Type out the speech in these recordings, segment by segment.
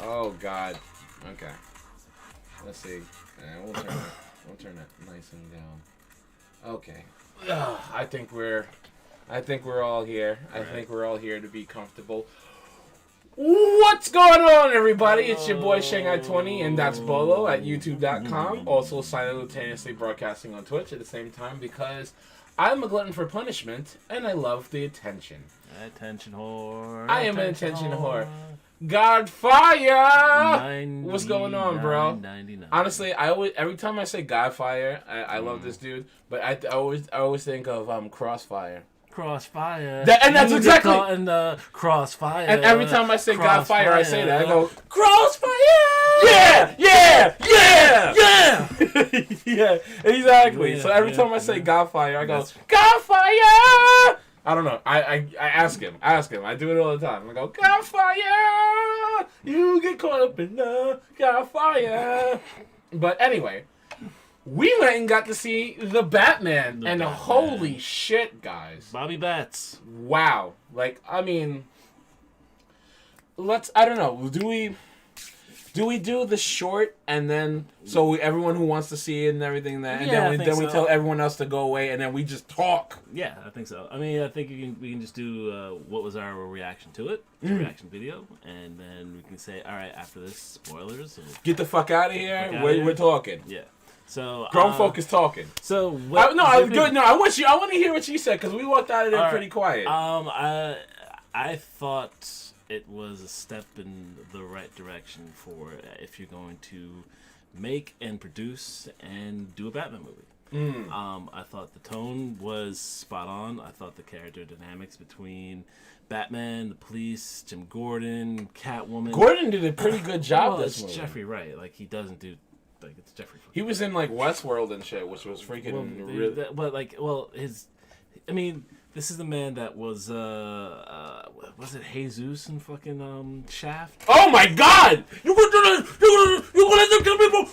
Oh God. Okay. Let's see. We'll turn it nice and down. Okay. I think we're all here. I think we're all here to be comfortable. What's going on, everybody? It's your boy Shanghai20, and that's Bolo at YouTube.com. Also simultaneously broadcasting on Twitch at the same time because I'm a glutton for punishment and I love the attention. Attention whore. I am an attention whore. Godfire! What's going on, bro? 99. Honestly, every time I say Godfire, I love this dude, but I always think of Crossfire. Crossfire. And that's exactly. In the crossfire. And every time I say Godfire, I say that. I go Crossfire. Yeah. Yeah, exactly. Yeah, so every time I say Godfire, I go Godfire. I don't know. I ask him. I do it all the time. I go Godfire. You get caught up in the Godfire. But anyway. We went and got to see The Batman, holy shit, guys. Bobby Bats. Wow. Like, I mean, I don't know, do we do the short and then, everyone who wants to see it and everything, and then we tell everyone else to go away and then we just talk? Yeah, I think so. I mean, I think we can just do what was our reaction to it, reaction video, and then we can say, all right, after this, spoilers. Get the fuck out of here. We're talking. Yeah. So grown folk is talking. So what? I want to hear what you said because we walked out of there pretty quiet. I thought it was a step in the right direction for if you're going to make and produce and do a Batman movie. I thought the tone was spot on. I thought the character dynamics between Batman, the police, Jim Gordon, Catwoman. Gordon did a pretty good job. This movie. Jeffrey Wright. Like he doesn't do. Like it's Jeffrey. He was in like Westworld and shit, which was freaking. This is the man that was it Jesus in fucking Shaft? Oh my God! You're gonna kill people.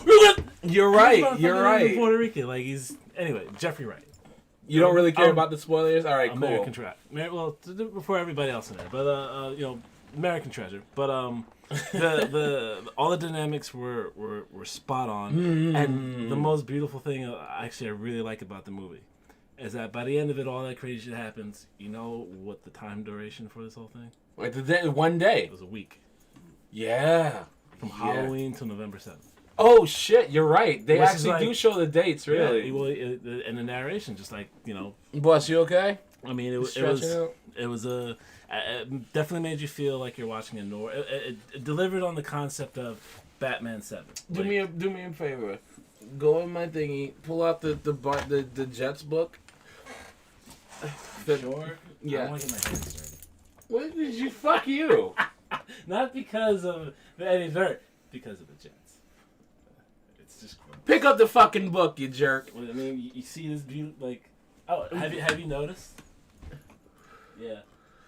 You're right. Puerto Rican, like he's anyway. Jeffrey Wright. You don't really care about the spoilers, all right? American cool. Before everybody else in there, but American Treasure, but the all the dynamics were spot on, and the most beautiful thing I really like about the movie is that by the end of it, all that crazy shit happens. You know what the time duration for this whole thing? Like one day. It was a week. Yeah. From Halloween to November 7th. Oh shit! You're right. They actually do show the dates, really. Yeah, and the narration, just like Boss, you okay? I mean, it was it definitely made you feel like you're watching a noir. It delivered on the concept of Batman 7. Do me a favor. Go in my thingy. Pull out the Jets book. Sure. Yeah. I want to get my hands dirty. What did you? Fuck you. Not because of Eddie Vert, because of the Jets. It's just gross. Pick up the fucking book, you jerk. Well, I mean, you see this view like. Oh, have you noticed? Yeah,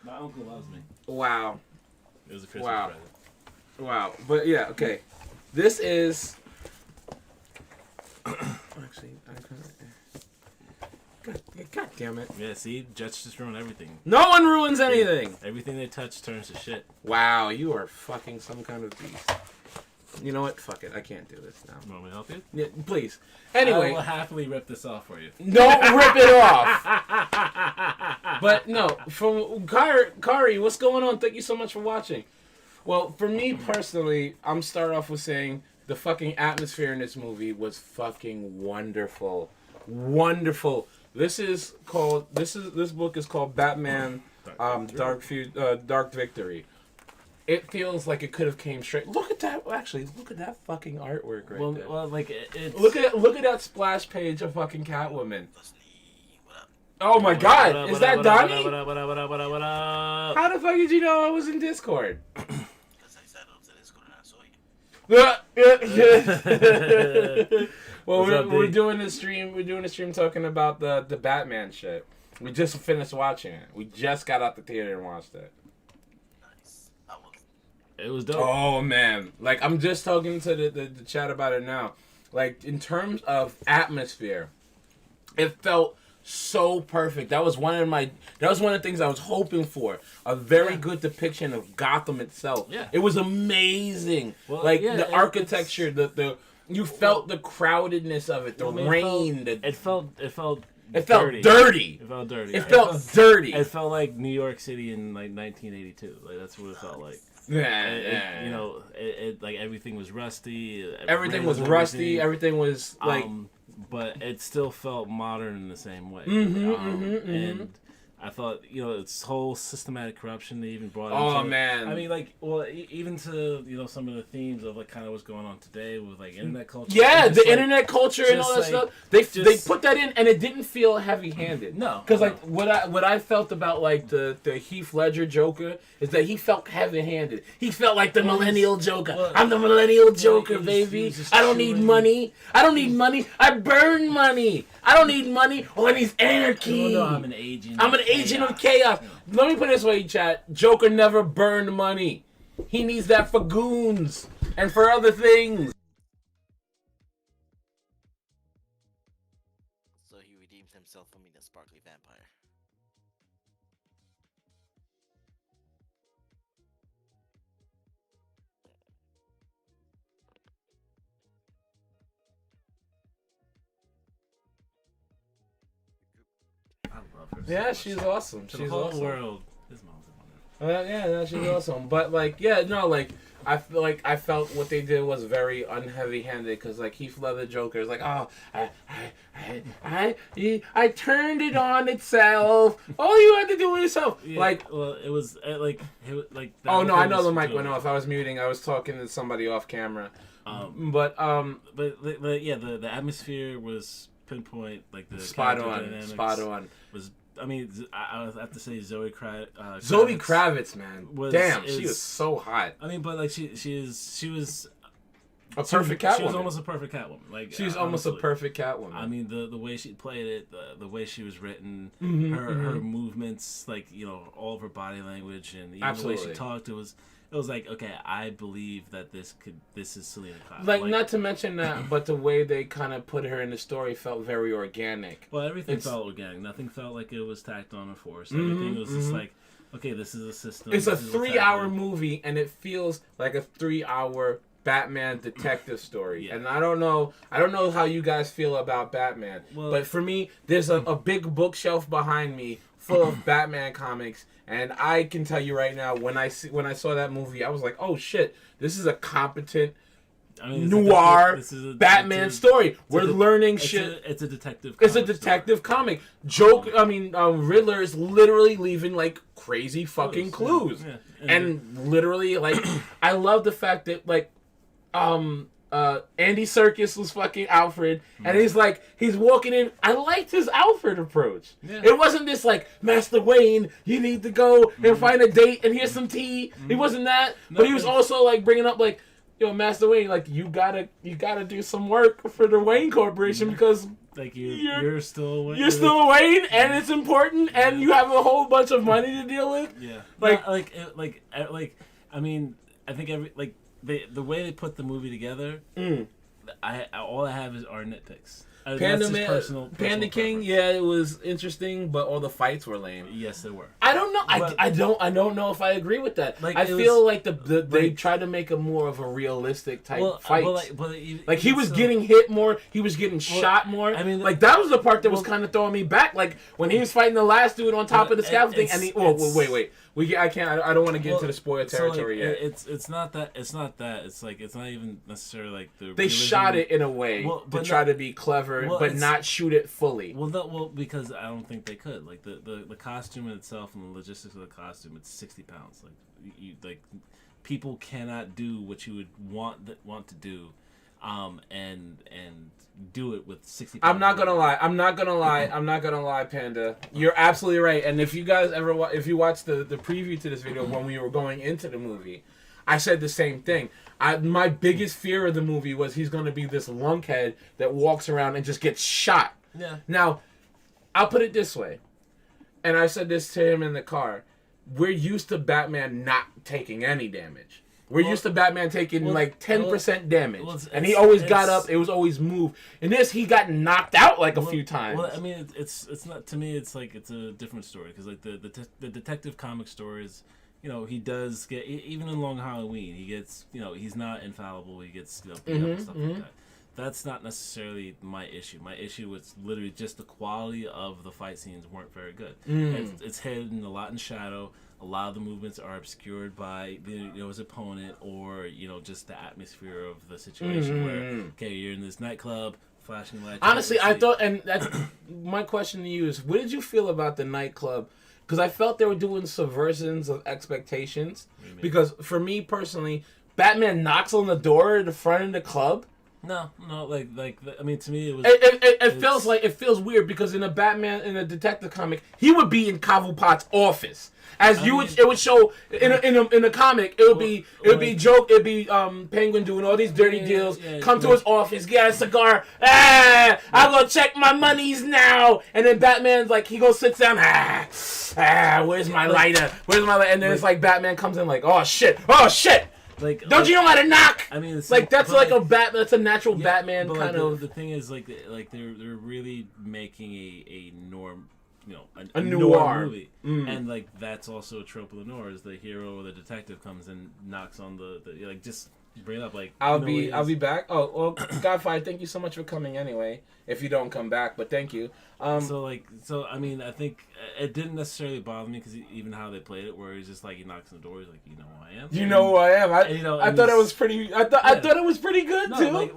my uncle loves me. Wow. It was a Christmas present. Wow, but yeah, okay. This is. Actually, God damn it. Yeah, see? Jets just ruin everything. No one ruins anything! Yeah. Everything they touch turns to shit. Wow, you are fucking some kind of beast. You know what? Fuck it. I can't do this now. You want me to help you? Yeah, please. Anyway. I will happily rip this off for you. Don't rip it off! But no, from Kari, what's going on? Thank you so much for watching. Well, for me personally, I'm start off with saying the fucking atmosphere in this movie was fucking wonderful. Wonderful. This book is called Batman Dark Victory. It feels like it could have came straight. Look at that! Actually, look at that fucking artwork right there. Well, like it's... Look at that splash page of fucking Catwoman. Oh my God! Is that Donnie? How the fuck did you know I was in Discord? Because I said I was in Discord. Well, we're doing a stream. We're doing a stream talking about the Batman shit. We just finished watching it. We just got out the theater and watched it. It was dope. Oh man, like I'm just talking to the chat about it now. Like in terms of atmosphere, it felt so perfect. That was one of the things I was hoping for. A very good depiction of Gotham itself. Yeah. It was amazing. Well, the architecture, the you felt the crowdedness of it, the rain. It felt It felt dirty. dirty. It felt dirty. It felt dirty. It felt like New York City in like 1982. Like that's what it felt like. Yeah. You know, it like everything was rusty. Everything was rusty. Everything was like. But it still felt modern in the same way. And I thought, you know, it's whole systematic corruption they even brought into Oh, it. man. I mean, like, well, even to, you know, some of the themes of, like, kind of what's going on today with, like, internet culture. Yeah, the like, internet culture and all that stuff. They put that in, and it didn't feel heavy-handed. No. Because, like, what I felt about, like, the Heath Ledger Joker is that he felt heavy-handed. He felt like the millennial Joker. Well, I'm the millennial Joker, baby. I don't need money. I don't need money. I burn money. I don't need money. All I need is anarchy. No, I'm an agent. I'm an agent of chaos. Let me put it this way, chat. Joker never burned money. He needs that for goons and for other things. So he redeems himself from being a sparkly vampire. I love her. Yeah, so she's much. awesome. To She's the whole awesome. world. This mom's wonderful. Yeah, no, she's awesome. But like, yeah, no, like I feel like I felt what they did was very unheavy-handed because like Heath Ledger Joker is like, oh, I turned it on itself. All you had to do was yourself. Yeah, like, well, it was like that oh no, whole I know thing the was mic too- went off. I was muting. I was talking to somebody off camera. But yeah, the atmosphere was pinpoint. Like the Spot character on. dynamics Spot on. Was I mean I have to say Zoe Zoe Kravitz, man. Damn, she is was so hot. I mean, but like she was A perfect Catwoman. She was almost a perfect Catwoman. Like She's almost a honestly. perfect Catwoman. I mean, the way she played it, the way she was written, Mm-hmm, her movements, like, you know, all of her body language, and even Absolutely. the way she talked, it was like, okay, I believe that this is Selena Kyle. like, not to mention that, but the way they kind of put her in the story felt very organic. Well, everything felt organic. Nothing felt like it was tacked on or forced. Everything was just like, okay, this is a system. It's a this is what's 3-hour happening. movie, and it feels like a 3-hour Batman detective story. Yeah. And I don't know how you guys feel about Batman, Well- but for me, there's a big bookshelf behind me full of Batman comics, and I can tell you right now, when I saw that movie, I was like, oh shit, this is a competent I mean, noir this is a Batman story. We're learning it's shit. It's a detective. It's a comic detective comic. Riddler is literally leaving like crazy fucking clues. Yeah. And literally, like, I love the fact that like, Andy Serkis was fucking Alfred, and he's walking in. I liked his Alfred approach. Yeah. It wasn't this like, Master Wayne, you need to go and find a date and here's some tea. He wasn't that, but he was also like bringing up like, yo, Master Wayne, like you gotta do some work for the Wayne Corporation because like you're still Wayne. you're still a Wayne, and it's important, and you have a whole bunch of money to deal with. Yeah. Like- I mean, I think the way they put the movie together, all I have are nitpicks. Panda That's just Man, personal Panda King, preference. yeah, it was interesting, but all the fights were lame. Yes, they were. I don't know. But- I don't know if I agree with that. Like, I it feel was- like they tried to make a more of a realistic type fight. Like He was getting hit more. He was getting shot more. I mean, like that was the part that was kind of throwing me back. Like when he was fighting the last dude on top of the scaffolding, and he. Oh, wait. I can't. I don't want to get into the spoiler territory yet. It's not that. It's like it's not even necessarily like the. They shot it in a way to try to be clever, but not shoot it fully. Well, because I don't think they could. Like the costume in itself and the logistics of the costume, it's 60 pounds. Like you people cannot do what you would want to do, and do it with 60 pounds. I'm not gonna lie, Panda. You're absolutely right. And if you guys if you watched the preview to this video when we were going into the movie, I said the same thing. My biggest fear of the movie was he's gonna be this lunkhead that walks around and just gets shot. Yeah. Now, I'll put it this way, and I said this to him in the car. We're used to Batman not taking any damage. We're used to Batman taking like 10% damage, and he it's- always got it's- up. It was always moved. In this, he got knocked out like a few times. Well, I mean, it's not, to me. It's like it's a different story because like the detective comic stories, you know, he does get even in Long Halloween, he gets, you know, he's not infallible. He gets, you know, beat up and stuff like that. That's not necessarily my issue. My issue was literally just the quality of the fight scenes weren't very good. It's hidden a lot in shadow. A lot of the movements are obscured by his opponent, or just the atmosphere of the situation where, okay, you're in this nightclub, flashing lights. Honestly, I thought, and that's my question to you is, what did you feel about the nightclub? Because I felt they were doing subversions of expectations. Because for me personally, Batman knocks on the door at the front of the club. No, like I mean, to me it was. It feels weird because in a detective comic, he would be in Cobblepot's office. It would show in a comic, it would be Penguin doing all these dirty deals. Come to his office, get a cigar. I'll go check my monies now. And then Batman's like, he goes sits down. Where's my lighter? And then it's like Batman comes in like, oh shit. Like, don't you know how to knock? I mean, it's like that's like a Batman. That's a natural Batman but kind of. The thing is, like they're really making a norm, a noir movie, and like that's also a trope of the noir is the hero or the detective comes and knocks on the like just bring it up like. I'll be back. Oh well, Godfire, thank you so much for coming anyway. If you don't come back, but thank you. So I mean, I think it didn't necessarily bother me because even how they played it, where he's just like he knocks on the door, he's like, you know who I am. You know who I am. I thought it was pretty. I thought it was pretty good too.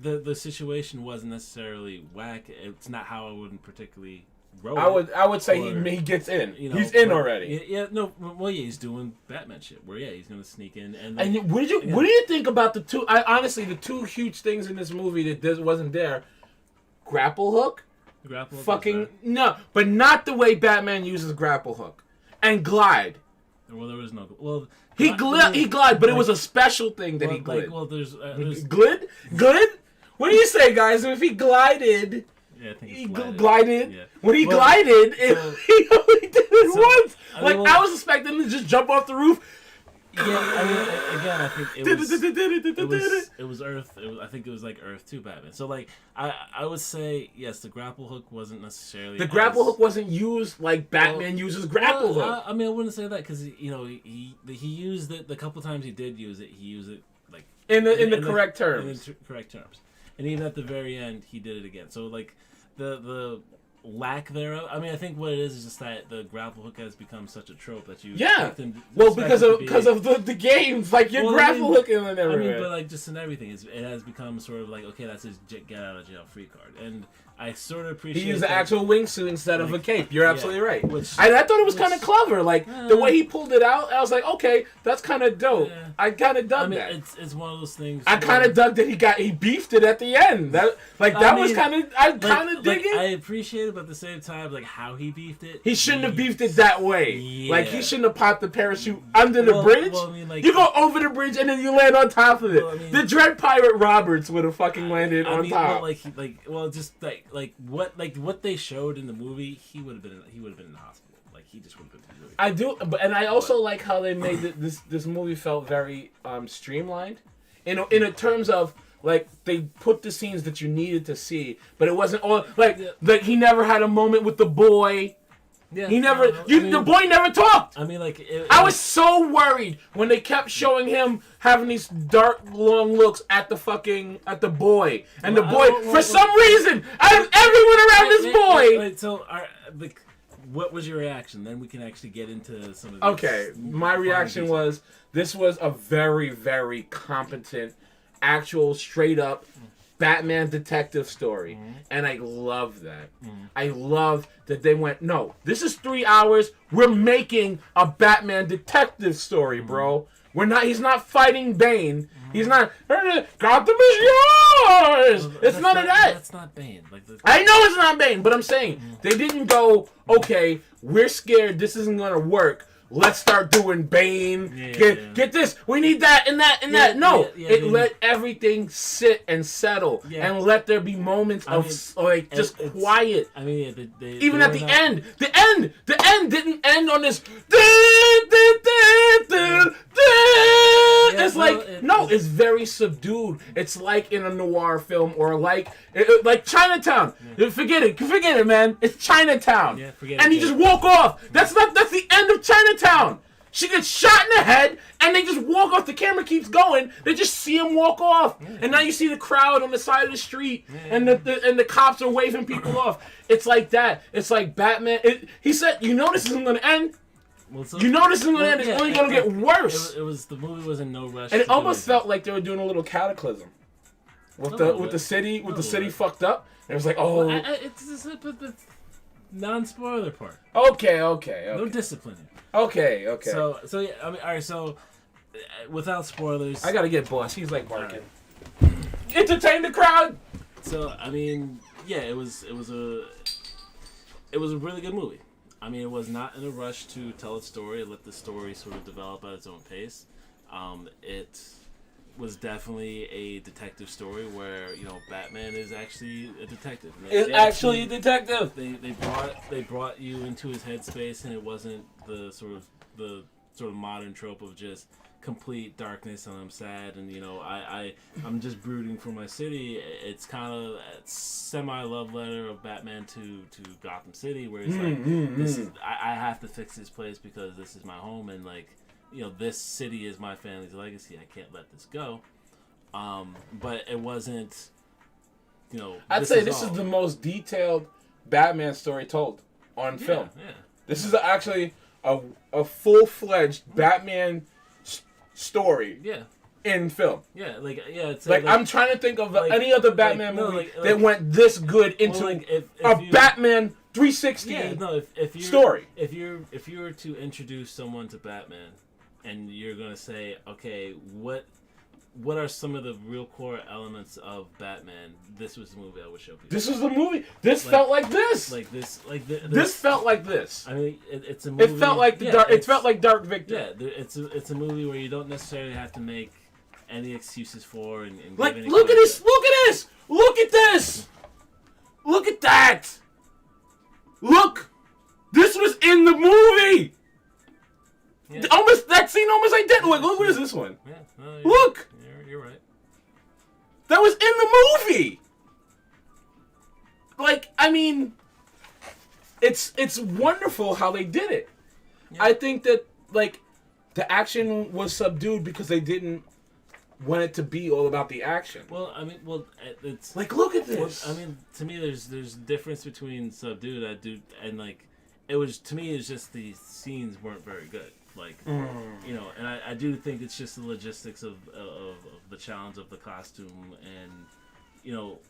The situation wasn't necessarily whack. It's not how I wouldn't particularly. I would say he gets in. He's in already. He's doing Batman shit. Where he's gonna sneak in and. What do you think about the two? Honestly, the two huge things in this movie that wasn't there. Grapple hook. Fucking no, but not the way Batman uses grapple hook and glide. Well, there was no. Well, he glide, but it was a special thing that he glid. There's glid. What do you say, guys? If he glided. Yeah, I think he glided. glided. Yeah. When he glided, he only did it once. I was expecting him to just jump off the roof. Yeah, I mean, again, I think it was Earth. I think it was like Earth 2 Batman. So like, I would say yes, the grapple hook wasn't necessarily. The grapple hook wasn't used like Batman uses grapple hook. I mean, I wouldn't say that because he used it the couple times he did use it. He used it like in the correct terms. In the correct terms, and even at the very end, he did it again. So like the lack thereof. I mean, I think what it is just that the grapple hook has become such a trope that you expect him. Well, because of the games, like you're grapple hooking and everything. I mean, but like just in everything, it has become sort of like, okay, that's his get out of jail free card, and I sort of appreciate. He used the actual wingsuit instead of a cape. You're absolutely right. I thought it was kind of clever, like the way he pulled it out. I was like, okay, that's kind of dope. I kind of dug that. It's one of those things. I kind of dug that he beefed it at the end. That was kind of I kind of dig it. I appreciate it, but at the same time, like how he beefed it. He shouldn't have beefed it that way. Yeah. Like he shouldn't have popped the parachute under the bridge. Well, I mean, like, you go over the bridge and then you land on top of it. The Dread Pirate Roberts would have fucking landed on top. What they showed in the movie, he would have been in the hospital. Like he just would have been. Really I do, and I also like how they made this movie felt very streamlined, in terms of like they put the scenes that you needed to see, but it wasn't all like he never had a moment with the boy. Yeah, he never. The boy never talked. I mean, like I was so worried when they kept showing him having these dark, long looks at the boy, and the boy for some reason out of everyone around this boy. What was your reaction? Then we can actually get into some of these. Okay, my reaction was this was a very, very competent, actual, straight up Batman detective story, and I love that. I love that they went, no, this is 3 hours. We're making a Batman detective story, bro. He's not fighting Bane. He's not. Gotham is yours. It's none of that. That's not Bane. I know it's not Bane, but I'm saying they didn't go. Okay, we're scared. This isn't gonna work. let's start doing Bane. Yeah, Get this. We need that and that and that. No, I mean, let everything sit and settle, and let there be moments of just quiet. I mean, even at the end, the end didn't end on this. It's like it's very subdued. It's like in a noir film or like Chinatown. Yeah. Forget it, man. It's Chinatown. Yeah, forget and it. you just walk off. That's the end of Chinatown. She gets shot in the head, and they just walk off. The camera keeps going. They just see him walk off, and now you see the crowd on the side of the street, and the cops are waving people off. It's like that. It's like Batman. He said, "You know this isn't going to end. You know this isn't going to end. It's only going to get worse." It was the movie was in no rush, and it almost felt like they were doing a little cataclysm with the city fucked up. And it was like, oh, it's non-spoiler part. Okay. No discipline here. Okay. So yeah, I mean, all right. So without spoilers, I gotta get boss. He's like barking. Entertain the crowd. So I mean, yeah, it was a really good movie. I mean, it was not in a rush to tell its story. It let the story sort of develop at its own pace. It was definitely a detective story where Batman is actually a detective. It's actually a detective. They brought you into his headspace, and it wasn't the sort of modern trope of just complete darkness and I'm sad and I'm just brooding for my city. It's kind of a semi love letter of Batman to Gotham City, where he's this is I have to fix this place because this is my home, and this city is my family's legacy. I can't let this go. But it wasn't, I'd say this is the most detailed Batman story told on film. Yeah. This is actually a full-fledged Batman story. Yeah. In film. Yeah, it's like I'm trying to think of any other Batman movie that went this good into a Batman 360 story. If you were to introduce someone to Batman, and you're gonna say, okay, what are some of the real core elements of Batman? This was the movie I would show people. This was the movie. This felt like this. This felt like this. I mean, it's a movie. It felt like it felt like Dark Victor. Yeah, it's a movie where you don't necessarily have to make any excuses for and look at this. Look at this. Look at this. Look at that. Look. This was in the movie. Yeah. That scene almost identical. Look, what is this one? Yeah, look. You're right. That was in the movie. I mean, it's wonderful how they did it. Yeah. I think that the action was subdued because they didn't want it to be all about the action. Well, I mean, it's look at this. Well, I mean, to me, there's a difference between subdued, and it was, to me, it's just the scenes weren't very good. And I do think it's just the logistics of the challenge of the costume, and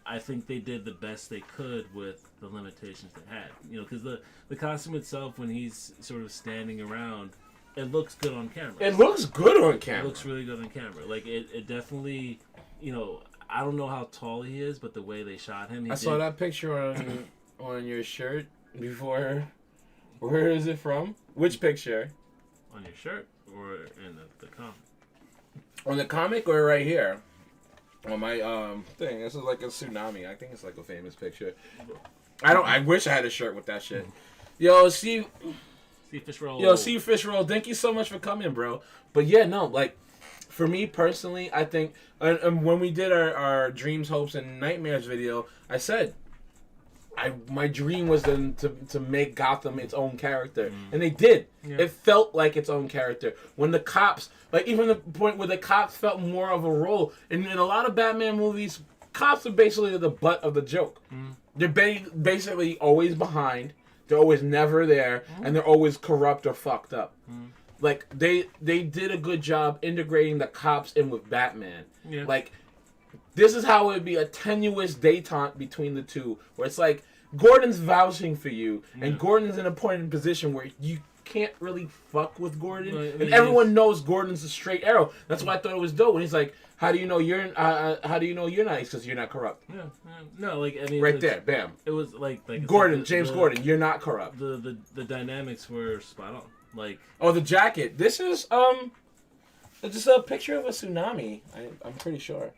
I think they did the best they could with the limitations they had. Because the costume itself, when he's sort of standing around, it looks good on camera. It looks good on camera. It looks really good on camera. It definitely, I don't know how tall he is, but the way they shot him, I saw that picture on your shirt before. Where is it from? Which picture? On your shirt or in the comic? On the comic or right here? On my thing. This is like a tsunami. I think it's like a famous picture. I wish I had a shirt with that shit. Yo, see Fish Roll. Yo, see Fish Roll. Thank you so much for coming, bro. But yeah, no, for me personally, I think and when we did our dreams, hopes, and nightmares video, I said my dream was to make Gotham its own character, and they did. Yeah. It felt like its own character. When the cops, even the point where the cops felt more of a role. And in a lot of Batman movies, cops are basically the butt of the joke. They're basically always behind. They're always never there, and they're always corrupt or fucked up. They did a good job integrating the cops in with Batman. Yeah. This is how it would be a tenuous detente between the two, where it's Gordon's vouching for you, and Gordon's in a point in position where you can't really fuck with Gordon, and everyone knows Gordon's a straight arrow. That's why I thought it was dope. When he's like, "How do you know you're nice? Because you're not corrupt." Yeah, no, I mean, right there, bam. It was Gordon, James Gordon, you're not corrupt. The dynamics were spot on. Like, Oh, the jacket. This is it's just a picture of a tsunami. I'm pretty sure.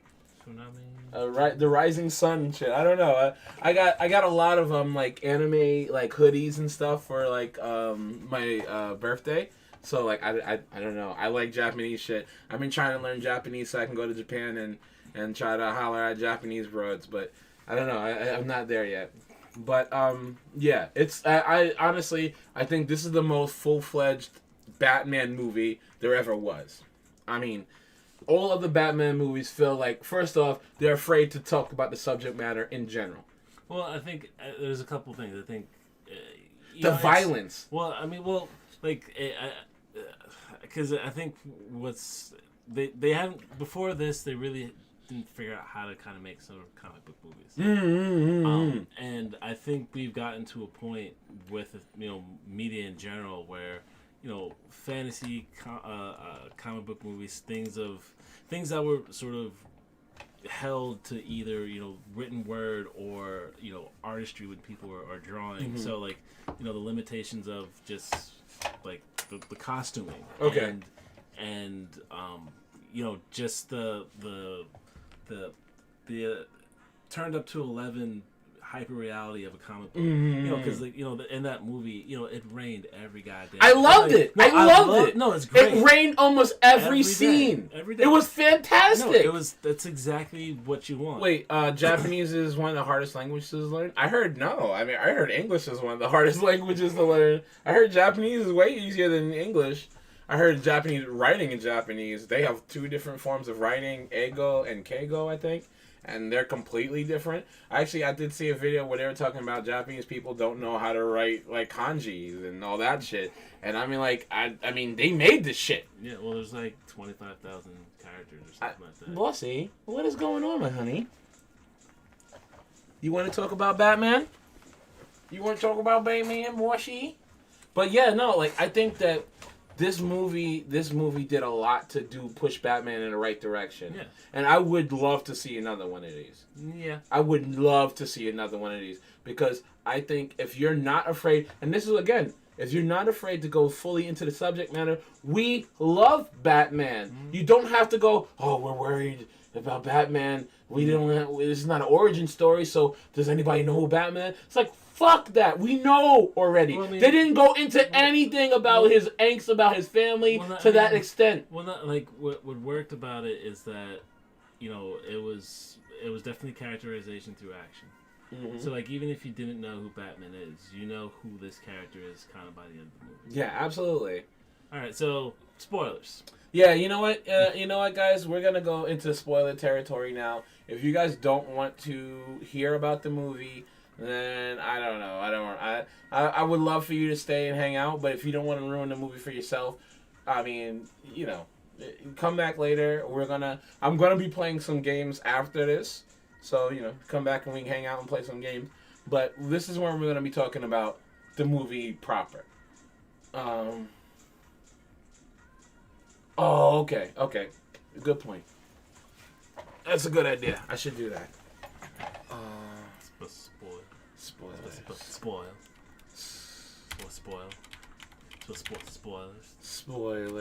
tsunami. The rising sun shit. I don't know. I got a lot of like anime like hoodies and stuff for like my birthday. So like I don't know. I like Japanese shit. I've been trying to learn Japanese so I can go to Japan and try to holler at Japanese broads, but I don't know. I'm not there yet. But yeah, it's I honestly I think this is the most full-fledged Batman movie there ever was. I mean, all of the Batman movies feel like, first off, they're afraid to talk about the subject matter in general. Well, I think there's a couple things. I think The violence. Well, I mean, like, because I think they haven't before this. They really didn't figure out how to kind of make sort of comic book movies. And I think we've gotten to a point with media in general where fantasy comic book movies, things that were sort of held to either written word or artistry when people are drawing. So like the limitations of just like the costuming. Okay. And just the turned up to 11 hyper reality of a comic book. Because in that movie, it rained every goddamn. I loved it. No, I loved it. No, it's great. It rained almost every day. scene. Every day. It was fantastic. No, that's exactly what you want. Wait, Japanese is one of the hardest languages to learn? I heard no. I mean, I heard English is one of the hardest languages to learn. I heard Japanese is way easier than English. I heard Japanese writing in Japanese. They have two different forms of writing, eigo and keigo, I think. And they're completely different. Actually, I did see a video where they were talking about Japanese people don't know how to write like kanjis and all that shit. And I mean, like, I mean, they made this shit. Yeah, well, there's like 25,000 characters or something like that. Bossy, what is going on, my honey? You want to talk about Batman? You want to talk about Batman, Bossy? But yeah, no, like, I think that this movie did a lot to push Batman in the right direction. Yeah. And I would love to see another one of these. Yeah. I would love to see another one of these. Because I think if you're not afraid, and this is, again, if you're not afraid to go fully into the subject matter, we love Batman. You don't have to go, oh, we're worried about Batman. We don't have, this is not an origin story, so does anybody know who Batman is? It's like, fuck that. We know already. Well, I mean, they didn't go into anything about his angst, about his family to that extent. Well, not like what worked about it is that, it was definitely characterization through action. So like even if you didn't know who Batman is, you know who this character is kind of by the end of the movie. Yeah, absolutely. All right, so spoilers. Yeah, you know what? Guys? We're gonna go into spoiler territory now. If you guys don't want to hear about the movie, then I don't know. I would love for you to stay and hang out, but if you don't want to ruin the movie for yourself, I mean, come back later. I'm gonna be playing some games after this, so come back and we can hang out and play some games. But this is where we're gonna be talking about the movie proper. Oh, okay, good point. That's a good idea. I should do that. Spoilers.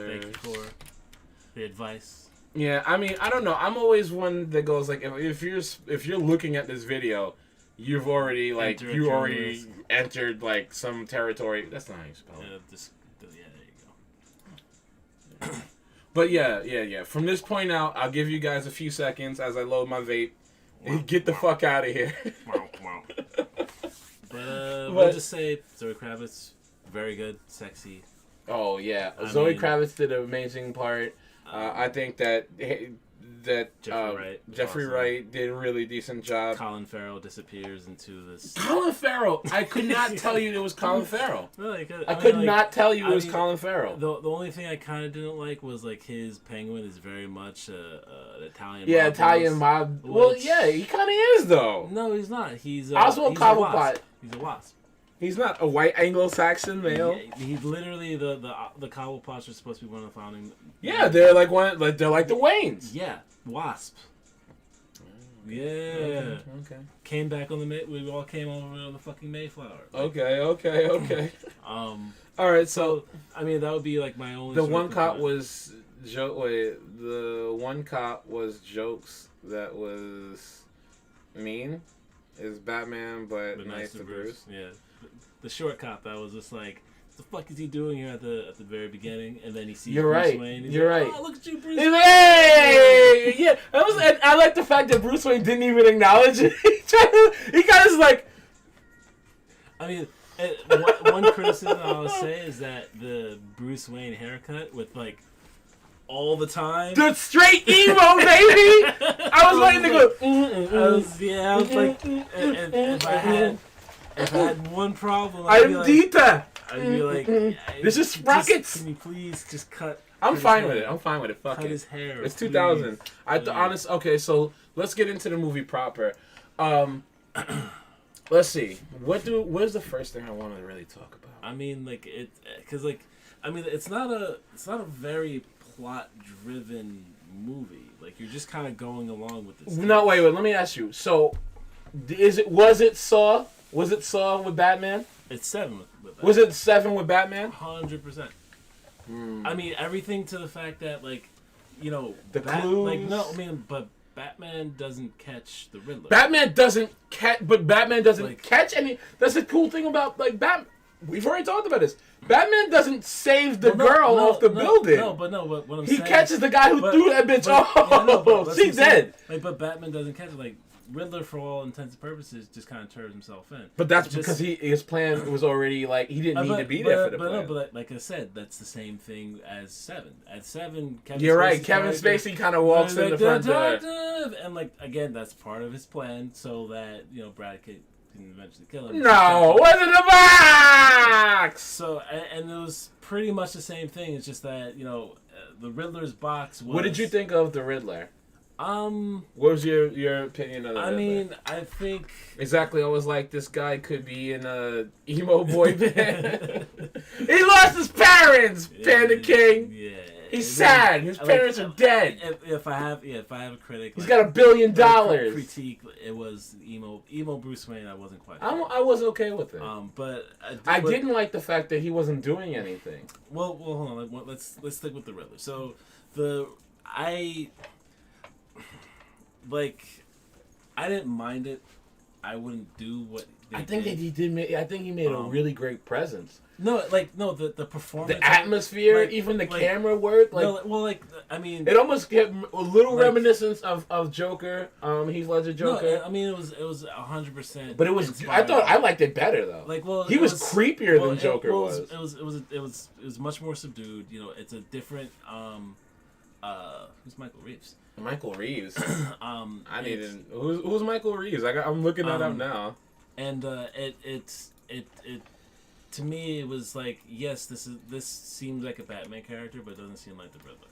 Thank you for the advice. Yeah, I mean, I don't know. I'm always one that goes like, if you're looking at this video, you've already entered like some territory. That's not how you spell it. There you go. But yeah. From this point out, I'll give you guys a few seconds as I load my vape. Get the fuck out of here. But we'll just say Zoe Kravitz, very good, sexy. Oh yeah, Zoe Kravitz did an amazing part. I think that Jeffrey Wright did a really decent job. Colin Farrell disappears into this. Colin Farrell, I could not tell you it was Colin Farrell. No, I could not tell you it was Colin Farrell. The only thing I kind of didn't like was like his penguin is very much an Italian. Yeah, Italian mob. Well, yeah, he kind of is though. No, he's not. He's Oswald Cobblepot. He's a wasp. He's not a white Anglo-Saxon male. He's literally the Cobblepots are supposed to be one of the founding. Yeah, they're like the Waynes. Yeah, wasp. Yeah. Okay. Came back on the we all came over on the fucking Mayflower. Okay. All right. So I mean, that would be like my only. the sort of one cop complaint. was the one cop was jokes that was mean. Is Batman, but nice to Bruce. Yeah. The short cop that was just like, what the fuck is he doing here at the very beginning? And then he sees You're Bruce right. Wayne. You're like, right. Oh, look at you, Bruce. Hey! Yeah, that was. And I like the fact that Bruce Wayne didn't even acknowledge it. He kind of like. I mean, one criticism I would say is that the Bruce Wayne haircut with like all the time. The straight emo, baby! I was waiting to go. I was like, if I had one problem, I'm Dita! I'd be like, This is Sprockets! Can you please just cut? I'm his fine hair? with it. I'm fine with it. Fuck Cut it. his hair. It's please. 2000. Please. Okay, so let's get into the movie proper. Let's see. What is the first thing I want to really talk about? I mean, like because I mean, it's not a very plot driven movie. Like you're just kind of going along with this. No, wait. Let me ask you. So, was it Saw? Was it Saw with Batman? It's 7 with Batman. Was it 7 with Batman? 100%. I mean, everything to the fact that like, you know, The clues. Like no, I mean, but Batman doesn't catch the Riddler. Batman doesn't catch, but Batman doesn't Like- catch any. That's the cool thing about like Batman. We've already talked about this. Batman doesn't save the girl off the building. No, but what I'm He saying. catches the guy who threw that bitch off. Yeah, no, but that's She's what I'm saying. dead. Like, but Batman doesn't catch it. Like Riddler, for all intents and purposes, just kind of turns himself in. But that's Just- because his plan was already like he didn't need to be there for the plan. But like I said, that's the same thing as 7. At 7, Kevin You're right. Spacey's Kevin character- Spacey kind of walks in the front door. And like again, that's part of his plan, so that you know Brad can eventually kill him. No, what's in the box? So and it was pretty much the same thing. It's just that you know the Riddler's box was. What did you think of the Riddler? What was your opinion of the I Riddler? mean, I think Exactly, I was like, this guy could be in a emo boy band. He lost his parents, Panda King. Yeah, He's sad. His parents are dead. If I have a critic, He's like, got $1 billion. critique. It was emo Bruce Wayne. I wasn't quite. I was okay with it. But I didn't like the fact that he wasn't doing anything. Well, hold on. Let's stick with the Riddler. So I didn't mind it. I wouldn't do what they I think did. that he did. I think he made a really great presence. The performance, The atmosphere, like- even the like- camera work. Like I mean, it almost gave a little Like- reminiscence of Joker. Heath Ledger Joker. No, I mean it was 100%. But it was. I liked it better though. He was creepier than Joker was. It was much more subdued. You know, it's a different. Who's Michael Reeves? Michael Reeves. I needed. Who's Michael Reeves? I'm looking that up now. And it to me it was like, yes, this seems like a Batman character, but it doesn't seem like the Riddler.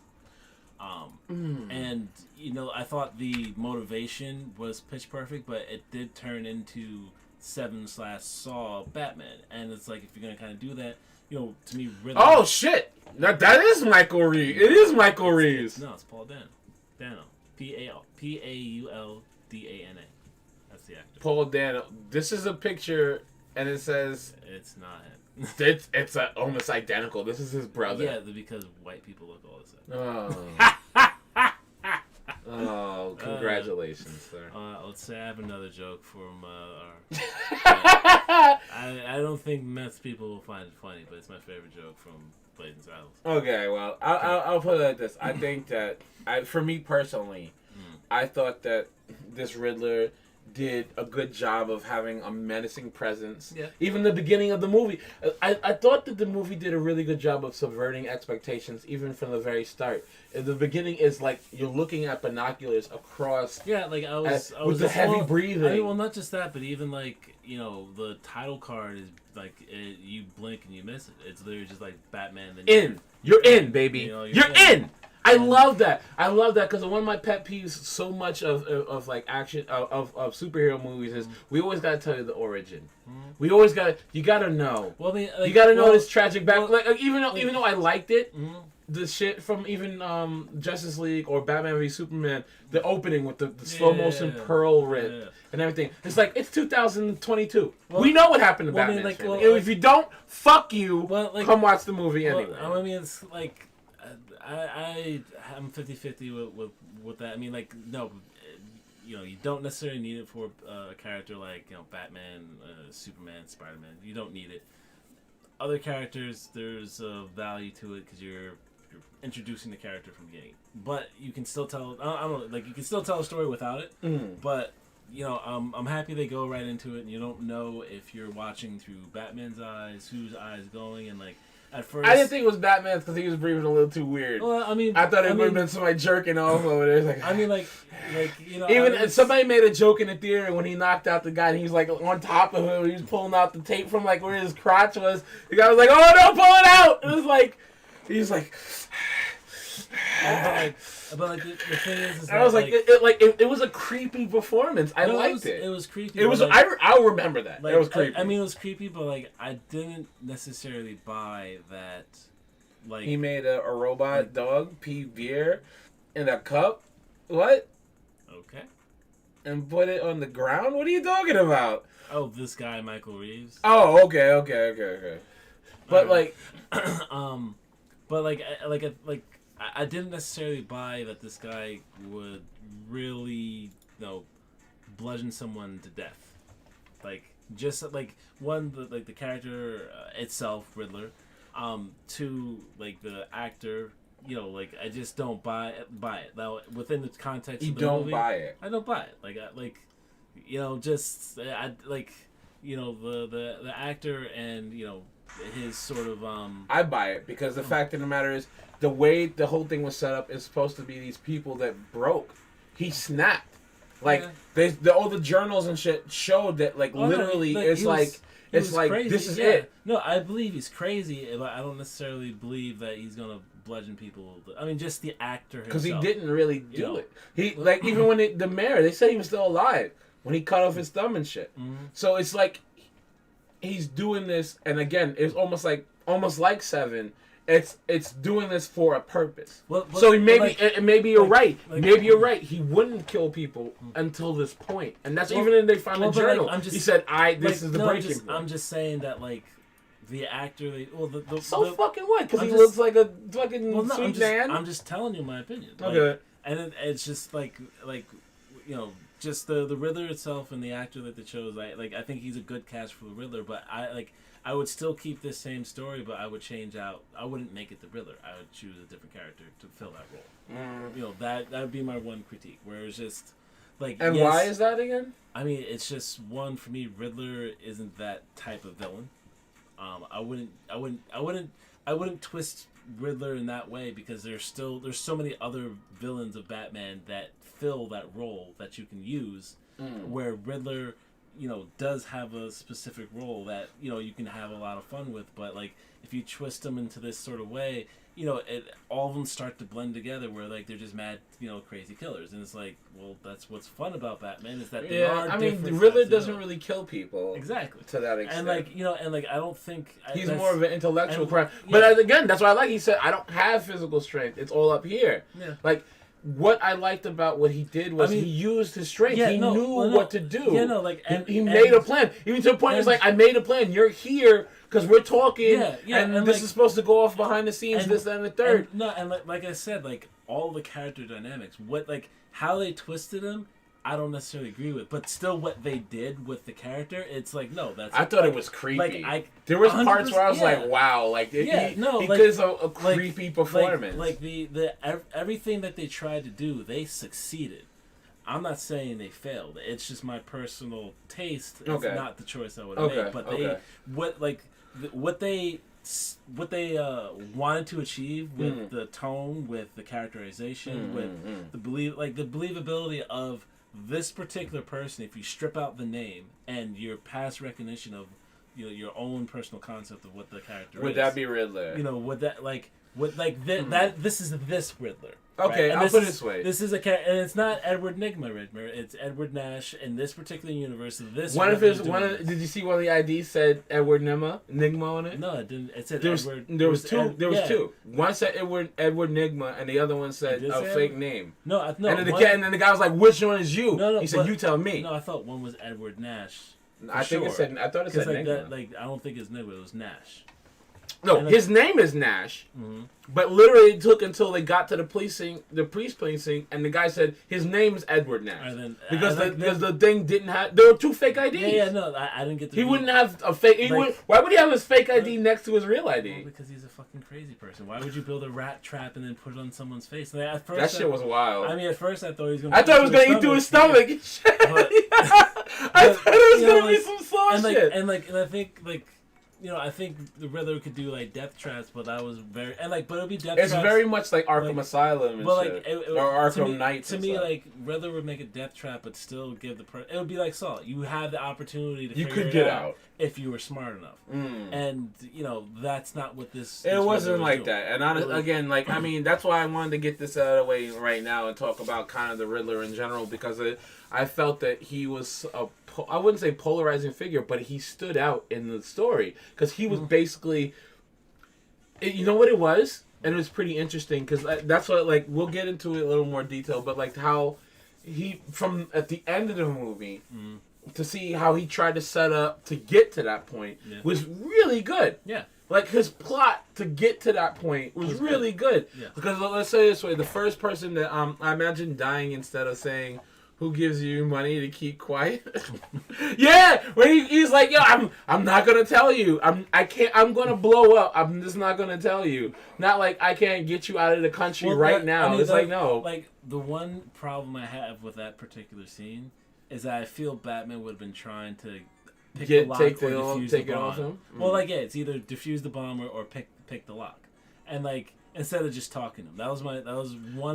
And you know, I thought the motivation was pitch perfect, but it did turn into 7/Saw Batman, and it's like if you're gonna kind of do that, you know, to me, Riddler. Oh shit! That is Michael Reeves. It is Michael Reeves. No, it's Paul Dano. Paul Dana. That's the actor. Paul Dano. This is a picture, and it says It's not him. it's almost identical. This is his brother. Yeah, because white people look all the same. Oh. Oh, congratulations, sir. Let's say I have another joke from our. I don't think meth people will find it funny, but it's my favorite joke from Blazing Saddles. Okay, well, I'll put it like this. I think that, for me personally, I thought that this Riddler did a good job of having a menacing presence. Yeah. Even the beginning of the movie. I thought that the movie did a really good job of subverting expectations even from the very start. The beginning is like you're looking at binoculars across. Yeah, like I was with the heavy breathing. I mean, well, not just that, but even like, you know, the title card is like you blink and you miss it. It's literally just like Batman. Then You're in, baby. You know, you're in. I love that. I love that because one of my pet peeves so much of like action of superhero movies is we always gotta tell you the origin. We always you gotta know. Well, I mean, like, you gotta know this tragic back. well, Even though I liked it, the shit from even Justice League or Batman v Superman, the opening with the slow motion pearl rip and everything. It's like it's 2022. We know what happened to Batman. Like, if you don't, fuck you. Like, come watch the movie anyway. I mean, it's like I'm 50-50 with that. I mean, like, no, you know, you don't necessarily need it for a character like, you know, Batman, Superman, Spider-Man. You don't need it. Other characters, there's a value to it because you're introducing the character from the beginning. But you can still tell. I don't know, like, you can still tell a story without it. But you know, I'm happy they go right into it, and you don't know if you're watching through Batman's eyes, whose eyes going, and like. At first, I didn't think it was Batman's because he was breathing a little too weird. Well, I mean, I thought it would have been somebody jerking off over there. Like, I mean, like you know, even somebody made a joke in the theater when he knocked out the guy and he was like on top of him. He was pulling out the tape from like where his crotch was. The guy was like, "Oh no, pull it out!" It was like, he's like. But like the thing is I was like, it was a creepy performance. I liked it. It was creepy. It was. Like, I'll remember that. Like, it was creepy. I mean, it was creepy, but like I didn't necessarily buy that. Like he made a robot dog pee beer in a cup. What? Okay. And put it on the ground. What are you talking about? Oh, this guy, Michael Reeves. Oh, okay. But like, but like I didn't necessarily buy that this guy would really, you know, bludgeon someone to death. Like, just like the character itself, Riddler. Two, like the actor, you know, like I just don't buy it. Now within the context of the movie, buy it. I don't buy it. You know, just I like, you know, the actor and, you know, his sort of I buy it because the fact of the matter is the way the whole thing was set up is supposed to be these people that broke. He snapped. Like all the journals and shit showed that literally it's like crazy. This is it. No, I believe he's crazy, but I don't necessarily believe that he's gonna bludgeon people. I mean, just the actor himself. Because he didn't really do it. He even when the mayor, they said he was still alive when he cut off his thumb and shit. So it's like he's doing this, and again, it's almost like Seven. It's doing this for a purpose. So maybe you're right. Maybe you're right. He wouldn't kill people until this point, and that's even in they found the journal. He said, "This is the breaking point." I'm just saying that the actor. Fucking what? Because he looks like a fucking sweet man. I'm just telling you my opinion. Okay. And it's just like you know, just the Riddler itself and the actor that they chose. I think he's a good cast for the Riddler, but I would still keep this same story, but I would change out. I wouldn't make it the Riddler. I would choose a different character to fill that role. You know, that would be my one critique. Where it's just like. And yes, why is that again? I mean, it's just one for me. Riddler isn't that type of villain. I wouldn't twist Riddler in that way because there's so many other villains of Batman that fill that role that you can use. Where Riddler, you know, does have a specific role that, you know, you can have a lot of fun with, but like if you twist them into this sort of way, you know, all of them start to blend together where like they're just mad, you know, crazy killers, and it's like, well, that's what's fun about Batman is that they are different. I mean, Riddler doesn't really kill people exactly to that extent, and like, you know, and like I don't think he's more of an intellectual crime. But again, that's why I like. He said, I don't have physical strength; it's all up here. Yeah, like. What I liked about what he did was he used his strength. He knew what to do. Yeah, no, like he made a plan. Even to the point, it's like, I made a plan. You're here because we're talking, and this is supposed to go off behind the scenes. This, that, and the third. And like I said, like all the character dynamics, how they twisted him, I don't necessarily agree with, but still, what they did with the character, it's like I thought it was creepy. There was parts where I was like, "Wow!" He did a creepy performance. Everything that they tried to do, they succeeded. I'm not saying they failed. It's just my personal taste. It's not the choice I would have made. But what they wanted to achieve with the tone, with the characterization, with the believability of this particular person, if you strip out the name and your past recognition of your own personal concept of what the character is. Would that be Riddler? Would that that this is this Riddler. Okay, right? I'll put it this way. This is a character, and it's not Edward Nygma Riddler. It's Edward Nash in this particular universe. Did you see one of the IDs said Edward Nygma on it? No, it didn't. It said Edward. There was two. One said Edward Nygma, and the other one said a fake name. No. And then the guy was like, "Which one is you?" No, he said, "You tell me." No, I thought one was Edward Nash. I thought it said Nygma. I don't think it's Nygma. It was Nash. No, his name is Nash, but literally it took until they got to the police precinct, and the guy said his name is Edward Nash because the thing didn't have. There were two fake IDs. No, I didn't get. He wouldn't have a fake. Why would he have his fake ID next to his real ID? Well, because he's a fucking crazy person. Why would you build a rat trap and then put it on someone's face? At first, that shit was wild. I mean, at first I thought he was gonna. I thought he was gonna eat through his stomach. I thought it was gonna be some saw shit. And I think I think the Riddler could do death traps, but that was very but it'll be death traps. It's very much like Arkham Asylum and shit, or Arkham Knight. To me, Riddler would make a death trap, but still give it would be like Saw. You have the opportunity to figure it out if you were smart enough, and that's not what this. It wasn't like that, and again, I mean, that's why I wanted to get this out of the way right now and talk about kind of the Riddler in general because I felt that he was I wouldn't say polarizing figure, but he stood out in the story because he was basically, you know what it was, and it was pretty interesting because that's what we'll get into it a little more detail, but how he from at the end of the movie to see how he tried to set up to get to that point was really good. Yeah. His plot to get to that point was really good. Yeah. Because let's say it this way, the first person that I imagine dying instead of saying, "Who gives you money to keep quiet?" Yeah, when he's like, "Yo, I'm not gonna tell you. I'm gonna blow up. I'm just not gonna tell you. Not I can't get you out of the country now." I mean, it's no. The one problem I have with that particular scene is that I feel Batman would have been trying to pick the lock or defuse the bomb. Off him. Well, it's either defuse the bomb or pick the lock, and instead of just talking to him. That was one.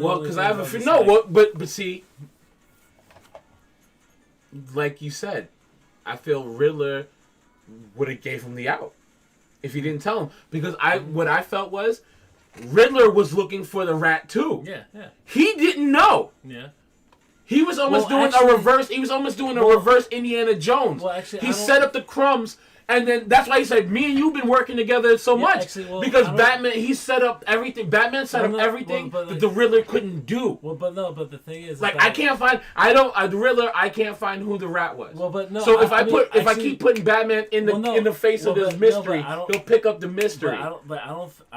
Well, because I have but see. Like you said, I feel Riddler would have gave him the out if he didn't tell him. Because what I felt was Riddler was looking for the rat too. Yeah. He didn't know. Yeah. He was almost doing a reverse. He was almost doing a reverse Indiana Jones. Well, actually, he set up the crumbs. And then that's why he said, "Me and you've been working together so much because Batman. He set up everything. Batman set up everything that the Riddler couldn't do." Well, but the thing is, I can't find. The Riddler. I can't find who the rat was. Well, but no. So if I keep putting Batman in the face of this mystery, he'll pick up the mystery. I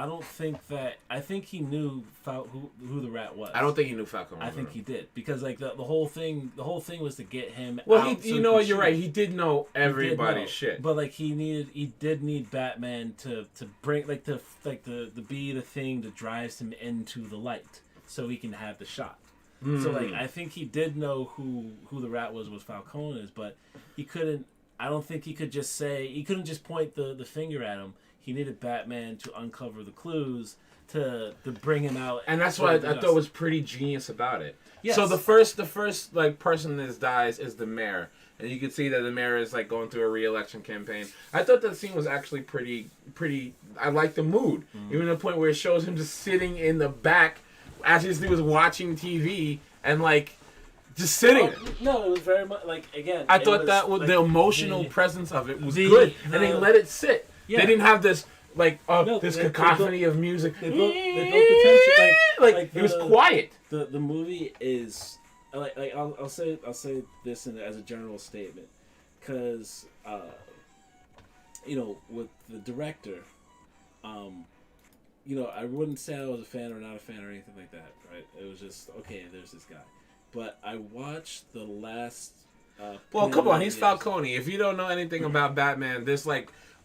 don't think that. I think he knew who the rat was. I don't think he knew Falcone. I think he did because the whole thing was to get him. Well, out you know what? You're right. He did know everybody's shit. But he did need Batman to bring to be the thing that drives him into the light so he can have the shot. So I think he did know who the rat was Falcone, but he couldn't. I don't think he could just say he couldn't just point the finger at him. He needed Batman to uncover the clues to bring him out. And that's what I thought was pretty genius about it. Yes. So the first person that dies is the mayor. And you can see that the mayor is going through a re-election campaign. I thought that scene was actually pretty. I like the mood, even to the point where it shows him just sitting in the back as he was watching TV and just sitting. No, it was very much again. I thought the emotional presence of it was good, and they let it sit. Yeah. They didn't have this cacophony of music. They built the tension. It was quiet. The movie is. I'll say this as a general statement, because with the director, I wouldn't say I was a fan or not a fan or anything like that, right? It was just okay. There's this guy, but I watched the last. Well, come on, he's Falcone. If you don't know anything about Batman, there's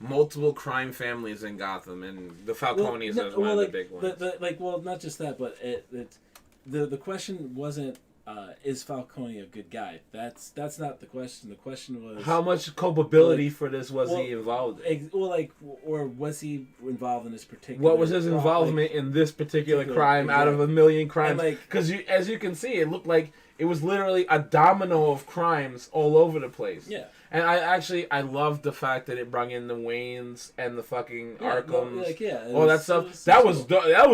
multiple crime families in Gotham, and the Falcones are one of the big ones. Not just that, but the question wasn't. Is Falcone a good guy? That's not the question. The question was how much culpability for this was he involved in? Or was he involved in this particular? What was his involvement in this particular crime out of a million crimes? Because as you can see, it looked like it was literally a domino of crimes all over the place. Yeah. And I love the fact that it brought in the Waynes and the fucking Arkhams. All that stuff. That was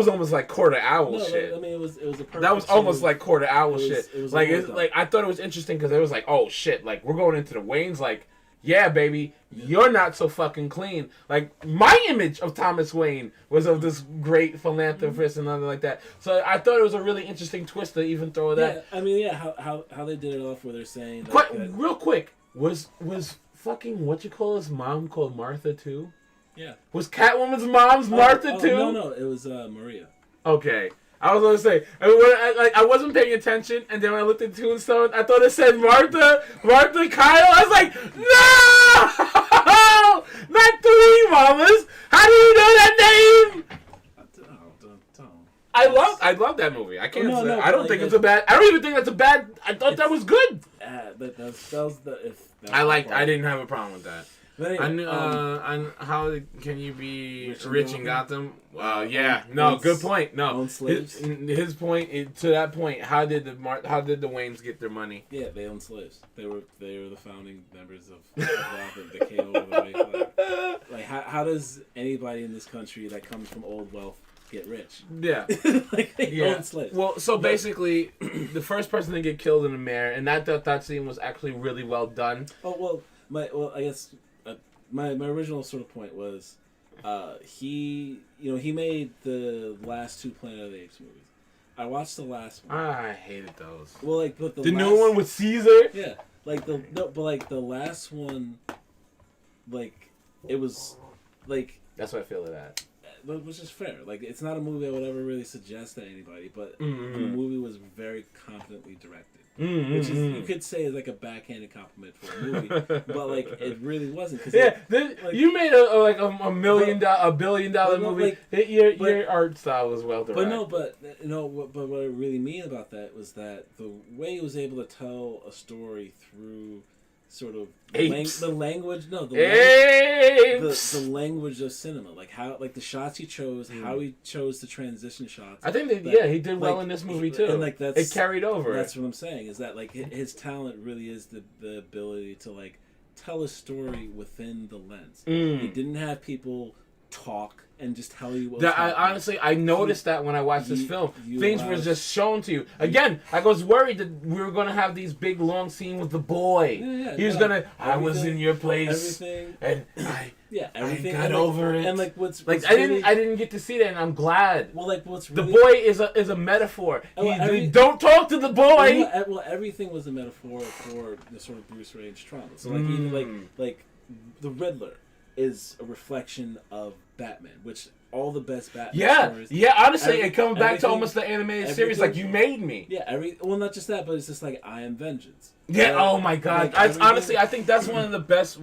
almost like Court of Owl shit. I mean, it was a perfect that was almost like Court of Owl shit. It was like I thought it was interesting because it was like, oh shit, like we're going into the Waynes, like, yeah, baby, you're not so fucking clean. Like, my image of Thomas Wayne was of this great philanthropist and nothing like that. So I thought it was a really interesting twist to even throw that. Yeah, I mean, how they did it off where they're saying... Real quick, was fucking, mom called Martha too? Yeah. Was Catwoman's mom's Martha too? No, it was Maria. Okay. I was gonna say, I wasn't paying attention, and then when I looked at Tombstone, I thought it said Martha Kyle. I was like, no, not three mamas. How do you know that name? I love that movie. I can't say. I don't think it's a bad. I don't even think that's a bad. I thought that was good. I didn't have a problem with that. But anyway, how can you be rich in Gotham? Yeah, no, good point. No, his point to that point. How did the Waynes get their money? Yeah, they owned slaves. They were the founding members of Gotham. They came over the way. Like how does anybody in this country that comes from old wealth get rich? Yeah, they own slaves. Well, so basically, the first person to get killed in the mayor, and that scene was actually really well done. Oh I guess. My original sort of point was, he made the last two Planet of the Apes movies. I watched the last one. I hated those. Well, but the new one with Caesar. Yeah, the last one, it was that's what I feel of that. Which is fair. Like, it's not a movie I would ever really suggest to anybody, but the movie was very competently directed. Which is, you could say, is like a backhanded compliment for a movie, but it really wasn't. Cause you made a $1 billion movie. Your art style was well directed. But what I really mean about that was that the way he was able to tell a story through sort of the language of cinema, the shots he chose, how he chose the transition shots. I think he did well in this movie too, and it carried over. That's what I'm saying, is that his talent really is the ability to tell a story within the lens. He didn't have people talk and just tell you what honestly, I noticed that when I watched this film. Things were just shown to you. Again, I was worried that we were going to have these big, long scenes with the boy. He was going to, I was in your place, and everything. I got over it. And I didn't get to see that, and I'm glad. Well, what's really... The boy is a metaphor. Don't talk to the boy! Well, everything was a metaphor for the sort of Bruce Wayne's trauma. So, even, the Riddler is a reflection of Batman, which all the best Batman stories... Yeah, honestly, it comes back to almost the animated series, you made me. Yeah, not just that, but it's just I am vengeance. Yeah, oh my god. Honestly, I think that's one of the best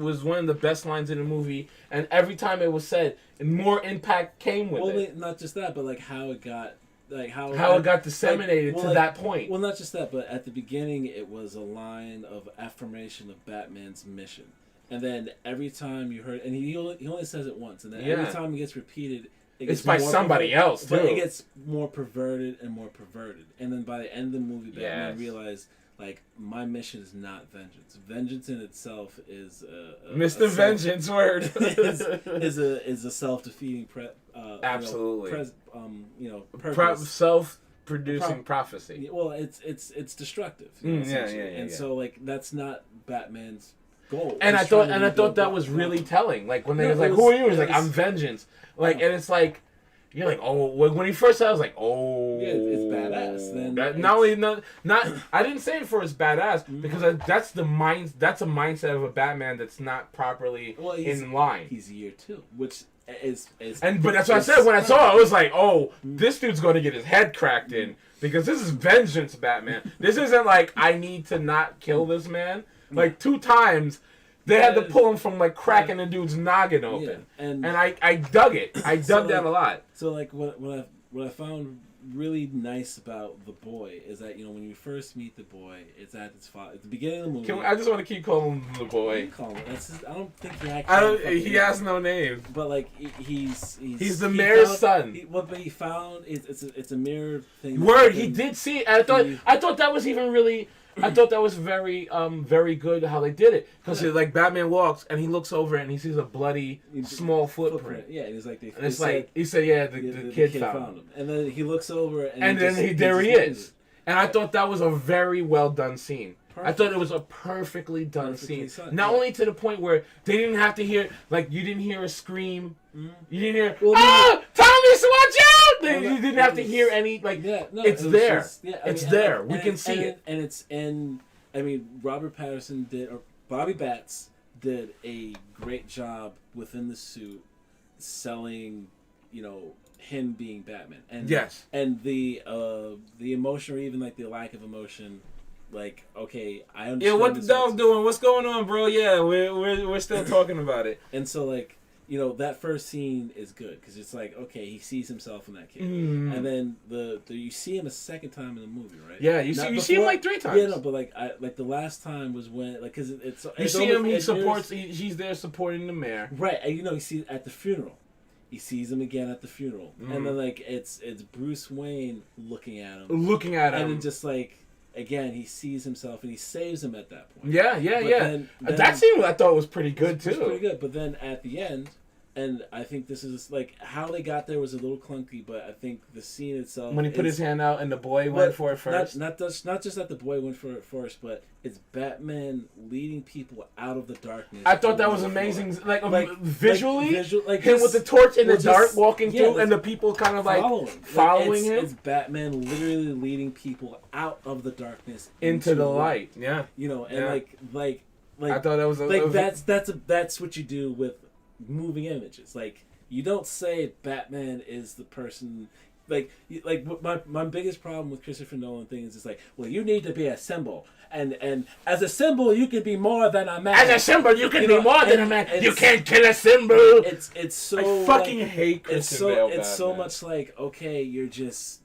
lines in the movie, and every time it was said, more impact came with it. Well, not just that, but how it got... how it got disseminated to that point. Well, not just that, but at the beginning, it was a line of affirmation of Batman's mission. And then every time you heard, and he only says it once, and then every time it gets repeated, it's by somebody else too. But it gets more perverted and more perverted. And then by the end of the movie, Batman realized, my mission is not vengeance. Vengeance in itself is Mr. Vengeance word is a self-defeating absolutely purpose. Self-producing prophecy. Well, it's destructive. So that's not Batman's goal. And I thought that was really telling. When they was who are you? He's I'm vengeance. And it's you're when he first said, I was it's badass. Then I didn't say it for his badass because that's a mindset of a Batman that's not properly in line. He's year 2, which is but that's what I said when I saw it. I was this dude's going to get his head cracked in because this is vengeance, Batman. This isn't I need to not kill this man. 2 times, they had to pull him from cracking the dude's noggin open, and I dug it. I dug that a lot. So what I found really nice about the boy is that when you first meet the boy, it's at the beginning of the movie. I just want to keep calling him the boy. I don't think he actually. He has no name. But he's the mayor's son. But he found it's a mirror thing. He did see it. I thought that was even really. I thought that was very very good how they did it, because like Batman walks and he looks over and he sees a bloody small footprint. Yeah, and he's like, and it's like he said, yeah, the kid found him. And then he looks over and then there he is. And I thought that was a very well done scene. I thought it was a perfectly done scene. Not only to the point where they didn't have to hear, like, you didn't hear a scream. Mm-hmm. You didn't hear, Thomas, watch out! You didn't have to hear any, like, it's there. It's there. We can see it. And I mean, Robert Pattinson or Bobby Batts did a great job within the suit selling, him being Batman. And yes. And the emotion, or even like the lack of emotion, like, okay, I understand. Yeah, what the dog doing? What's going on, bro? Yeah, we're still talking about it. And so, like, that first scene is good because it's like, okay, he sees himself in that kid, and then you see him a second time in the movie, right? Yeah, you see him like 3 times. Yeah, no, but like the last time was when, like, because it's you see him. He supports. He's there supporting the mayor, right? And you see at the funeral. He sees him again at the funeral, and then like it's Bruce Wayne looking at him, and then just like. Again, he sees himself and he saves him at that point. Yeah. Then, that scene I thought was pretty good too. It was pretty good, but then at the end, and I think this is like how they got there was a little clunky, but I think the scene itself. When he put his hand out and the boy went for it first. Not just that the boy went for it first, but it's Batman leading people out of the darkness. I thought that was amazing, visually, him with the torch in the dark walking through, and the people kind of like following him. It's Batman literally leading people out of the darkness into the light. Yeah, like I thought that was that's what you do with moving images. Like, you don't say Batman is the person. Like my biggest problem with Christopher Nolan thing is, it's like, well, you need to be a symbol, and as a symbol you can be more than a man. As a symbol you can be more than a man. You can't kill a symbol. It's so I fucking hate Christian Bale. It's so much like, okay, you're just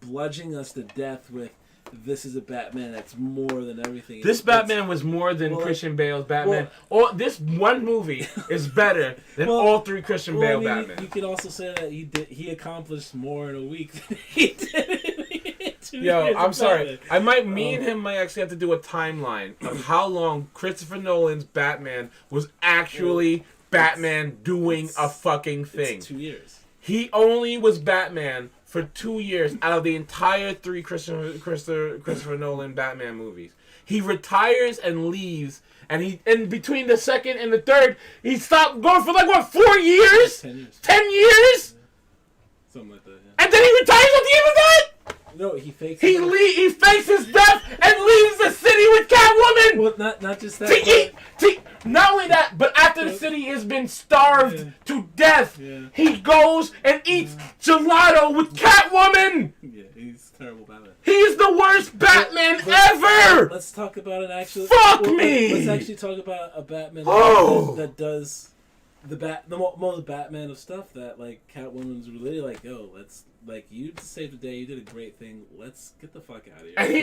bludgeoning us to death with. This is a Batman that's more than everything. This Batman was more than Christian Bale's Batman. This one movie is better than all 3 Christian Bale Batman. You could also say that he accomplished more in a week than he did in 2 years. Yo, I'm sorry. Me and him might actually have to do a timeline of how long Christopher Nolan's Batman was actually Batman doing a fucking thing. It's 2 years. He only was Batman for 2 years out of the entire 3 Christopher Nolan Batman movies. He retires and leaves, and between the second and the third, he stopped going for 4 years? 10 years. 10 years? Something like that, yeah. And then he retires at the end of that? No, he fakes. He fakes his death and leaves the city with Catwoman. Well, not just that. Not only that, but after the city has been starved to death, he goes and eats gelato with Catwoman. Yeah, he's terrible Batman. He's the worst Batman ever. Let's talk about an actual. Fuck me. Let's actually talk about a Batman that does the most Batman of stuff that, like, Catwoman's really like, yo, let's, like, you saved the day, you did a great thing, let's get the fuck out of here. And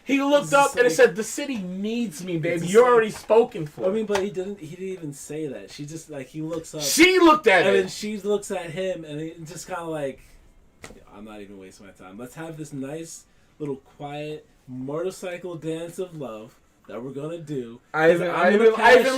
he looked up and it said, the city needs me, baby. You're already spoken for. I mean, but he didn't even say that. She just, like, he looks up. She looked at it. And then she looks at him and he just kind of like, I'm not even wasting my time. Let's have this nice little quiet motorcycle dance of love that we're gonna do. I even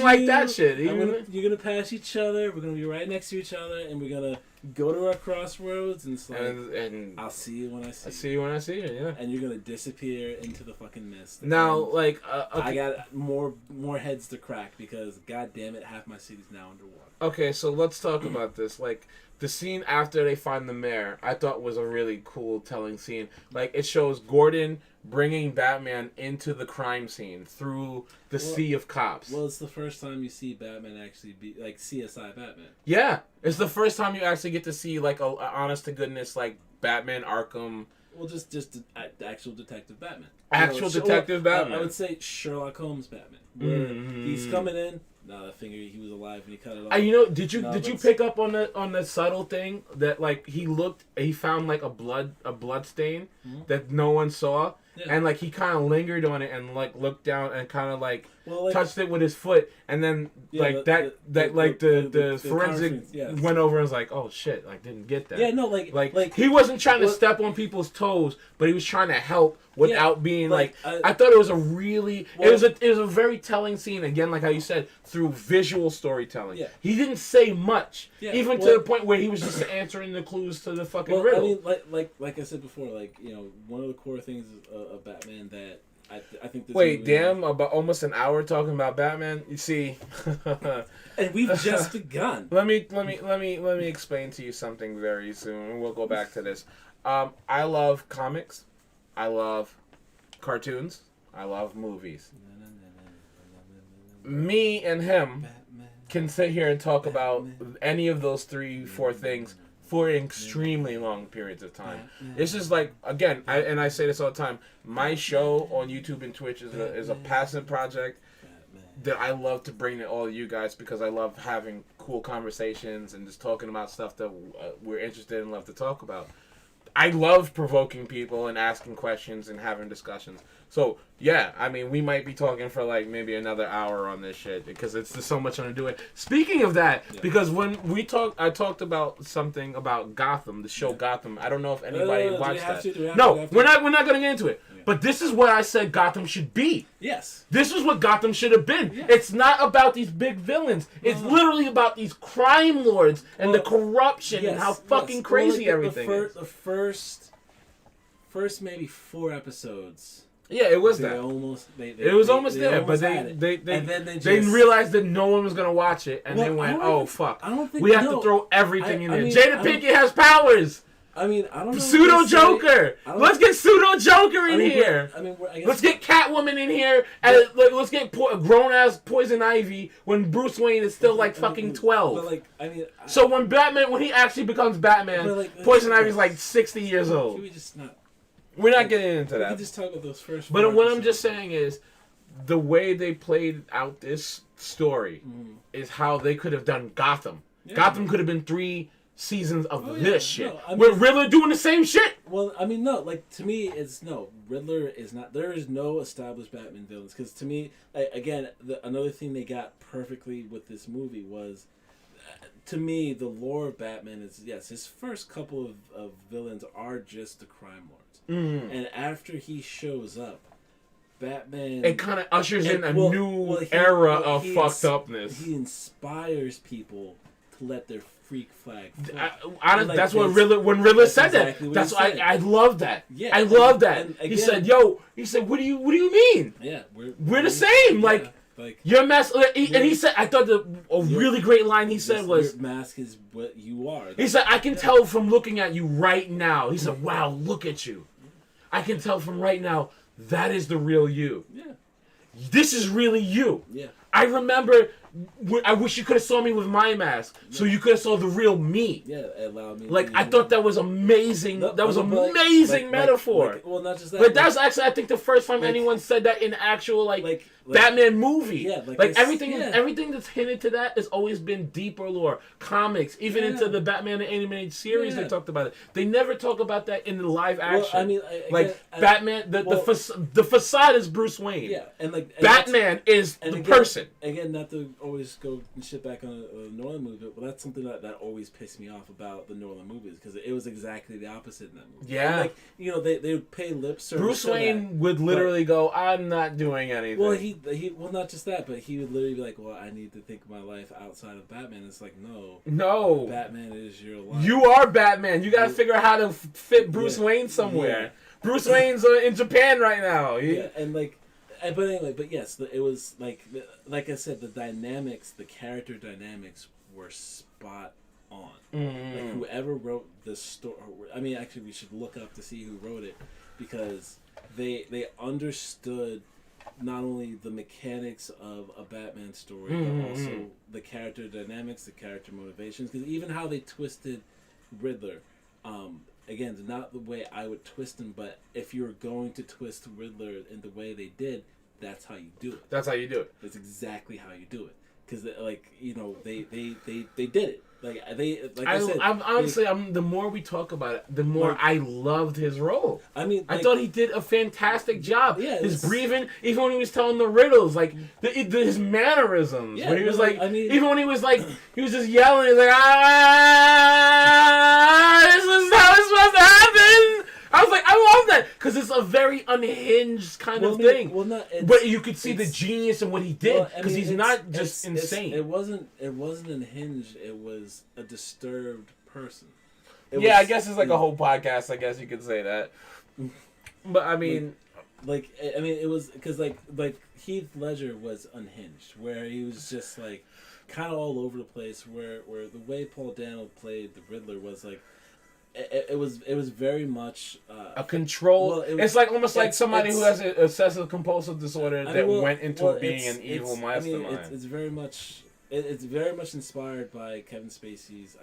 like that shit. You're gonna pass each other. We're gonna be right next to each other, and we're gonna go to our crossroads. And it's like, and I'll see you when I see you. I see you when I see you. Yeah. And you're gonna disappear into the fucking mist. Now, like, okay. I got more heads to crack because, god damn it, half my city's now underwater. Okay, so let's talk about this. Like, the scene after they find the mayor, I thought was a really cool, telling scene. Like, it shows Gordon bringing Batman into the crime scene through the sea of cops. Well, it's the first time you see Batman actually be, like, CSI Batman. Yeah, it's the first time you actually get to see, like, a honest-to-goodness, like, Batman Arkham. Well, just actual Detective Batman. Detective Batman. I would say Sherlock Holmes Batman. Where he's coming in. No, I figured he was alive and he cut it off. Did you pick up on the subtle thing that, like, he found like a blood stain that no one saw, and like he kind of lingered on it and like looked down and kind of like touched it with his foot, and then the forensic went over and was like, oh shit, like didn't get that. Yeah, no, like he wasn't trying to step on people's toes, but he was trying to help without being I thought it was a really it was a very telling scene, again, like how you said, through visual storytelling. Yeah. He didn't say much, even to the point where he was just answering the clues to the fucking riddle. I mean, like I said before, like, you know, one of the core things of Batman that I think this about almost an hour talking about Batman. You see, and we've just begun. Let me explain to you something very soon, and we'll go back to this. I love comics. I love cartoons. I love movies. Me and him can sit here and talk about any of those 3-4 things for extremely long periods of time. It's just like, again, I say this all the time, my show on YouTube and Twitch is a passive project that I love to bring to all of you guys, because I love having cool conversations and just talking about stuff that we're interested in, love to talk about. I love provoking people and asking questions and having discussions. So, yeah, I mean, we might be talking for like maybe another hour on this shit, because it's just so much on to do it. Speaking of that, because when I talked about something about Gotham, the show Gotham. I don't know if anybody watched that. No, we're not going to get into it. Yeah. But this is what I said Gotham should be. Yes. This is what Gotham should have been. Yeah. It's not about these big villains. It's literally about these crime lords and the corruption and how fucking crazy everything is. The first maybe 4 episodes. Yeah, it was it was almost there, but they realized that no one was gonna watch it, and they went, "Oh fuck, we have to throw everything in there." Jada Pinkett has powers. I mean, I don't know. Pseudo Joker. Let's get Pseudo Joker in here. Let's get Catwoman in here, and let's get grown ass Poison Ivy when Bruce Wayne is still like fucking 12. So when he actually becomes Batman, Poison Ivy's like 60 years old. Can we just not? We're not getting into that. We just talk about those first. But what I'm just saying is, the way they played out this story is how they could have done Gotham. Yeah. Gotham could have been 3 seasons of this shit. No, we're Riddler doing the same shit. Well, I mean, no. Like, to me, it's no. Riddler is not. There is no established Batman villains. Because to me, again, another thing they got perfectly with this movie was, to me, the lore of Batman is, yes, his first couple of villains are just the crime lords. And after he shows up, Batman... It kind of ushers in a new era of fucked upness. He inspires people to let their freak flag fly. That's what Riddler... When Riddler said that, that's why I love that. Yeah, I love that. Again, he said, what do you mean? Yeah, we're the same. Your mask... And he said... I thought a really great line he said was... Your mask is what you are. He said, I can tell from looking at you right now. He said, wow, look at you. I can tell from right now, that is the real you. Yeah. This is really you. Yeah. I remember, I wish you could have saw me with my mask, so you could have saw the real me. Yeah, it allowed me. I thought that was amazing. That was amazing metaphor. Well, not just that. But that's actually, I think, the first time anyone said that in actual Batman movie. Yeah, everything that's hinted to that has always been deeper lore. Comics, even into the Batman animated series, they talked about it. They never talk about that in the live action. Well, I mean, Batman, the facade is Bruce Wayne. Yeah, and Batman is the person. Again, not to always go and shit back on a Nolan movie, but that's something that always pissed me off about the Nolan movies, because it was exactly the opposite in that movie. Yeah, they would pay lip service. Bruce Wayne would literally go, "I'm not doing anything." Well, he not just that, but he would literally be like, "Well, I need to think of my life outside of Batman." It's like, no, Batman is your life. You are Batman. You gotta figure out how to fit Bruce Wayne somewhere. Yeah. Bruce Wayne's in Japan right now. But yes, it was like I said, the character dynamics were spot on. Whoever wrote this story, I mean, actually, we should look up to see who wrote it, because they understood not only the mechanics of a Batman story, but also the character dynamics, the character motivations, because even how they twisted Riddler, again, not the way I would twist him, but if you're going to twist Riddler in the way they did, that's how you do it. That's how you do it. That's exactly how you do it. Because, they did it. the more we talk about it, the more I loved his role. I mean, I thought he did a fantastic job. Yeah, his breathing, even when he was telling the riddles, like his mannerisms. Yeah, when he was even when he was he was just yelling, he was like, this is how it's supposed to happen. I was like, I love that because it's a very unhinged kind of thing. But you could see the genius in what he did because he's not just insane. It wasn't unhinged. It was a disturbed person. I guess it's like a whole podcast. I guess you could say that. But I mean, it was because Heath Ledger was unhinged, where he was just like kind of all over the place. Where the way Paul Dano played the Riddler was like. It was very much a control. It's like almost like somebody who has an obsessive compulsive disorder went into being an evil mastermind. It's very much inspired by Kevin Spacey's.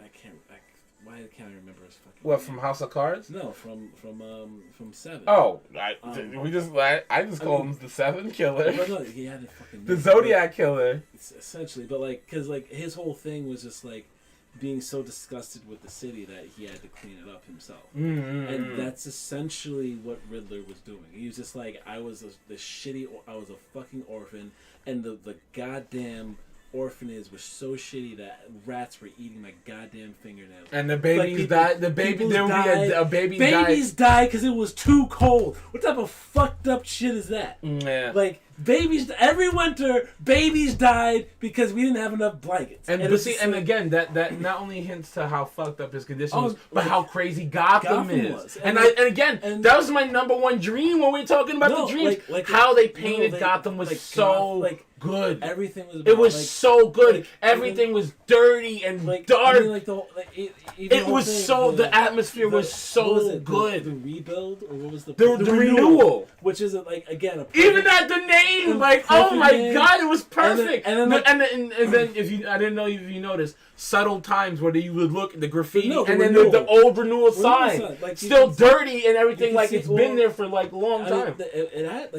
Why can't I remember his fucking? What, name? From House of Cards? No, from Seven. Oh, I just call him the Seven Killer. No, he had a fucking the Zodiac Killer. Essentially, but because his whole thing was just like. Being so disgusted with the city that he had to clean it up himself, and that's essentially what Riddler was doing. He was just like, I was a fucking orphan, and the goddamn orphanage was so shitty that rats were eating my goddamn fingernails. And the babies died. The baby, there would be a baby. Babies died because it was too cold. What type of fucked up shit is that? Yeah. Babies, every winter, babies died because we didn't have enough blankets. And again, that not only hints to how fucked up his condition was, but how crazy Gotham is. Was. And that was my number one dream when we were talking about the dreams. How they painted Gotham was so good. Everything was. It was so good. Everything was dirty and dark. It was so. The atmosphere was so good. The rebuild, or what was the renewal? Which is again even at the name. Oh my god, it was perfect. And then I didn't know if you noticed subtle times where you would look at the graffiti and then the old renewal sign, still dirty and everything, like it's been there for like a long time. It had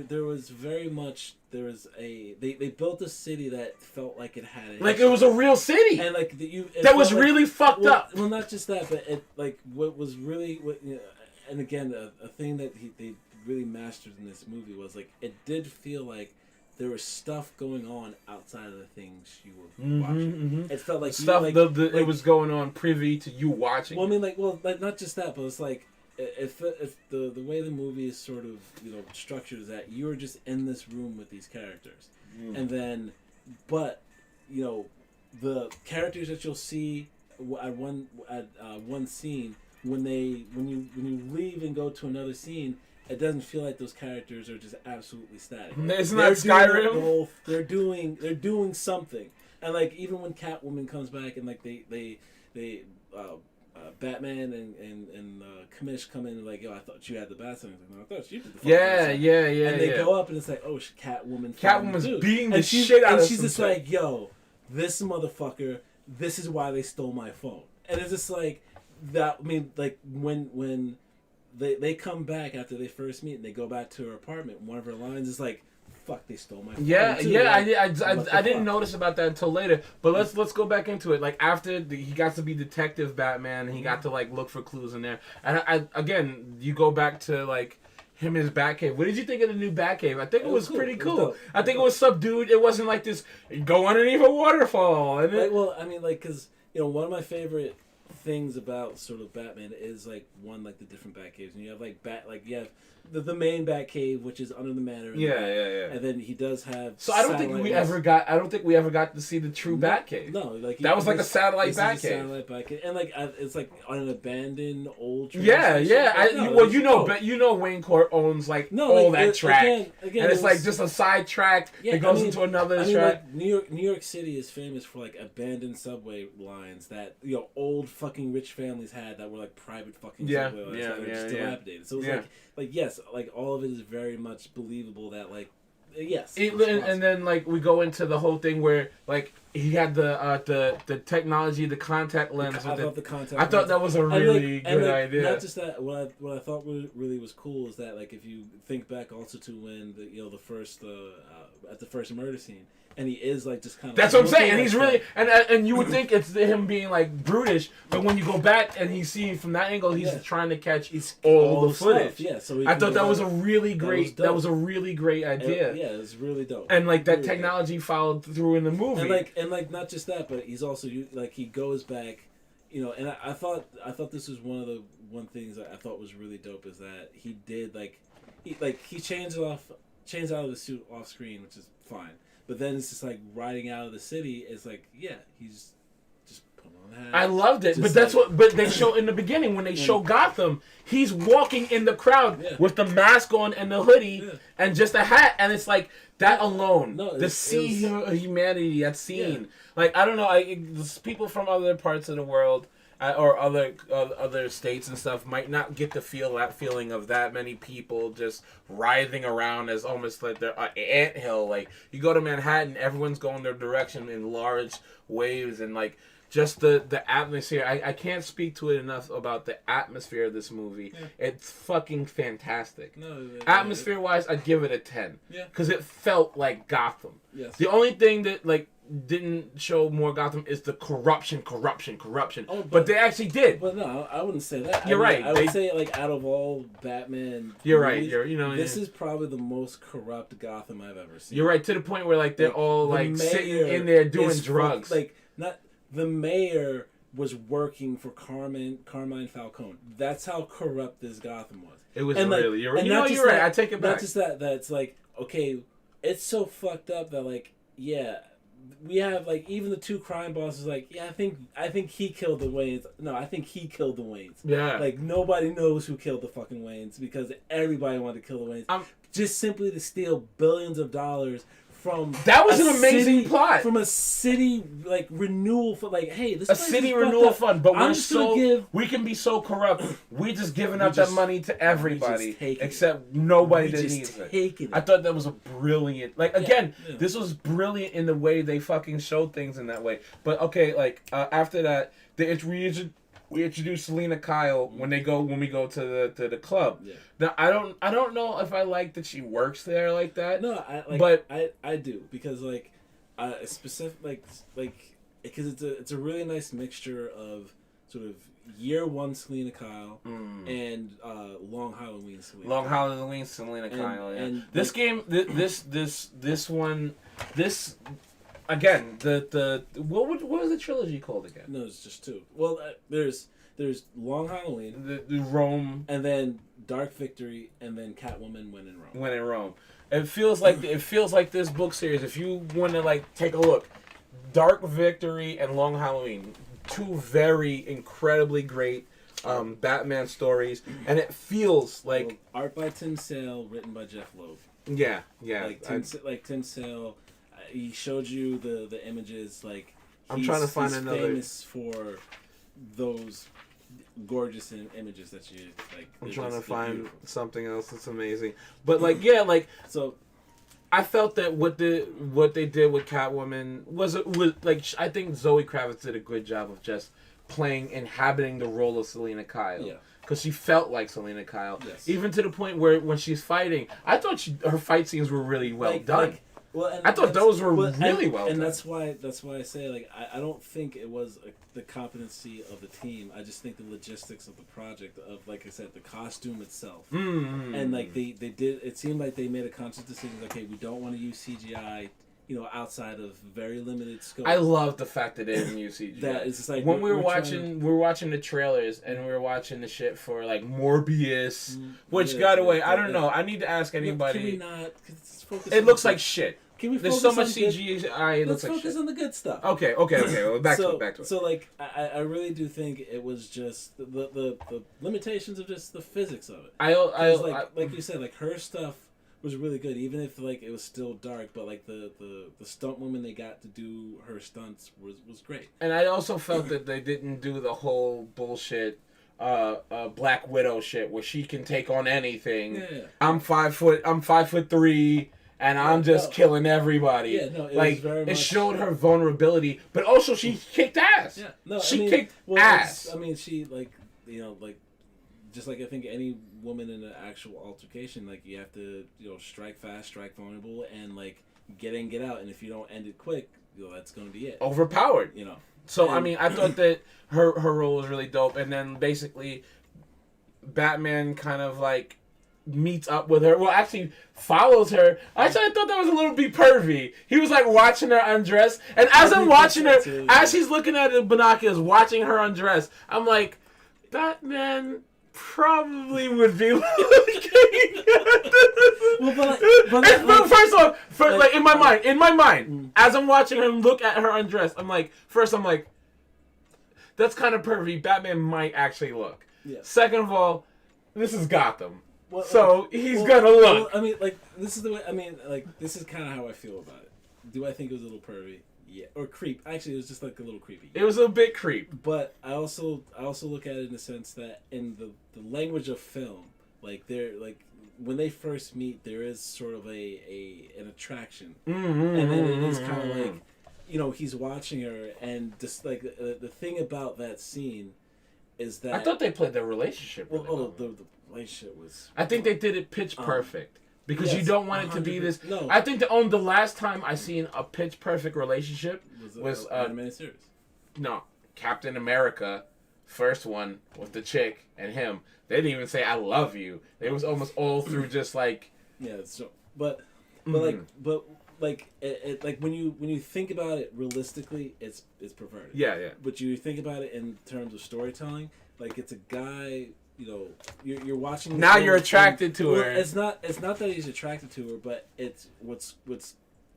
there was very much they built a city that felt like it had it was a real city and that was really fucked up. Well, not just that, but what was really and again a thing that they really mastered in this movie was it did feel like there was stuff going on outside of the things you were watching. It felt like stuff it was going on privy to you watching. Well, I mean, not just that, but it's like if the way the movie is sort of structured is that you're just in this room with these characters, and then the characters that you'll see at one scene when you leave and go to another scene. It doesn't feel like those characters are just absolutely static. It's not Skyrim. They're doing something, and even when Catwoman comes back and Batman and Commish come in and yo, I thought you had the bath. And I thought you did the yeah. And they go up and it's like, oh, Catwoman's beating the shit out of. And she's just like, yo, this motherfucker. This is why they stole my phone. And it's just like that. I mean, when. They come back after they first meet and they go back to her apartment. One of her lines is like, "Fuck, they stole my phone." Yeah, too. I didn't notice about that until later. But let's go back into it. After he got to be Detective Batman, and he got to look for clues in there. And again, you go back to him in his Batcave. What did you think of the new Batcave? I think it was pretty cool. I think it was subdued. It wasn't like this. Go underneath a waterfall. And because one of my favorite things about sort of Batman is the different Batcaves, and you have you have the main Batcave, which is under the manor. And then he does have. So I don't think we ever got to see the true Batcave. No, that was a satellite Batcave. Satellite Batcave, and it's on an abandoned old train. Wayne Court owns all that track, again, and it's just a side track that goes into another track. New York City is famous for abandoned subway lines that old fucking rich families had that were private fucking subway lines that were just dilapidated. So it's yes, all of it is very much believable that yes. And then we go into the whole thing where he had the technology, the contact lens. I thought that was a really good idea. Not just that. What I thought really was cool is that if you think back also to when the first at the first murder scene, and he is like just kind of. That's what I'm saying, and he's really and you would think it's him being like brutish, but when you go back and he's seeing from that angle, he's trying to catch all the footage. Yeah, so I thought that was a really great. That was a really great idea. Yeah, it was really dope. And like that really technology followed through in the movie. And like not just that, but he's also like he goes back, you know. And I thought this was one things that I thought was really dope is that he did he changed out of the suit off screen, which is fine. But then it's just like riding out of the city. It's like he's just putting on the hat. I loved it, but that's what. But they show in the beginning when they show Gotham, he's walking in the crowd with the mask on and the hoodie and just a hat, and it's like that alone. Humanity, that scene. Yeah. Like I don't know, people from other parts of the world. Or other states and stuff might not get to feel that feeling of that many people just writhing around as almost like they're an anthill. Like you go to Manhattan, everyone's going their direction in large waves, and like just the atmosphere. I can't speak to it enough about the atmosphere of this movie. Yeah. It's fucking fantastic. Atmosphere wise, I'd give it a 10. Yeah, because it felt like Gotham. Yes. The only thing that didn't show more Gotham is the corruption. Oh, but they actually did. But no, I wouldn't say that. You're right. I would say like out of all Batman, you're movies, right. This is probably the most corrupt Gotham I've ever seen. You're right, to the point where like they're all like sitting in there doing drugs. Not the mayor was working for Carmine Falcone. That's how corrupt this Gotham was. It was really. You're right. I take it back. Not just that. That's like okay. It's so fucked up that like we have like even the two crime bosses like I think he killed the Waynes. No, I think he killed the Waynes. Yeah. Like nobody knows who killed the fucking Waynes because everybody wanted to kill the Waynes. Just simply to steal billions of dollars from that was an amazing plot from a city like renewal for like hey this a city renewal fund, but we can be so corrupt. We just giving up that money to everybody except nobody that needs it. I thought that was a brilliant this was brilliant in the way they fucking showed things in that way. But okay, like after that we introduce Selena Kyle when we go to the club. Yeah. Now I don't know if I like that she works there like that. No, I do because like specific like because it's a really nice mixture of sort of year one Selena Kyle and Long Halloween Selena. Long Halloween Selena Kyle. Yeah. And this game this one. Again, what was the trilogy called again? No, it's just two. Well, there's Long Halloween, the Rome, and then Dark Victory, and then Catwoman When in Rome. When in Rome, it feels like this book series. If you want to like take a look, Dark Victory and Long Halloween, two very incredibly great Batman stories, and it feels like art by Tim Sale, written by Jeff Loeb. Yeah. Like Tim Sale. He showed you the images. Like I'm trying to find he's another. Famous for those gorgeous images that you like. I'm trying to find something else that's amazing. But so. I felt that what they did with Catwoman was like I think Zoe Kravitz did a good job of just inhabiting the role of Selena Kyle. Yeah. Because she felt like Selena Kyle. Yes. Even to the point where when she's fighting, I thought her fight scenes were really well done. I thought those were really well done. And that's why I say like I don't think it was the competency of the team. I just think the logistics of the project of like I said the costume itself. Mm-hmm. And like they did it seemed like they made a conscious decision like okay we don't want to use CGI outside of very limited scope. I love the fact that they didn't use CGI. That is just like when we were watching the trailers and we were watching the shit for like Morbius, which got away. I don't know. I need to ask anybody. Can we not? It looks like shit. Can we There's so much CGI. Let's focus on the good stuff. Okay. Well, back to it. So like, I really do think it was just the limitations of just the physics of it. Like you said, like her stuff was really good, even if like it was still dark. But like the stunt woman they got to do her stunts was great. And I also felt that they didn't do the whole bullshit. Black Widow shit where she can take on anything. Yeah. I'm 5'3". And I'm just killing everybody. Yeah, no, it showed her vulnerability, but also she kicked ass. Yeah, no, she kicked ass. She just like I think any woman in an actual altercation, like you have to strike fast, strike vulnerable, and like get in, get out, and if you don't end it quick, that's gonna be it. Overpowered. So And, I mean, I thought that her role was really dope, and then basically, Batman kind of like meets up with her. Well, actually follows her. Actually, I thought that was a little bit pervy. He was like watching her undress, and as I'm watching her, as she's looking at the binoculars, watching her undress, I'm like, Batman probably would be looking at this. Well, first off, in my mind, as I'm watching her look at her undress, I'm like, that's kind of pervy. Batman might actually look. Yeah. Second of all, this is Gotham. So he's gonna look. Well, I mean, like, this is the way. I mean, like, this is kind of how I feel about it. Do I think it was a little pervy? Yeah. Or creep? Actually, it was just like a little creepy. It was a bit creep. But I also look at it in the sense that in the language of film, like they're like when they first meet, there is sort of an attraction, and then it is kind of like, he's watching her, and just like the thing about that scene is that I thought they played their relationship. Really well. The relationship was. I think they did it pitch perfect because yes, you don't want it to be this. No. I think the last time I seen a pitch perfect relationship was animated series. No, Captain America, first one with the chick and him. They didn't even say "I love you." It was almost all through just like. Yeah, so but like when you think about it realistically, it's perverted. Yeah. But you think about it in terms of storytelling, like it's a guy. You're watching. Now you're attracted to her. It's not that he's attracted to her, but it's what's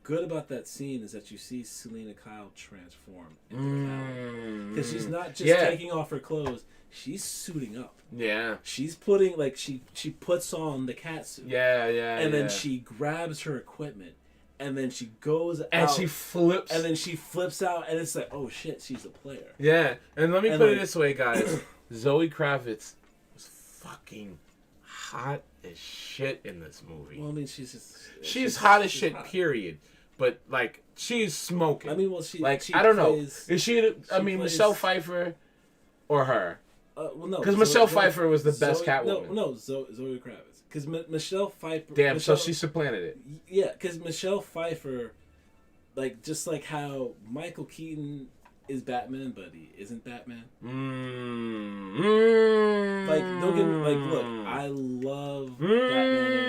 good about that scene is that you see Selena Kyle transform into because she's not just taking off her clothes; she's suiting up. Yeah. She's putting she puts on the catsuit. Yeah. And then she grabs her equipment, and then she goes and out, she flips, and then she flips out, and it's like, oh shit, she's a player. Yeah, and let me put it this way, guys: Zoe Kravitz was fucking hot as shit in this movie. Well, I mean, she's hot as shit. Hot. Period. But like, she's smoking. I mean, she I don't know. Is she? Michelle Pfeiffer, or her? Well, no, because Michelle Pfeiffer was the best Catwoman. No, Zoe Kravitz. Because Michelle Pfeiffer. Damn, so she supplanted it. Yeah, because Michelle Pfeiffer, just like how Michael Keaton is Batman, but he isn't Batman. Don't get me, look, I love Batman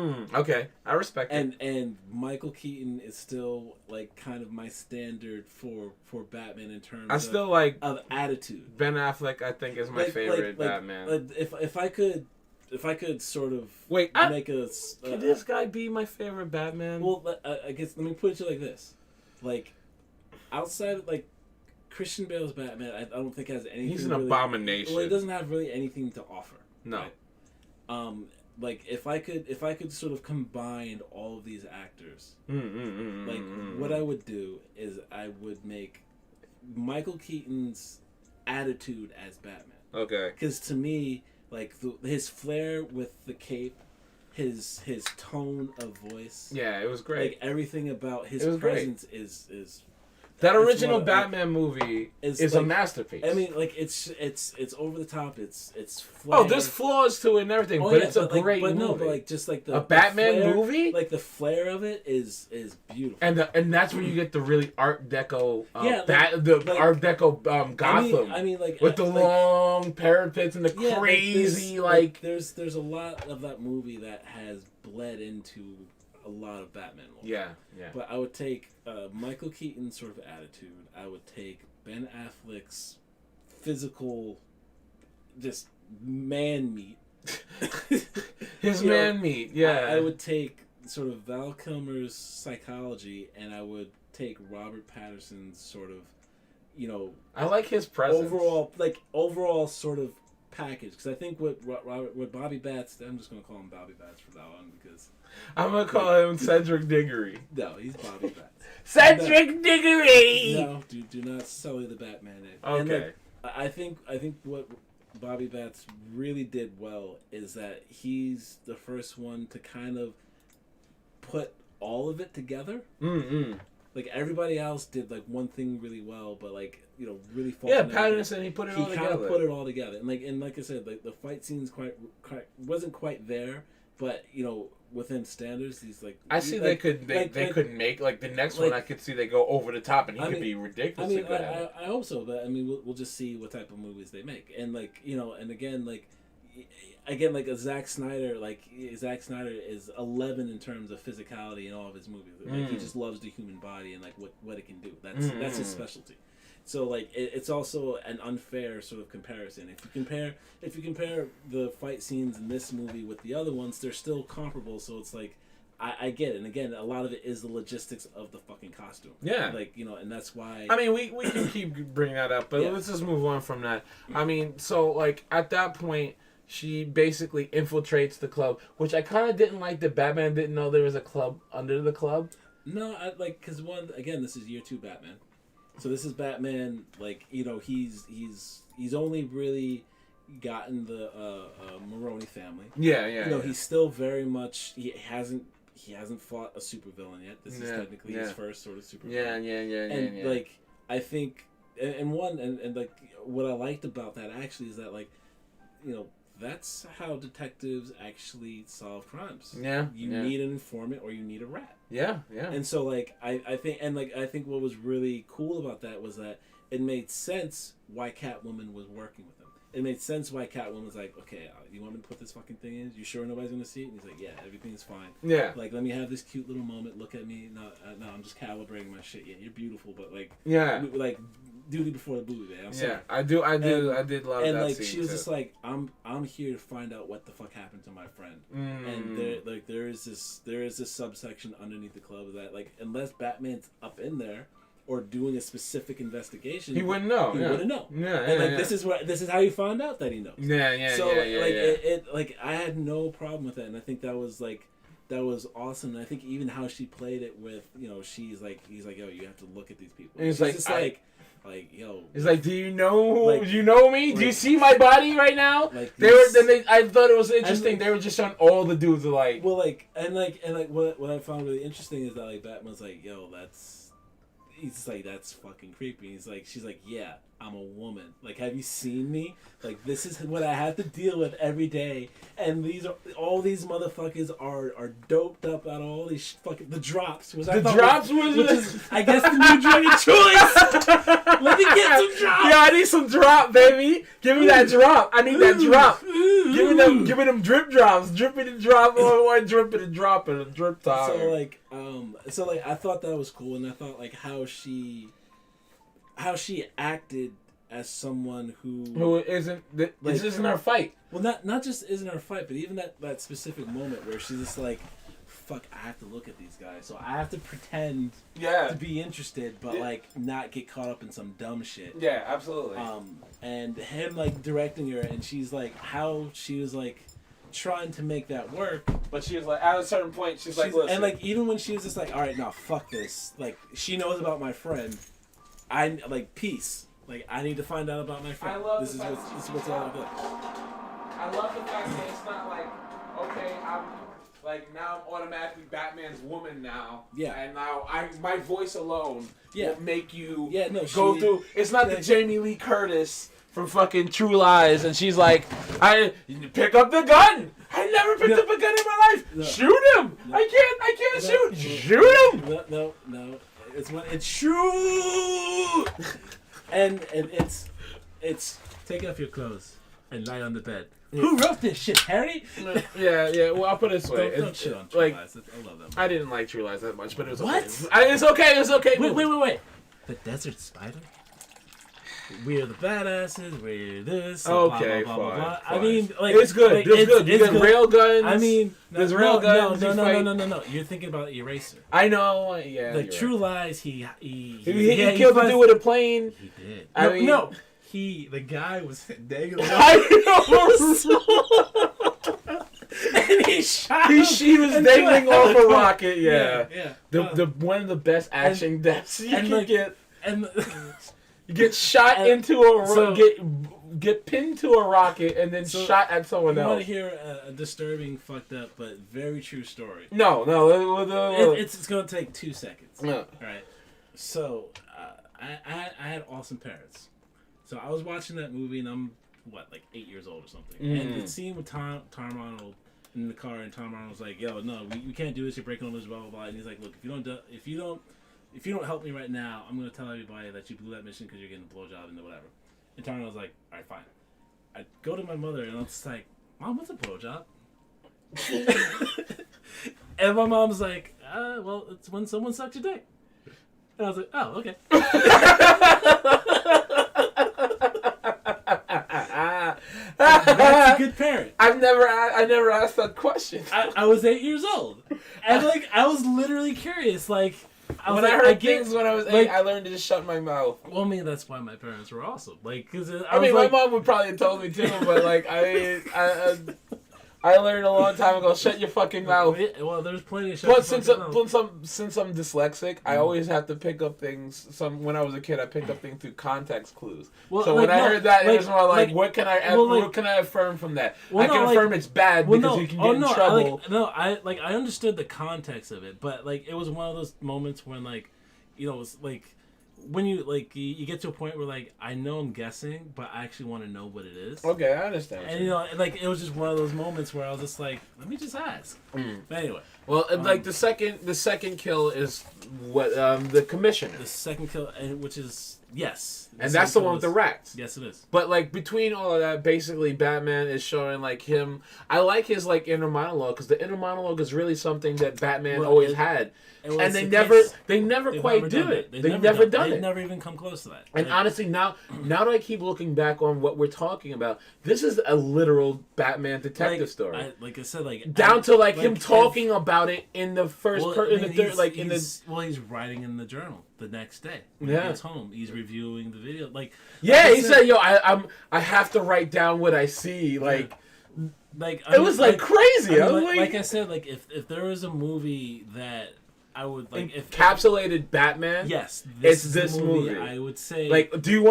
'89. Okay, I respect it. And Michael Keaton is still kind of my standard for Batman in terms of attitude. Ben Affleck, I think, is my favorite Batman. If I could sort of make a can this guy be my favorite Batman? Well, I guess let me put it to you like this: outside of Christian Bale's Batman, I don't think has anything. He's an abomination. Well, he doesn't have really anything to offer. No. Right? If I could sort of combine all of these actors, what I would do is I would make Michael Keaton's attitude as Batman. Okay. Because to me, his flair with the cape, his tone of voice. Yeah, it was great. Everything about his presence is. That original Batman movie is a masterpiece. I mean, it's over the top. It's flair. Oh, there's flaws to it and everything, but it's a great movie. No, but just a Batman movie, the flair of it is beautiful. And that's where you get the really Art Deco, Art Deco Gotham. I mean, with the long parapets and the crazy There's a lot of that movie that has bled into a lot of Batman movies. Yeah. But I would take Michael Keaton's sort of attitude. I would take Ben Affleck's physical, just man meat. His man meat, yeah. I would take sort of Val Kilmer's psychology, and I would take Robert Pattinson's sort of, I like his presence. Overall sort of package. Because I think what Bobby Batts, I'm just going to call him Bobby Batts for that one because... I'm going to call him Cedric Diggory. No, he's Bobby Batts. Cedric Diggory! No, do not sully the Batman name. Okay. And I think what Bobby Batts really did well is that he's the first one to kind of put all of it together. Mm-hmm. Everybody else did one thing really well, but really. Yeah, Pattinson, he put it all together. He kind of put it all together, and like I said, the fight scenes wasn't quite there, but within standards, he's like. I see they could make like the next one. I could see they go over the top, and he could be ridiculously good at it. I hope so, but I mean, we'll just see what type of movies they make, and and again, like a Zack Snyder, Zack Snyder is 11 in terms of physicality in all of his movies. Like, he just loves the human body and like what it can do. That's his specialty. So like it's also an unfair sort of comparison. If you compare the fight scenes in this movie with the other ones, they're still comparable. So it's like I get it. And again, a lot of it is the logistics of the fucking costume. Yeah. Like, and that's why. I mean, we can keep bringing that up, but let's just move on from that. I mean, so like at that point, she basically infiltrates the club, which I kind of didn't like that Batman didn't know there was a club under the club. No, because this is year 2 Batman. So this is Batman, he's only really gotten the Maroni family. Yeah. He's still very much he hasn't fought a supervillain yet. This is technically his first sort of supervillain. Yeah. I think and what I liked about that actually is that that's how detectives actually solve crimes. Yeah. You need an informant or you need a rat. Yeah. And so I think what was really cool about that was that it made sense why Catwoman was working with him. It made sense why Catwoman was like, okay, you want me to put this fucking thing in? You sure nobody's gonna see it? And he's like, yeah, everything's fine. Yeah. Like, let me have this cute little moment. Look at me. No, I'm just calibrating my shit. Yeah, you're beautiful, but duty before the booty, man. I'm sorry. I did love that. And scene she was too. just like, I'm here to find out what the fuck happened to my friend. And there is this subsection underneath the club that unless Batman's up in there or doing a specific investigation, he wouldn't know. He wouldn't know. This is how you found out that he knows. So I had no problem with that, and I think that was awesome. And I think even how she played it with he's like, yo, you have to look at these people. And he's yo. He's like, do you know? Do you know me? Do you see my body right now? I thought it was interesting. They were just showing all the dudes are like. Well, what I found really interesting is that Batman's like, yo, he's just like, that's fucking creepy. She's like, yeah, I'm a woman. Have you seen me? This is what I have to deal with every day. And all these motherfuckers are doped up out of all these fucking the drops. Which I guess the new drug of choice. Let me get some drop. Yeah, I need some drop, baby. Give me that drop. I need that drop. Give me them drip drops. Dripping and drop or dripping and dropping and drip top. So I thought that was cool, and I thought how she acted as someone who isn't this isn't her fight. Well, not just isn't her fight, but even that specific moment where she's just like, fuck, I have to look at these guys, so I have to pretend to be interested, but not get caught up in some dumb shit. Yeah, absolutely. And him directing her, and she's how she was trying to make that work, but she was at a certain point she's like, listen. And even when she was just all right, now fuck this, she knows about my friend, I peace. I need to find out about my friend. This is what's all about. I love the fact that it's not okay, I'm now I'm automatically Batman's woman now. Yeah. And now my voice alone will make you go through. It's not the Jamie Lee Curtis from fucking True Lies, and she's like, I pick up the gun. I never picked up a gun in my life. No. Shoot him. No. I can't shoot. Shoot him. No. It's when it's shoot. and it's take off your clothes and lie on the bed. Yeah. Who wrote this shit, Harry? Yeah. Well, I'll put it this way. Don't shit on True Lies. I love that movie. I didn't like True Lies that much, but it was what? Okay. It's okay. It's okay. Wait. The Desert Spider? We're the badasses. We're this. Okay, blah, blah, blah, fine. I mean, it's good. It's good. You got rail guns. I mean, there's rail guns. No. You're thinking about Eraser. I know. Yeah. True Lies. He killed the dude with a plane. He did. No. The guy was negative. I know. And he shot. He was dangling off a rocket. Yeah. The one of the best action deaths you can get. And you get shot into get pinned to a rocket and then shot at someone else. You want to hear a disturbing, fucked up, but very true story? No. It's gonna take 2 seconds. No. All right. So I had awesome parents. So I was watching that movie and I'm 8 years old or something. And the scene with Tom Arnold in the car, and Tom Arnold was like, "Yo, no, we can't do this. You're breaking all this, blah blah blah." And he's like, "Look, if you don't help me right now, I'm gonna tell everybody that you blew that mission because you're getting a blowjob and whatever." And Tom Arnold was like, "All right, fine." I go to my mother and I'm just like, "Mom, what's a blowjob?" And my mom's like, "Well, it's when someone sucks your dick." And I was like, "Oh, okay." That's a good parent. I never asked that question. I was 8 years old, and like I was literally curious. Like when I heard things when I was 8, I learned to just shut my mouth. Well, I mean that's why my parents were awesome. Like, cause my mom would probably have told me too, but like I learned a long time ago. Shut your fucking mouth. Well, there's plenty of shit. But since I'm dyslexic, I always have to pick up things. When I was a kid, I picked up things through context clues. Well, so when I heard that, it was more like, what can I affirm from that? I can affirm it's bad because you can get in trouble. I understood the context of it, but like it was one of those moments when like, you know, it was like. When you get to a point where like I know I'm guessing, but I actually want to know what it is. Okay, I understand. And you know, like it was just one of those moments where I was just like, let me just ask. But anyway, well, like the second kill is what the commissioner. The second kill, which is yes, and that's the one with the rats. Yes, it is. But like between all of that, basically Batman is showing like him. I like his like inner monologue because the inner monologue is really something that Batman always had. And they never quite do it. They've never done it. They've never even come close to that. And honestly, now that I keep looking back on what we're talking about, this is a literal Batman detective story. Like I said, like down to like him talking about it in the first he's writing in the journal the next day when he gets home. He's reviewing the video. He said, "Yo, I have to write down what I see." Like it was crazy. Like I said, like if there was a movie that I would like encapsulated Batman. Yes, it's this movie. I would say. Like, do you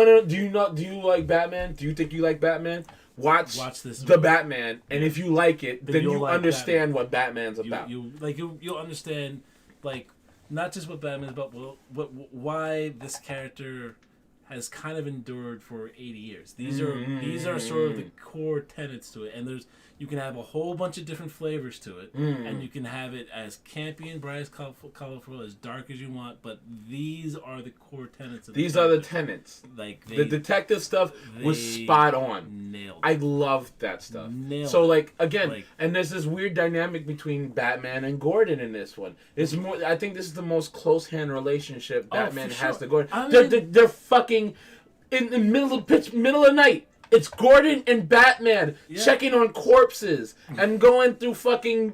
like Batman? Do you think you like Batman? Watch this the Batman, and if you like it, then you understand what Batman's about. You'll understand, like, not just what Batman's about, but why this character has kind of endured for 80 years. These are sort of the core tenets to it, and you can have a whole bunch of different flavors to it, and you can have it as campy and bright, as colorful, as dark as you want, but these are the core tenets of it. These are the tenets. Like the detective stuff was spot on. Nailed it. I loved that stuff. So like again, and there's this weird dynamic between Batman and Gordon in this one. It's more. I think this is the most close hand relationship Batman has to Gordon. They're fucking in the middle of the night. It's Gordon and Batman checking on corpses and going through fucking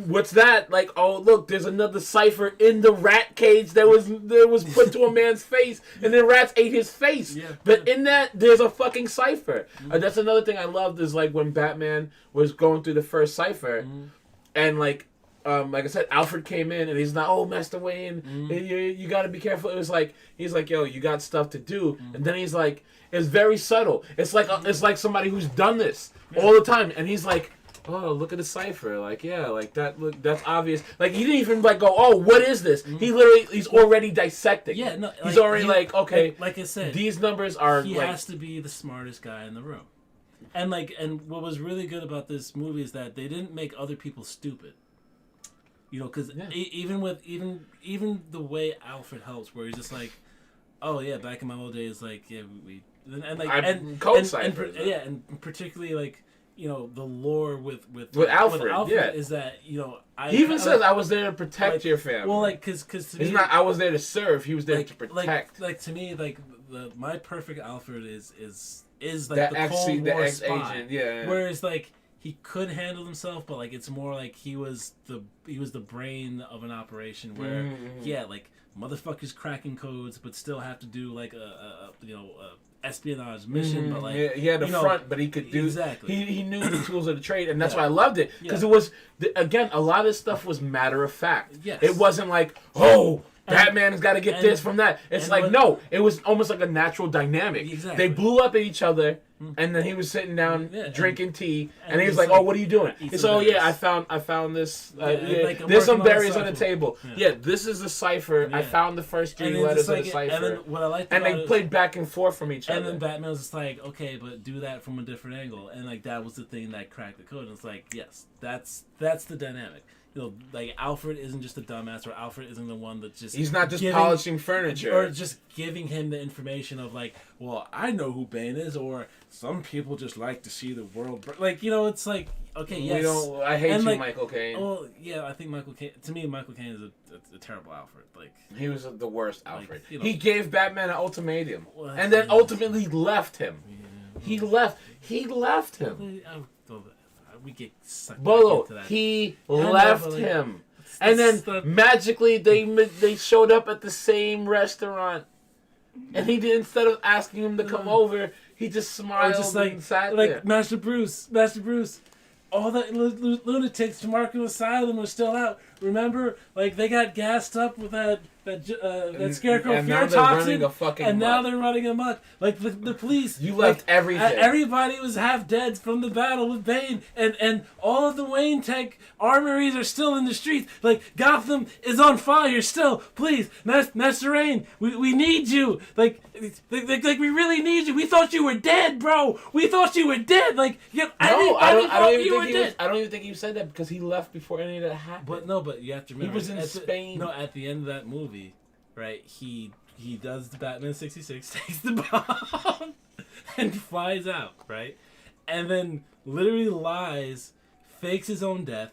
what's that? Like, oh look, there's another cipher in the rat cage that was put to a man's face, and then rats ate his face. Yeah. But in that, there's a fucking cipher. That's another thing I loved is like when Batman was going through the first cipher, and like I said, Alfred came in and he's like, "Oh, Master Wayne, you got to be careful." It was like he's like, "Yo, you got stuff to do," and then he's like. It's very subtle. It's like somebody who's done this all the time, and he's like, "Oh, look at the cipher." Like, yeah, like that. Look, that's obvious. Like, he didn't even like go, "Oh, what is this?" He's already dissecting. Yeah, no, he's already okay. Like I said, these numbers are. He has to be the smartest guy in the room, and what was really good about this movie is that they didn't make other people stupid. You know, because even the way Alfred helps, where he's just like, "Oh yeah, back in my old days, like we." And particularly like you know the lore with Alfred is that you know he even says I was there to protect your family. Well, like because to me, I was there to serve. He was there to protect. Like to me, like my perfect Alfred is like the Cold War spy. Agent, yeah. Whereas like he could handle himself, but like it's more like he was the brain of an operation where like motherfuckers cracking codes, but still have to do like a espionage mission, but like he had a front, but he could do exactly. He knew the tools of the trade, and that's why I loved it because it was again a lot of stuff was matter of fact. Yes. It wasn't like Batman's got to get this from that. It's like no, it was almost like a natural dynamic. Exactly. They blew up at each other, And then he was sitting down drinking tea, and he was just like, "Oh, what are you doing?" It's some berries. I found this. like, there's some working on a berries on the cipher. table. Yeah, this is the cipher. I found the first 3 And then letters just of the cipher. And then what I liked and about they it, played back and forth from each other. and then Batman was just like, okay, but do that from a different angle, and like that was the thing that cracked the code. And it's like, yes, that's the dynamic. You know, like Alfred isn't just a dumbass, or Alfred isn't the one that's just he's not just polishing furniture, or just giving him the information of like, well, I know who Bane is, or some people just like to see the world like, you know, it's like, okay, yes, we don't. I hate and you, like, Michael Caine. Well, yeah, I think Michael Caine. To me, Michael Caine is a terrible Alfred. Like he was the worst Alfred. Like, you know, he gave Batman an ultimatum, well, and then ultimately left him. Yeah. He left. He left him. We get sucked Bolo, into that. he I know, left but, like, him. And then magically they showed up at the same restaurant, and he did, instead of asking him to come over, he just smiled and sat there. Master Bruce, all the lunatics from Arkham Asylum are still out. Remember, like they got gassed up with that scarecrow and fear now they're toxin, running a fucking and now amok. they're running amok. Like the police, You left everything. Everybody was half dead from the battle with Bane, and all of the Wayne Tech armories are still in the streets. Like Gotham is on fire still. Please, Master Rain, we need you. Like we really need you. We thought you were dead, bro. We thought you were dead. Like I don't even think he said that because he left before any of that happened. But you have to remember He was in Spain. At the end of that movie, right? He does the Batman 66, takes the bomb, and flies out, right? And then literally lies, fakes his own death,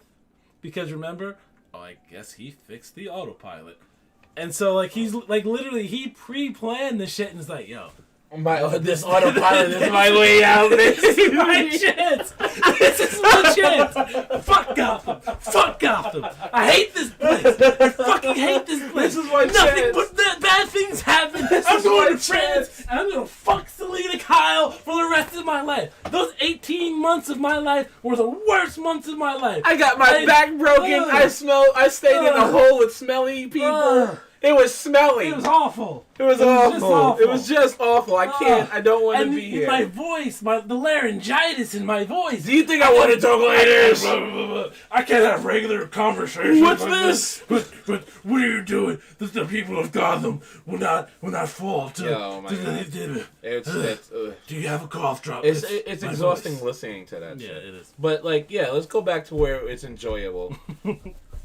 because remember, I guess he fixed the autopilot, and so like he's like literally he pre-planned the shit and is like, yo. This autopilot is my way out. This is my chance. This is my chance. Fuck Gotham. Fuck Gotham. I hate this place. I fucking hate this place. This is my Nothing chance. but bad things happen. I'm going to France and I'm going to fuck Selena Kyle for the rest of my life. Those 18 months of my life were the worst months of my life. I got my back broken. I stayed in a hole with smelly people. It was smelly. It was awful. It was awful. It was just awful. I can't. I don't want to be here. My voice, the laryngitis in my voice. Do you think I want to talk like this? I can't have regular conversations. What's like this? But what are you doing? The people of Gotham will not fall to. Oh my God. Do you have a cough drop? It's my exhausting voice. listening to that. Yeah, shit. it is. But let's go back to where it's enjoyable.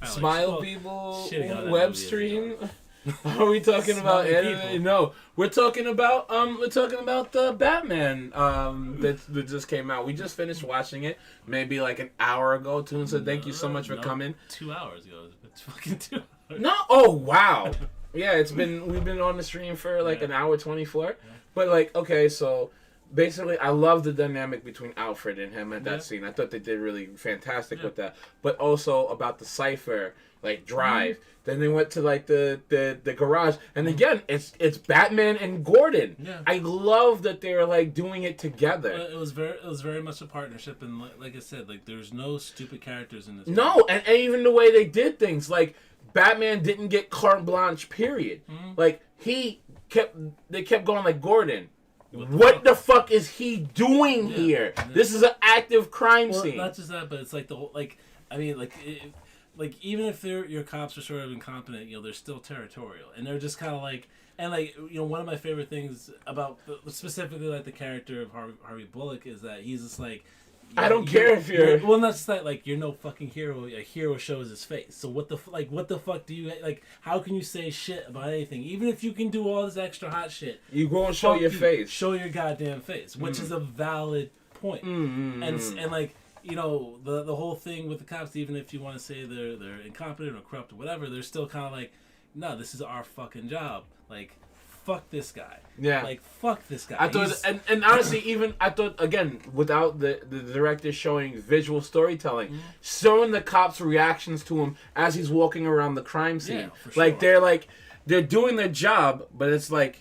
Smile people, web stream. Are we talking about anime? No, we're talking about the Batman that just came out. We just finished watching it maybe like an hour ago. Toon said thank you so much for coming. 2 hours ago. It's fucking 2 hours. No, oh wow. Yeah, we've been on the stream for like an hour 24. Yeah. But okay, so basically I love the dynamic between Alfred and him at that scene. I thought they did really fantastic with that. But also about the cipher, drive. Mm-hmm. Then they went to the garage, and again it's Batman and Gordon. Yeah. I love that they were doing it together. It was very much a partnership, and like I said, there's no stupid characters in this. No, movie. And even the way they did things, Batman didn't get carte blanche. Period. Mm-hmm. They kept going Gordon. What the fuck is he doing here? Yeah. This is an active crime scene. Not just that, but it's the whole even if your cops are sort of incompetent, they're still territorial, and they're just kind of one of my favorite things about specifically the character of Harvey Bullock is that he's just I don't care if you're not just that you're no fucking hero. A hero shows his face. So what the fuck do you How can you say shit about anything? Even if you can do all this extra hot shit, you go and show your face. Show your goddamn face, which is a valid point. Mm-hmm. And the whole thing with the cops, even if you want to say they're incompetent or corrupt or whatever, they're still kind of no, this is our fucking job. Fuck this guy. Yeah. Fuck this guy. I thought, and honestly, even I thought again, without the director showing visual storytelling, mm-hmm. showing the cops' reactions to him as he's walking around the crime scene, yeah, for sure. they're doing their job, but it's they're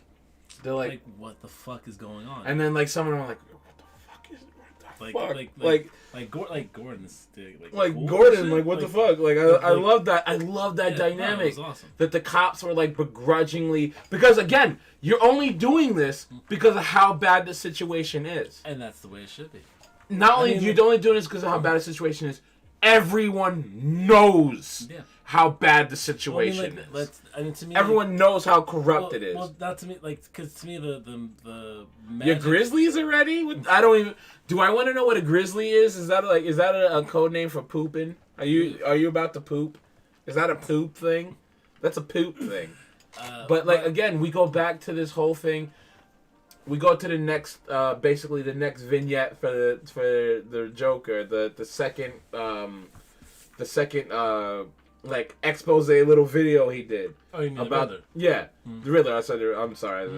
what the fuck is going on? And then someone were Gordon's Gordon, shit. like what the fuck? Like I love that. I love that dynamic. No, it was awesome. That the cops were like begrudgingly, because again, you're only doing this because of how bad the situation is. And that's the way it should be. Not only you're only doing this because of how bad the situation is, everyone knows how bad the situation is. To me, everyone knows how corrupt it is. Well, not to me, because to me the Your Grizzlies are ready? I don't even. Do I want to know what a grizzly is? Is that a code name for pooping? Are you about to poop? Is that a poop thing? That's a poop thing. But again, we go back to this whole thing. We go to the next, basically the next vignette for the Joker, the second like expose little video he did. Oh, you mean about the Riddler? Yeah, the Riddler. I said I'm sorry.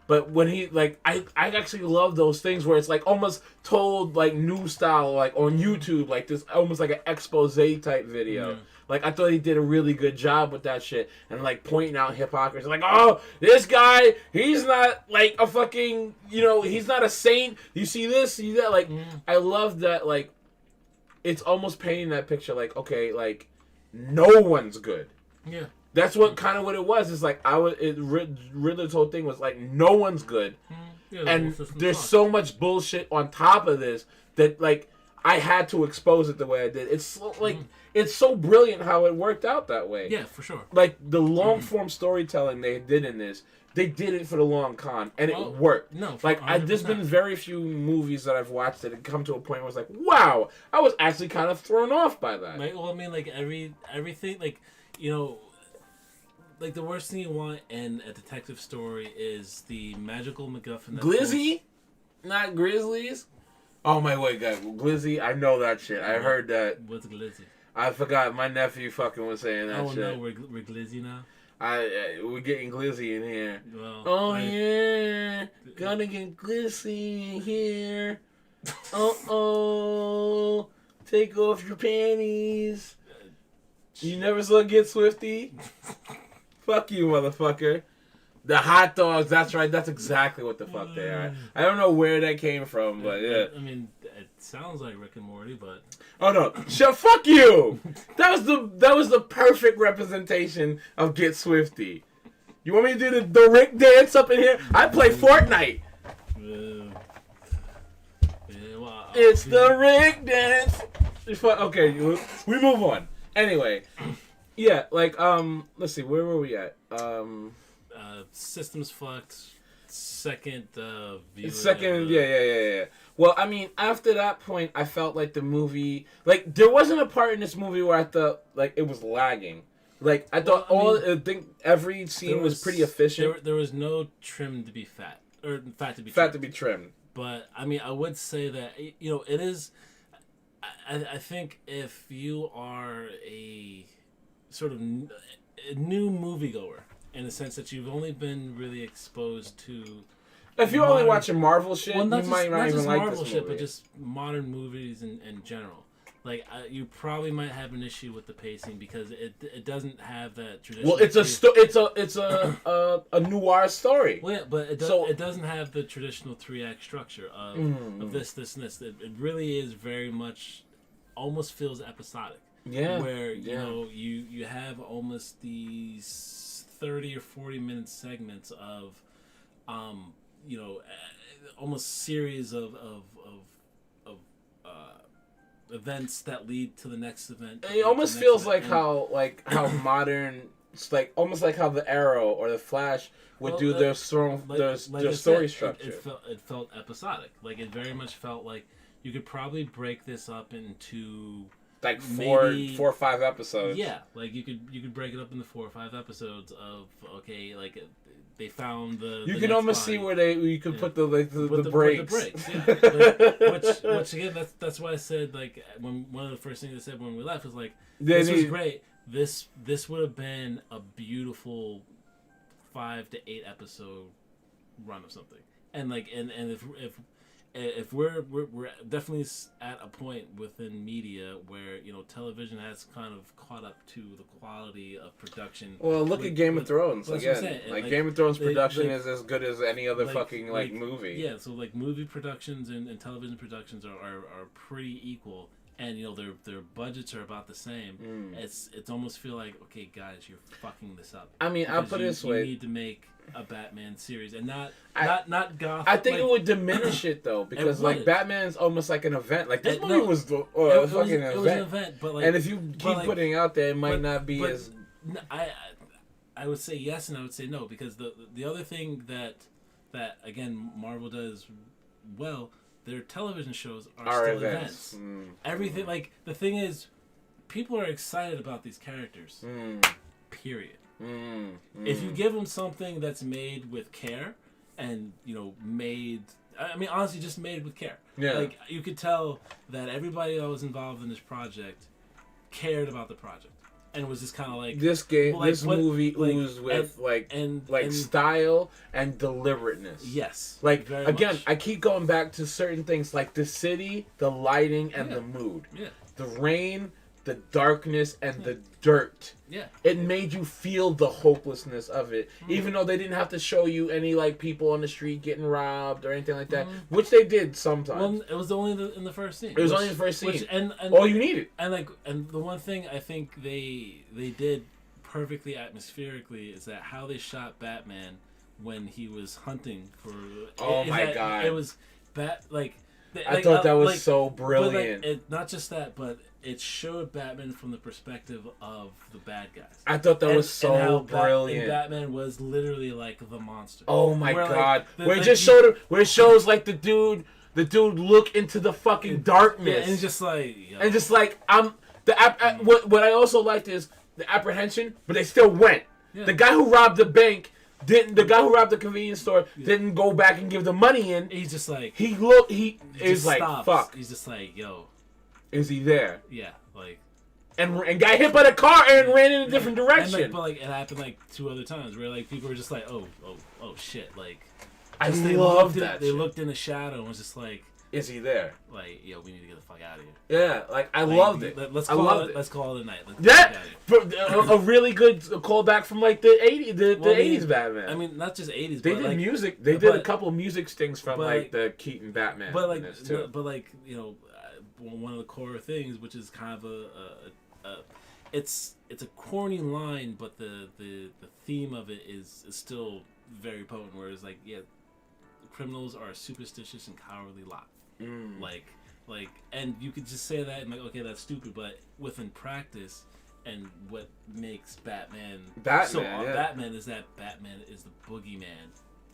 But when he I actually love those things where it's like almost told like new style, like on YouTube, like this almost like an expose type video. Yeah. Like, I thought he did a really good job with that shit. And, like, pointing out hypocrisy. Like, oh, this guy, he's not, like, a fucking, he's not a saint. You see this, see that? Like, I love that, like, it's almost painting that picture, like, okay, like, no one's good. Yeah. That's what kind of what it was. It's like, Riddler's whole thing was, like, no one's good. Yeah, and there's so much bullshit on top of this that, like, I had to expose it the way I did. It's so, like... It's so brilliant how it worked out that way. Yeah, for sure. Like, the long-form storytelling they did in this, they did it for the long con, and it worked. No, like, there's been very few movies that I've watched that have come to a point where it's like, wow, I was actually kind of thrown off by that. Like, well, I mean, like, everything, like, like, the worst thing you want in a detective story is the magical MacGuffin. Glizzy? Not Grizzlies? Oh, my wait, guys. Glizzy? I know that shit. I heard that. What's Glizzy? I forgot. My nephew fucking was saying that shit. Oh, no, we're glizzy now? We're getting glizzy in here. Well, yeah. Gonna get glizzy in here. Uh-oh. Take off your panties. You never saw Get Swifty? Fuck you, motherfucker. The hot dogs, that's right. That's exactly what the fuck they are. I don't know where that came from, but yeah. I mean, it sounds like Rick and Morty, but... Oh no! Fuck you! That was the perfect representation of Get Swifty. You want me to do the Rick dance up in here? I play Fortnite. It's the Rick dance. Okay, we move on. Anyway, yeah, like let's see, where were we at? Systems fucked. Second view. Yeah. Well, I mean, after that point, I felt like the movie, like, there wasn't a part in this movie where I thought, like, it was lagging. Like, I thought I think every scene was pretty efficient. There was no trim to be fat. Or fat to be fat to be trimmed. But, I mean, I would say that, it is, I think if you are a sort of a new moviegoer, in the sense that you've only been really exposed to... If you're only watching Marvel shit, you might not even like Marvel this shit, movie. but just modern movies in general. Like, you probably might have an issue with the pacing because it doesn't have that traditional... Well, it's a noir story. Well, yeah, but it doesn't have the traditional 3-act structure of this, and this. It really is very much... almost feels episodic. Yeah. Where, you have almost these 30 or 40 minute segments of... almost series of events that lead to the next event. It almost feels like how modern, it's like almost like how the Arrow or the Flash would do their story structure. It felt episodic. Like, it very much felt like you could probably break this up into like four or 5 episodes. Yeah, like you could break it up into 4 or 5 episodes of they found the. You can almost see where you could put the breaks. Put the breaks, yeah. Which again, that's why I said, like, when one of the first things I said when we left was like, this was great. This would have been a beautiful 5 to 8 episode run of something, and like and if we're definitely at a point within media where television has kind of caught up to the quality of production. Well, look at Game of Thrones again. Like Game of Thrones production is as good as any other fucking movie. Yeah, so like movie productions and television productions are pretty equal, and their budgets are about the same. It's almost feel like, okay, guys, you're fucking this up. I mean, I'll put it this way: you need to make a Batman series and not Gotham. I think it would diminish it though, because like Batman's almost like an event. Like this movie was a fucking event. It was an event, but like, and if you keep putting it out there, it might not be as. I would say yes, and I would say no, because the other thing that again Marvel does well, their television shows are still events. Everything, like, the thing is, people are excited about these characters. Period. If you give them something that's made with care, and honestly, just made with care. Yeah. Like, you could tell that everybody that was involved in this project cared about the project, and was just kind of like this movie oozed with style and deliberateness. Yes. Like, very again, much. I keep going back to certain things like the city, the lighting, and the mood. Yeah. The rain, the darkness, and the dirt. Yeah. It made you feel the hopelessness of it. Even though they didn't have to show you any, like, people on the street getting robbed or anything like that. Which they did sometimes. Well, it was only in the first scene. It was only in the first scene. And all you needed. And the one thing I think they did perfectly atmospherically is that how they shot Batman when he was hunting for... God. It was... I thought that was so brilliant. But not just that, but it showed Batman from the perspective of the bad guys. I thought that was so brilliant. Batman was literally like the monster. Oh my God! Where it shows like the dude look into the fucking darkness, yeah, and just like, what I also liked is the apprehension, but they still went. Yeah. The guy who robbed the bank. The guy who robbed the convenience store didn't go back and give the money in. He's just like... He is like, stops. Fuck. He's just like, yo. Is he there? Yeah, like... And got hit by the car and ran in a different direction. And but it happened like 2 other times where like people were just like, oh shit, like... I love that They looked in the shadow and was just like... Is he there? Like, yo, we need to get the fuck out of here. Yeah, like I loved it. Let's call it a night. A really good callback from like the 80s Batman. I mean, not just 80s. They did music. They did a couple of music stings from like the Keaton Batman. But like one of the core things, which is kind of it's a corny line, but the theme of it is still very potent. Where it's like, yeah, criminals are a superstitious and cowardly lot. Like, and you could just say that and like, okay, that's stupid, but within practice, and what makes Batman is that Batman is the boogeyman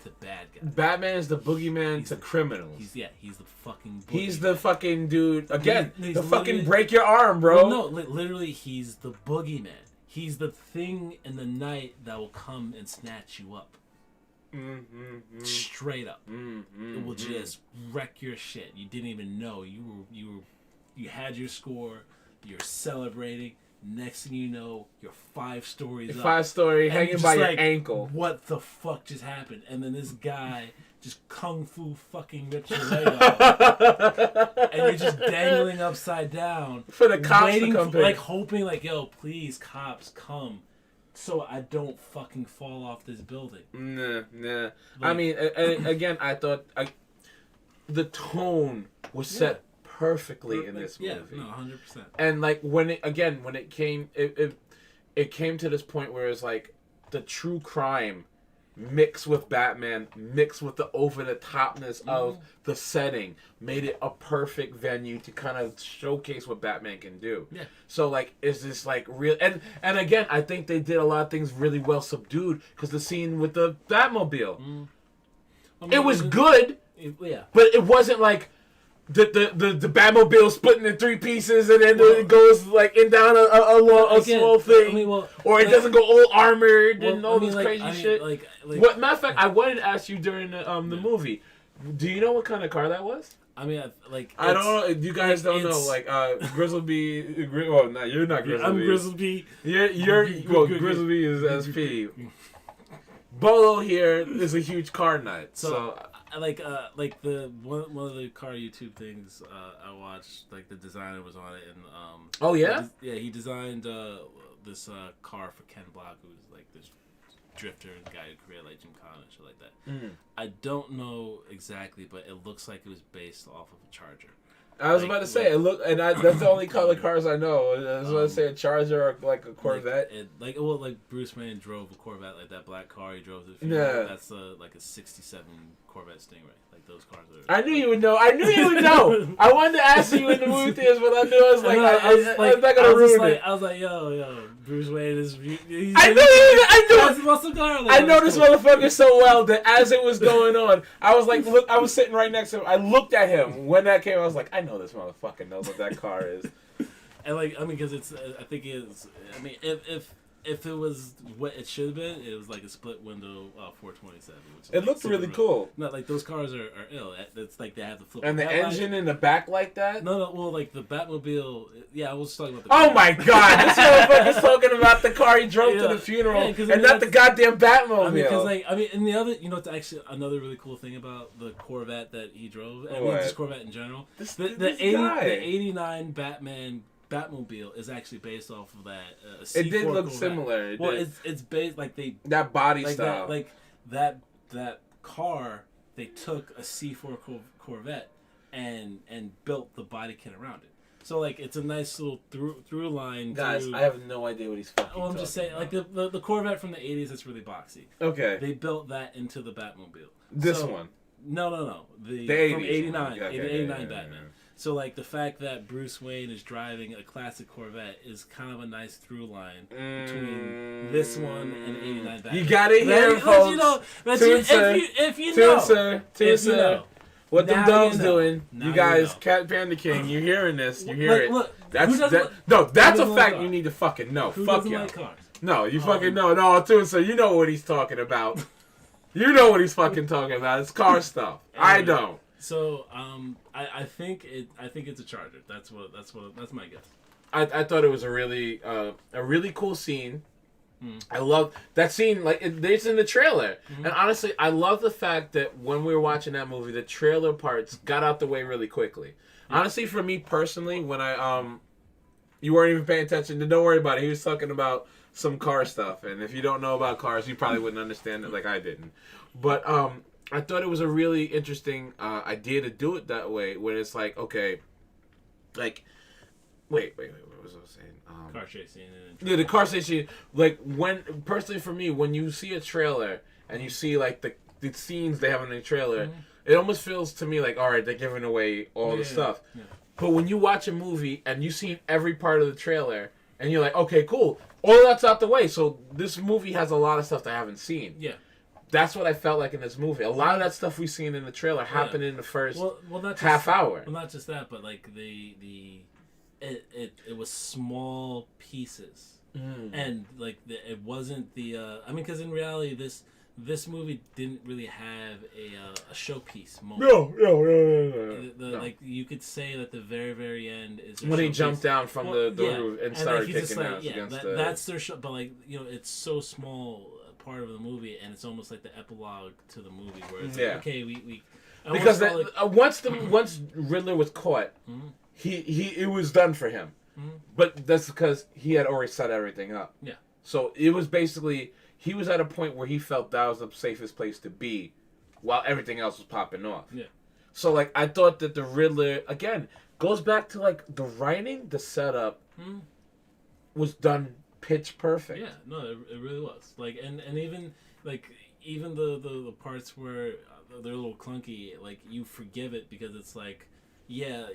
to bad guys. Batman is the boogeyman to criminals. He's the fucking boogeyman. He's the fucking dude, again, the fucking break your arm, bro. Well, no, literally, he's the boogeyman. He's the thing in the night that will come and snatch you up. Straight up. It will just wreck your shit. You didn't even know you had your score. You're celebrating. Next thing you know, you're 5 stories up. 5-story hanging by your ankle. What the fuck just happened? And then this guy just kung fu fucking rips your leg off, and you're just dangling upside down for the cops to come like hoping like, yo, please cops come. So I don't fucking fall off this building. Nah. Like, I mean, again, I thought the tone was set perfectly in this movie. Yeah, no, 100%. And like when it came to this point where it's like the true crime mixed with Batman, mixed with the over the topness of the setting, made it a perfect venue to kind of showcase what Batman can do. Yeah. So like, is this like real? And again, I think they did a lot of things really well subdued, because the scene with the Batmobile, I mean, it was good. But it wasn't like the Batmobile splitting in 3 pieces and then it goes like in down a small thing, or it doesn't go all armored and all this crazy shit. What matter of fact, I wanted to ask you during the movie, do you know what kind of car that was? I mean, I don't know. You guys don't know. Like, Grizzleby. Well, no, you're not Grizzleby. I'm Grizzleby. Grizzleby is SP. Bolo here is a huge car nut. So like the one of the car YouTube things I watched, like the designer was on it, and Oh yeah, he designed this car for Ken Block, who's like this drifter and guy who created like Gymkhana and shit like that. I don't know exactly, but it looks like it was based off of a Charger. I was about to say that's the only color cars I know. I was about to say a Charger or like a Corvette. Like Bruce Wayne drove a Corvette, like that black car he drove to the Yeah. funeral. That's like a '67 Corvette Stingray. Like those cars are. I knew you would know. I wanted to ask you in the movie theaters, but I knew I was like, I'm not gonna ruin it. I was like, yo, Bruce Wayne is. I know this motherfucker so well that as it was going on, I was like, look, I was sitting right next to him. I looked at him when that came. I was like, I know this motherfucker knows what that car is. And like, I mean, because it's, I think it's, I mean, if it was what it should have been, it was like a split window 427. Which It looked really cool. Not like those cars are ill. It's like they have the flip. And the engine in the back like that? No, well, like the Batmobile. Yeah, I was talking about the Oh my god, this motherfucker's talking about the car he drove to the funeral and not the goddamn Batmobile. I mean, and the other, it's actually another really cool thing about the Corvette that he drove. I mean, just Corvette in general. The 89 Batmobile is actually based off of that. It did look Corvette. similar. It's based like that body like style. That car, they took a C4 Corvette and built the body kit around it. So like it's a nice little through line. Guys, I have no idea what he's fucking I'm just saying, about. like the Corvette from the '80s, that's really boxy. Okay. They built that into the Batmobile. This one. No. The 80s from '89, okay, 89 Batman. Yeah. So like the fact that Bruce Wayne is driving a classic Corvette is kind of a nice through line between this one and '89 Batman. You gotta hear, folks. If you know. What the dogs doing? Now You guys, know. Cat Panda King, you hearing this? You hear it? Look, That's a fact you need to fucking know. Who Fuck doesn't you. like cars? No, you fucking know. No, too. So you know what he's talking about. You know what he's fucking talking about. It's car stuff. I don't. So I think it's a Charger. That's my guess. I thought it was a really cool scene. I love that scene. Like it's in the trailer, and honestly, I love the fact that when we were watching that movie, the trailer parts got out the way really quickly. Honestly, for me personally, when you weren't even paying attention, then don't worry about it. He was talking about some car stuff, and if you don't know about cars, you probably wouldn't understand it like I didn't. But I thought it was a really interesting idea to do it that way, when it's like, okay, like, wait, what was I saying? Car chase scene. Yeah, the car chase scene. Like, personally for me, when you see a trailer and you see like the scenes they have in the trailer, it almost feels to me like, all right, they're giving away all the stuff. Yeah. But when you watch a movie and you've seen every part of the trailer, and you're like, okay, cool, all that's out the way. So this movie has a lot of stuff that I haven't seen. Yeah. That's what I felt like in this movie. A lot of that stuff we've seen in the trailer happened in the first half hour. Well, not just that, but like it was small pieces, and like it wasn't the. I mean, because in reality, this movie didn't really have a showpiece moment. No. Like you could say that the very end is when he jumped down from the roof and started kicking ass against the. That's their show, but like it's so small part of the movie, and it's almost like the epilogue to the movie where it's like, okay, we because once Riddler was caught, he it was done for him, but that's because he had already set everything up. Yeah. So it was basically he was at a point where he felt that was the safest place to be, while everything else was popping off. Yeah. So like I thought that the Riddler again goes back to like the writing, the setup was done pitch perfect. Yeah, no, it really was. Like, and even the parts where they're a little clunky, like you forgive it because it's like, yeah,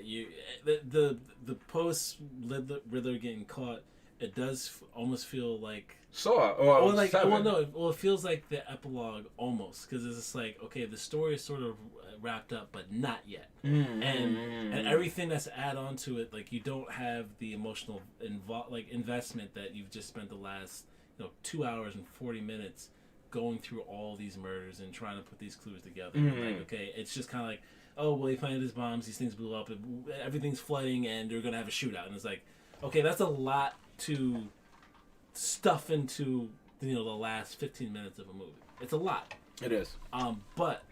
the post Riddler getting caught, it does almost feel like it feels like the epilogue almost, because it's just like, okay, the story is sort of wrapped up but not yet, and everything that's add on to it, like you don't have the emotional investment that you've just spent the last 2 hours and 40 minutes going through all these murders and trying to put these clues together. Like, okay, it's just kind of like, oh well, he planted his bombs, these things blew up, everything's flooding, and they're gonna have a shootout, and it's like, okay, that's a lot to stuff into the last 15 minutes of a movie. It's a lot. It is. But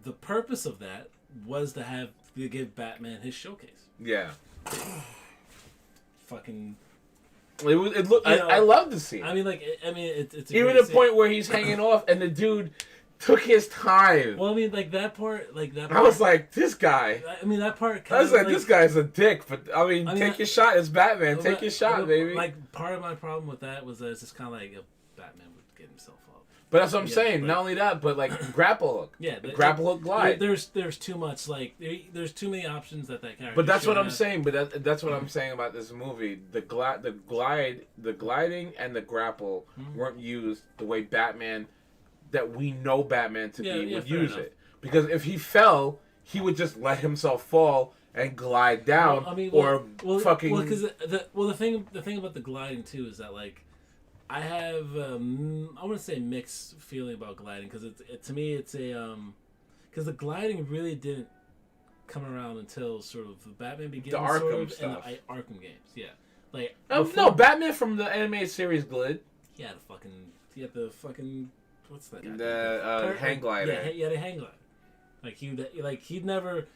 the purpose of that was to give Batman his showcase. Yeah. Fucking. It looked. I love the scene. I mean, like, it's a even the point where he's hanging off and the dude took his time. Well, I mean, that part. I was like, this guy. I mean, that part. I was like, this guy's a dick. But I mean, take your shot. It's Batman. Take your shot, baby. Like, part of my problem with that was that it's just kind of like Batman would get himself up. But that's what I'm saying. But, not only that, but like grapple hook. Yeah, grapple hook glide. There's too much there's too many options that character. But that's what I'm saying. But that's what I'm saying about this movie. The gliding and the grapple weren't used the way Batman, that we know Batman to be, would use it. Because if he fell, he would just let himself fall and glide down, fucking. Well, because the thing about the gliding too is that like. I have I want to say mixed feeling about gliding because to me it's a because the gliding really didn't come around until sort of the Batman Begins, the Arkham sort of, stuff, and the Arkham games, yeah. Like no, Batman from the animated series glid. He had the fucking what's that guy? The hang glider. Yeah, he had a hang glider. He'd never.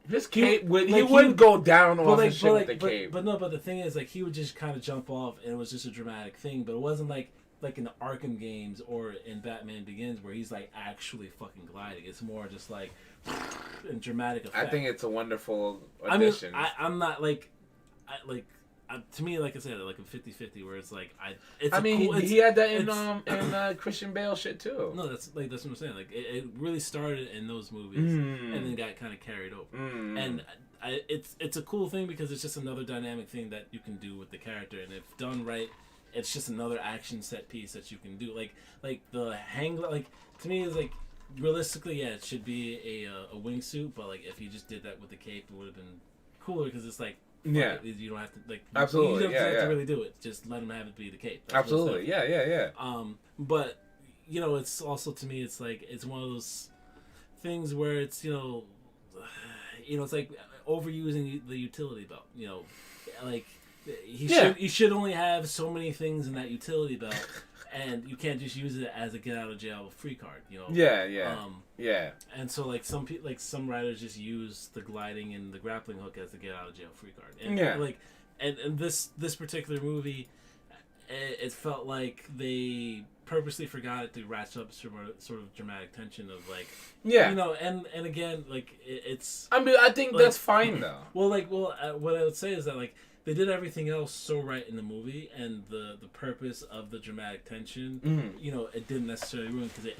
His cape he wouldn't go down off his shit with the cape. But the thing is, like, he would just kind of jump off, and it was just a dramatic thing. But it wasn't like in the Arkham games or in Batman Begins where he's like actually fucking gliding. It's more just like and dramatic effect. I think it's a wonderful addition. I mean, I'm not to me, like I said, like a 50-50 where it's like he had that in Christian Bale shit too. No, that's what I'm saying. Like it really started in those movies and then got kind of carried over. And it's a cool thing because it's just another dynamic thing that you can do with the character, and if done right, it's just another action set piece that you can do. Like the hang, like to me is like realistically, yeah, it should be a wingsuit, but like if he just did that with the cape, it would have been cooler because it's like. Yeah, you don't have to like. Absolutely, you don't have to really do it. Just let him have it be the cape. That's absolutely, yeah. But it's also to me, it's like it's one of those things where it's it's like overusing the utility belt. Like he should only have so many things in that utility belt. And you can't just use it as a get out of jail free card, Yeah. And so some writers just use the gliding and the grappling hook as the get out of jail free card. And and this particular movie, it felt like they purposely forgot it to ratchet up sort of dramatic tension of like and again like it's. I mean, I think that's fine though. What I would say is that like. They did everything else so right in the movie, and the purpose of the dramatic tension, it didn't necessarily ruin because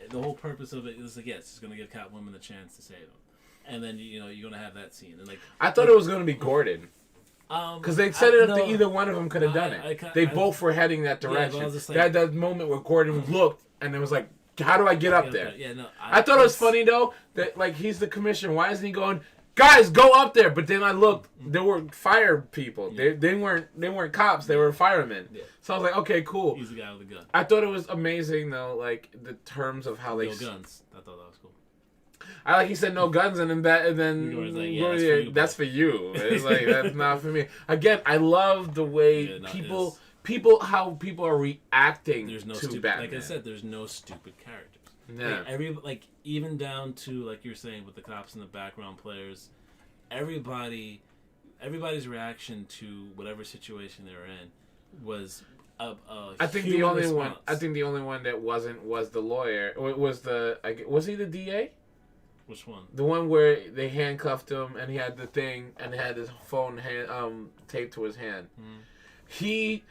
the whole purpose of it is like, yes, it's going to give Catwoman the chance to save him, and then you're going to have that scene. And I thought it was going to be Gordon, because they set it up that either one of them could have done it. They both were heading that direction. They had that moment where Gordon looked, and it was like, how do I get up there? I thought it was funny though that like he's the commissioner. Why isn't he going? Guys, go up there! But then I looked; there were fire people. Yeah. They weren't cops; they were firemen. Yeah. So I was like, okay, cool. He's the guy with the gun. I thought it was amazing though, like the terms of how they. No guns. I thought that was cool. I like he said no guns, and then that's for you. It's like that's not for me. Again, I love the way people are reacting to Batman. Like I said, there's no stupid characters. Yeah. Even down to like you're saying with the cops and the background players, everybody's reaction to whatever situation they were in was I think the only one that wasn't was the lawyer. Was he the DA? Which one? The one where they handcuffed him and he had the thing and had his phone taped to his hand. He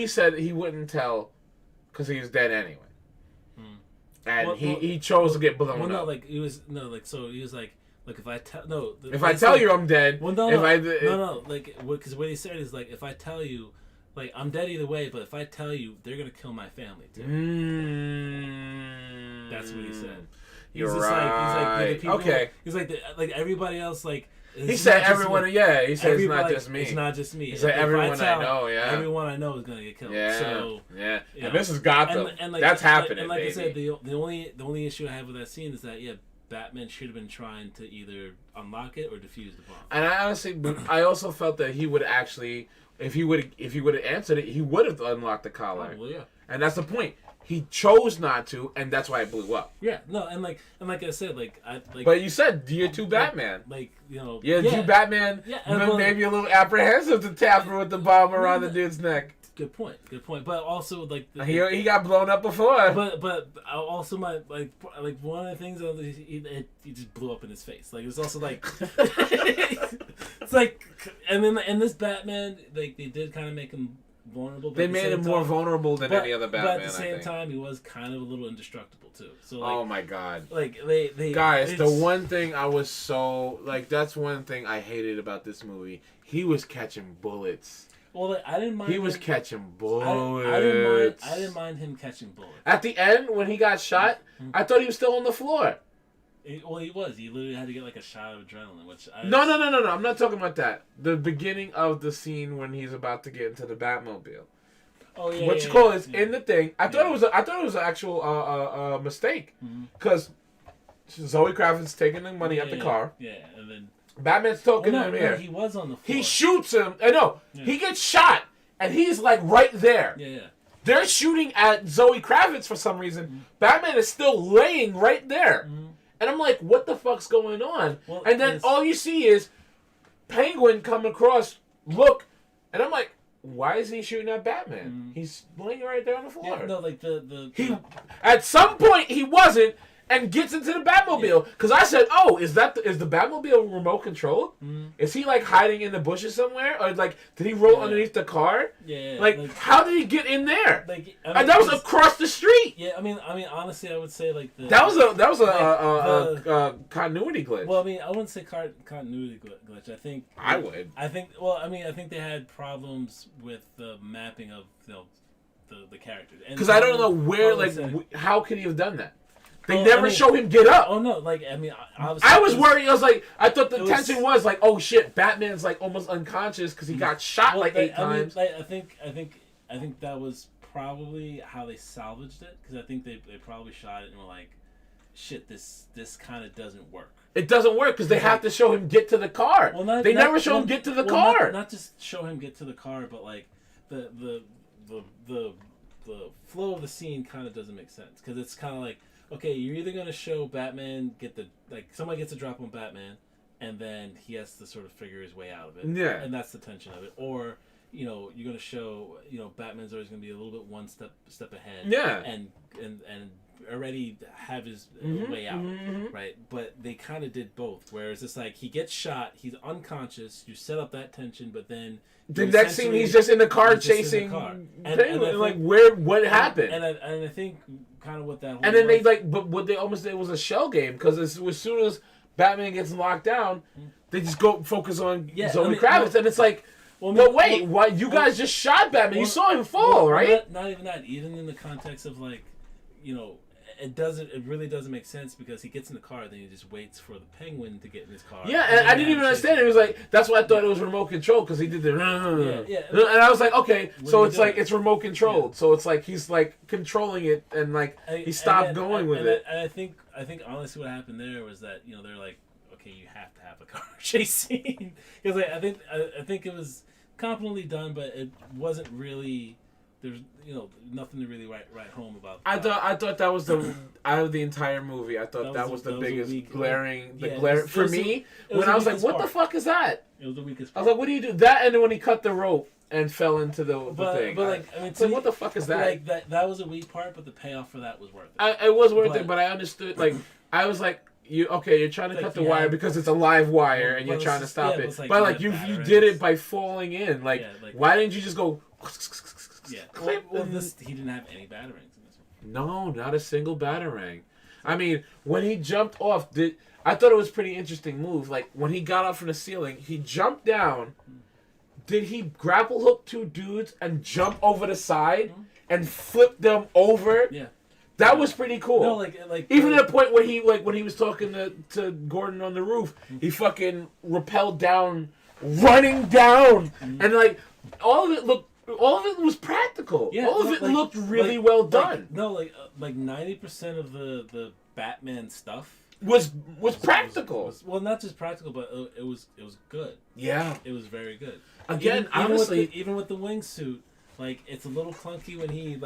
said he wouldn't tell because he was dead anyway. And he chose to get blown up. No, like he was so he was like if I tell if I tell you I'm dead. Well, because what he said is like if I tell you, like I'm dead either way, but if I tell you, they're gonna kill my family too. That's what he said. You're right. Okay. He's like everybody else like. He said everyone. Yeah, he said it's not just me. It's not just me. He said everyone I know. Yeah, everyone I know is gonna get killed. Yeah, so, yeah. And this is Gotham. And that's happening. And like baby. I said, the only issue I have with that scene is that Batman should have been trying to either unlock it or defuse the bomb. And I also felt that he would actually, if he would have answered it, he would have unlocked the collar. Oh, well, yeah. And that's the point. He chose not to, and that's why it blew up. Yeah, no, and like I said, But you said year 2 Batman. Year 2 Batman. Yeah, maybe a little apprehensive to tap her with the bomb around the dude's neck. Good point. But also he got blown up before. But also my one of the things he just blew up in his face. Like it's also like it's like and then in this Batman they did kind of make him vulnerable. But they made him more vulnerable than any other Batman. But at the same time, he was kind of a little indestructible too. So oh my god! Like they guys, the one thing I was so that's one thing I hated about this movie. He was catching bullets. Well, I didn't mind. He was catching bullets. I didn't mind him catching bullets. At the end, when he got shot, I thought he was still on the floor. He was. He literally had to get like a shot of adrenaline, which No. I'm not talking about that. The beginning of the scene when he's about to get into the Batmobile. Oh yeah. What you call is in the thing. I thought it was an actual mistake because Zoe Kravitz taking the money out the car. Yeah, and then Batman's talking to him here. He was on the floor. He shoots him. I know. Yeah. He gets shot, and he's like right there. Yeah. They're shooting at Zoe Kravitz for some reason. Mm-hmm. Batman is still laying right there. Mm-hmm. And I'm like, what the fuck's going on? Well, and then all you see is Penguin come across, look, and I'm like, why is he shooting at Batman? Mm-hmm. He's laying right there on the floor. Yeah, no, like he at some point he wasn't. And gets into the Batmobile because I said, "Oh, is the Batmobile remote controlled? Mm. Is he like hiding in the bushes somewhere, or like did he roll underneath the car? Yeah. Like how did he get in there? Like and that was across the street. Yeah, I mean, honestly, I would say like that was a continuity glitch. Well, I mean, I wouldn't say continuity glitch. I think I would. I think. Well, I mean, I think they had problems with the mapping of the characters. Because I don't know where how could he have done that? They never show him get up. Oh no! Like I mean, I was worried. I thought the tension was like, oh shit, Batman's like almost unconscious because he got shot 8 times. I think that was probably how they salvaged it because I think they probably shot it and were like, shit, this kind of doesn't work. It doesn't work because they have to show him get to the car. Well, they never show him get to the car. Not just show him get to the car, but like the flow of the scene kind of doesn't make sense because it's kind of like. Okay, you're either going to show Batman somebody gets a drop on Batman, and then he has to sort of figure his way out of it. Yeah. And that's the tension of it. Or, you're going to show, Batman's always going to be a little bit one step ahead. Yeah. And already have his way out, right? But they kind of did both. Whereas it's like he gets shot, he's unconscious, you set up that tension, but then the next scene he's just in the car chasing Penguin. Like what happened? And I think kind of what that. And then but what they almost did was a shell game because as soon as Batman gets locked down, they just go focus on Zoe Kravitz, and it's like. Wait, why you guys just shot Batman? You saw him fall, right? Not even that. Even in the context of it really doesn't make sense because he gets in the car, then he just waits for the Penguin to get in his car. Yeah, and I didn't even understand it. It was like that's why I thought it was remote control because he did the. And I was like, okay, so it's like it's remote controlled. Yeah. So it's like he's like controlling it, and like he stopped going with it. And I think honestly, what happened there was that they're like, okay, you have to have a car chase scene because I think it was competently done, but it wasn't really. There's nothing to really write home about. I thought that was the out of the entire movie. I thought that was the biggest glaring for me. When I was like, "What the fuck is that?" It was the weakest part. I was like, "What do you do?" That and then when he cut the rope and fell into the thing. But what the fuck is that? Like that was a weak part, but the payoff for that was worth it. It was worth it, but I understood. Like I was like. You're trying to cut the wire because it's a live wire and you're trying to stop it. But you did it by falling in. Why didn't you just go? Yeah. Well, he didn't have any batarangs in this one. No, not a single batarang. I mean, when he jumped off, I thought it was a pretty interesting move. Like when he got up from the ceiling, he jumped down. Did he grapple hook 2 dudes and jump over the side and flip them over? Yeah. That was pretty cool. No, like even at the point where he when he was talking to Gordon on the roof, he fucking rappelled down, running down, and all of it was practical. Yeah, all of it looked really well done. Like 90% of the Batman stuff was practical. Well, not just practical, but it was good. Yeah, it was very good. Again, honestly, even with the wingsuit, it's a little clunky when he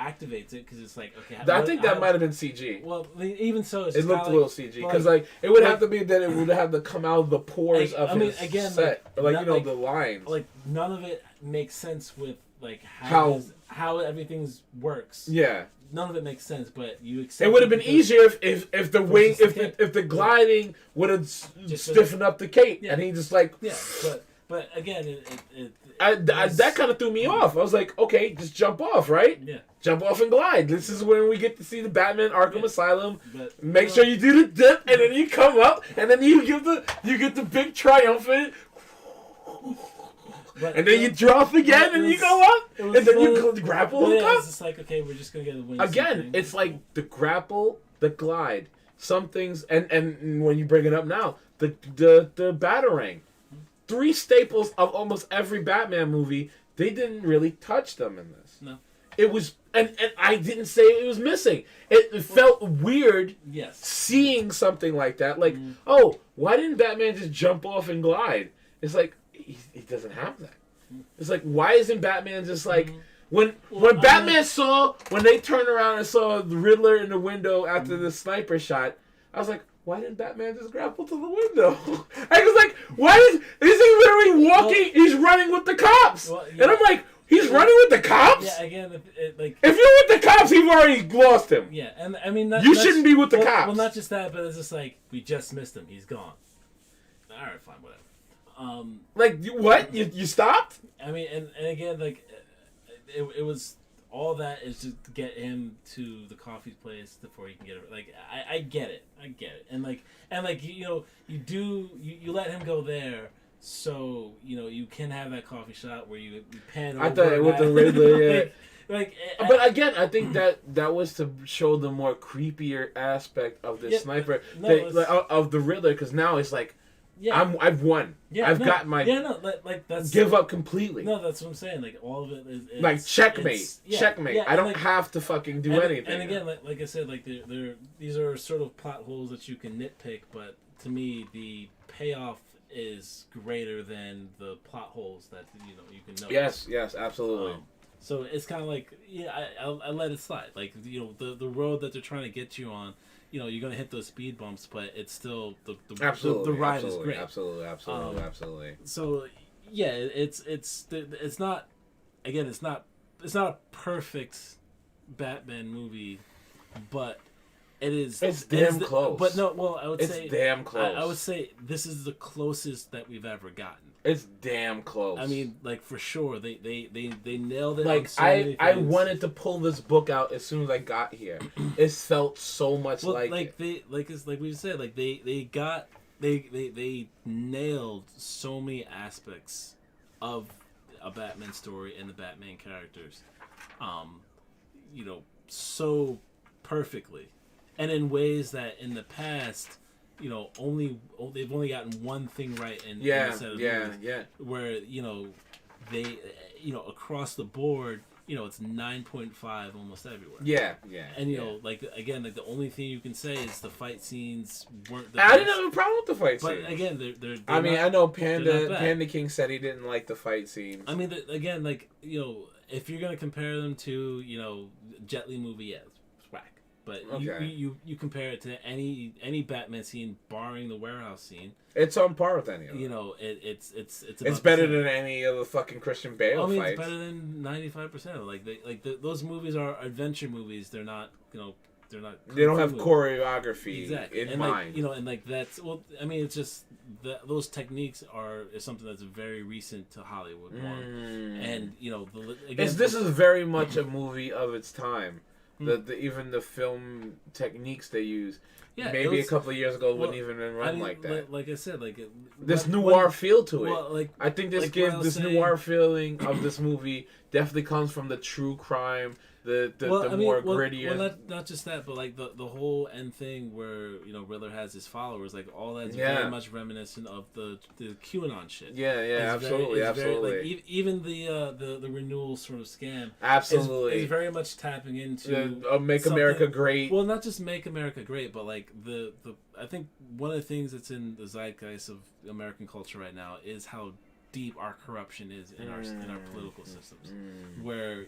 activates it because it's like okay. I think that might have been CG. Well, even so, it's it looked a like, little CG because like it would have to be that it would have to come out of the pores of his set, like you know the lines. Like none of it makes sense with like how everything's works. Yeah. None of it makes sense, but you accept. It would have been easier if the wing if the gliding would have stiffened up the cape and he just like but again that kind of threw me off. I was like, okay, just jump off, right? Yeah. Jump off and glide. This is when we get to see the Batman Arkham Asylum. But, make sure you do the dip and then you come up and then you get the big triumphant. But, and then you drop again, and you go up, and then you grapple and up. It's just like, okay, we're just gonna get a wing. Again, it's like the grapple, the glide. Some things, and when you bring it up now, the Batarang. 3 staples of almost every Batman movie. They didn't really touch them in this. No. It was, and I didn't say it was missing. It felt weird. Yes. Seeing something like that, like, oh, why didn't Batman just jump off and glide? It's like. He doesn't have that. It's like, why isn't Batman just like when Batman saw when they turned around and saw the Riddler in the window after the sniper shot? I was like, why didn't Batman just grapple to the window? I was like, why is he literally walking? He's running with the cops, and I'm like, he's running with the cops. Yeah, again, if you're with the cops, you've already lost him. Yeah, and I mean, you shouldn't be with the cops. Well, not just that, but it's just like we just missed him. He's gone. All right, fine, whatever. Like what? You stopped? I mean, and again, like it was all that is just to get him to the coffee place before he can get it. Like I get it, and like you know you let him go there, so you know you can have that coffee shop where you pan. I thought it with the Riddler, yeah. Like, but again, I think that was to show the more creepier aspect of the sniper of the Riddler, because now it's like. Yeah, I've won. Yeah, I've got my. Yeah, no, like that's. Give up completely. No, that's what I'm saying. Like all of it is like checkmate. Checkmate. Yeah, I don't have to fucking do anything. And again, like I said, like these are sort of plot holes that you can nitpick, but to me, the payoff is greater than the plot holes that you can notice. Yes, absolutely. So it's kind of like I let it slide. Like the road that they're trying to get you on. You're gonna hit those speed bumps, but it's still the ride is great. Absolutely. So yeah, it's not a perfect Batman movie, but it is. It's damn close. But no, well, I would say it's damn close. I would say this is the closest that we've ever gotten. It's damn close. I mean, like for sure, they nailed it. Like I wanted to pull this book out as soon as I got here. It felt so much like we said, like they nailed so many aspects of a Batman story and the Batman characters, so perfectly, and in ways that in the past. They've only gotten one thing right in the set of movies, where they across the board it's 9.5 almost everywhere. Yeah. And like again, like the only thing you can say is the fight scenes weren't. I didn't have a problem with the fight scenes. But again, they're I know Panda King said he didn't like the fight scenes. I mean, again, like if you're gonna compare them to Jet Li movie, yeah. But you compare it to any Batman scene, barring the warehouse scene. It's on par with any of them. It's better than any of the fucking Christian Bale fights. It's better than 95%. Those movies are adventure movies. They're not they're not. They don't have choreography in mind. That's it's just those techniques is something that's very recent to Hollywood. And this is very much a movie of its time. Even the film techniques they use, maybe a couple of years ago wouldn't even been run like that. Like I said, this noir feel to it. Well, I think this gives this noir feeling of this movie definitely comes from the true crime, the more grittier. Well, not just that, but like the whole end thing where Riddler has his followers, like all that's very much reminiscent of the QAnon shit. Absolutely. Even the renewal sort of scam. Absolutely, is very much tapping into Make America Great. Well, not just Make America Great, but like the I think one of the things that's in the zeitgeist of American culture right now is how deep our corruption is in our political systems, where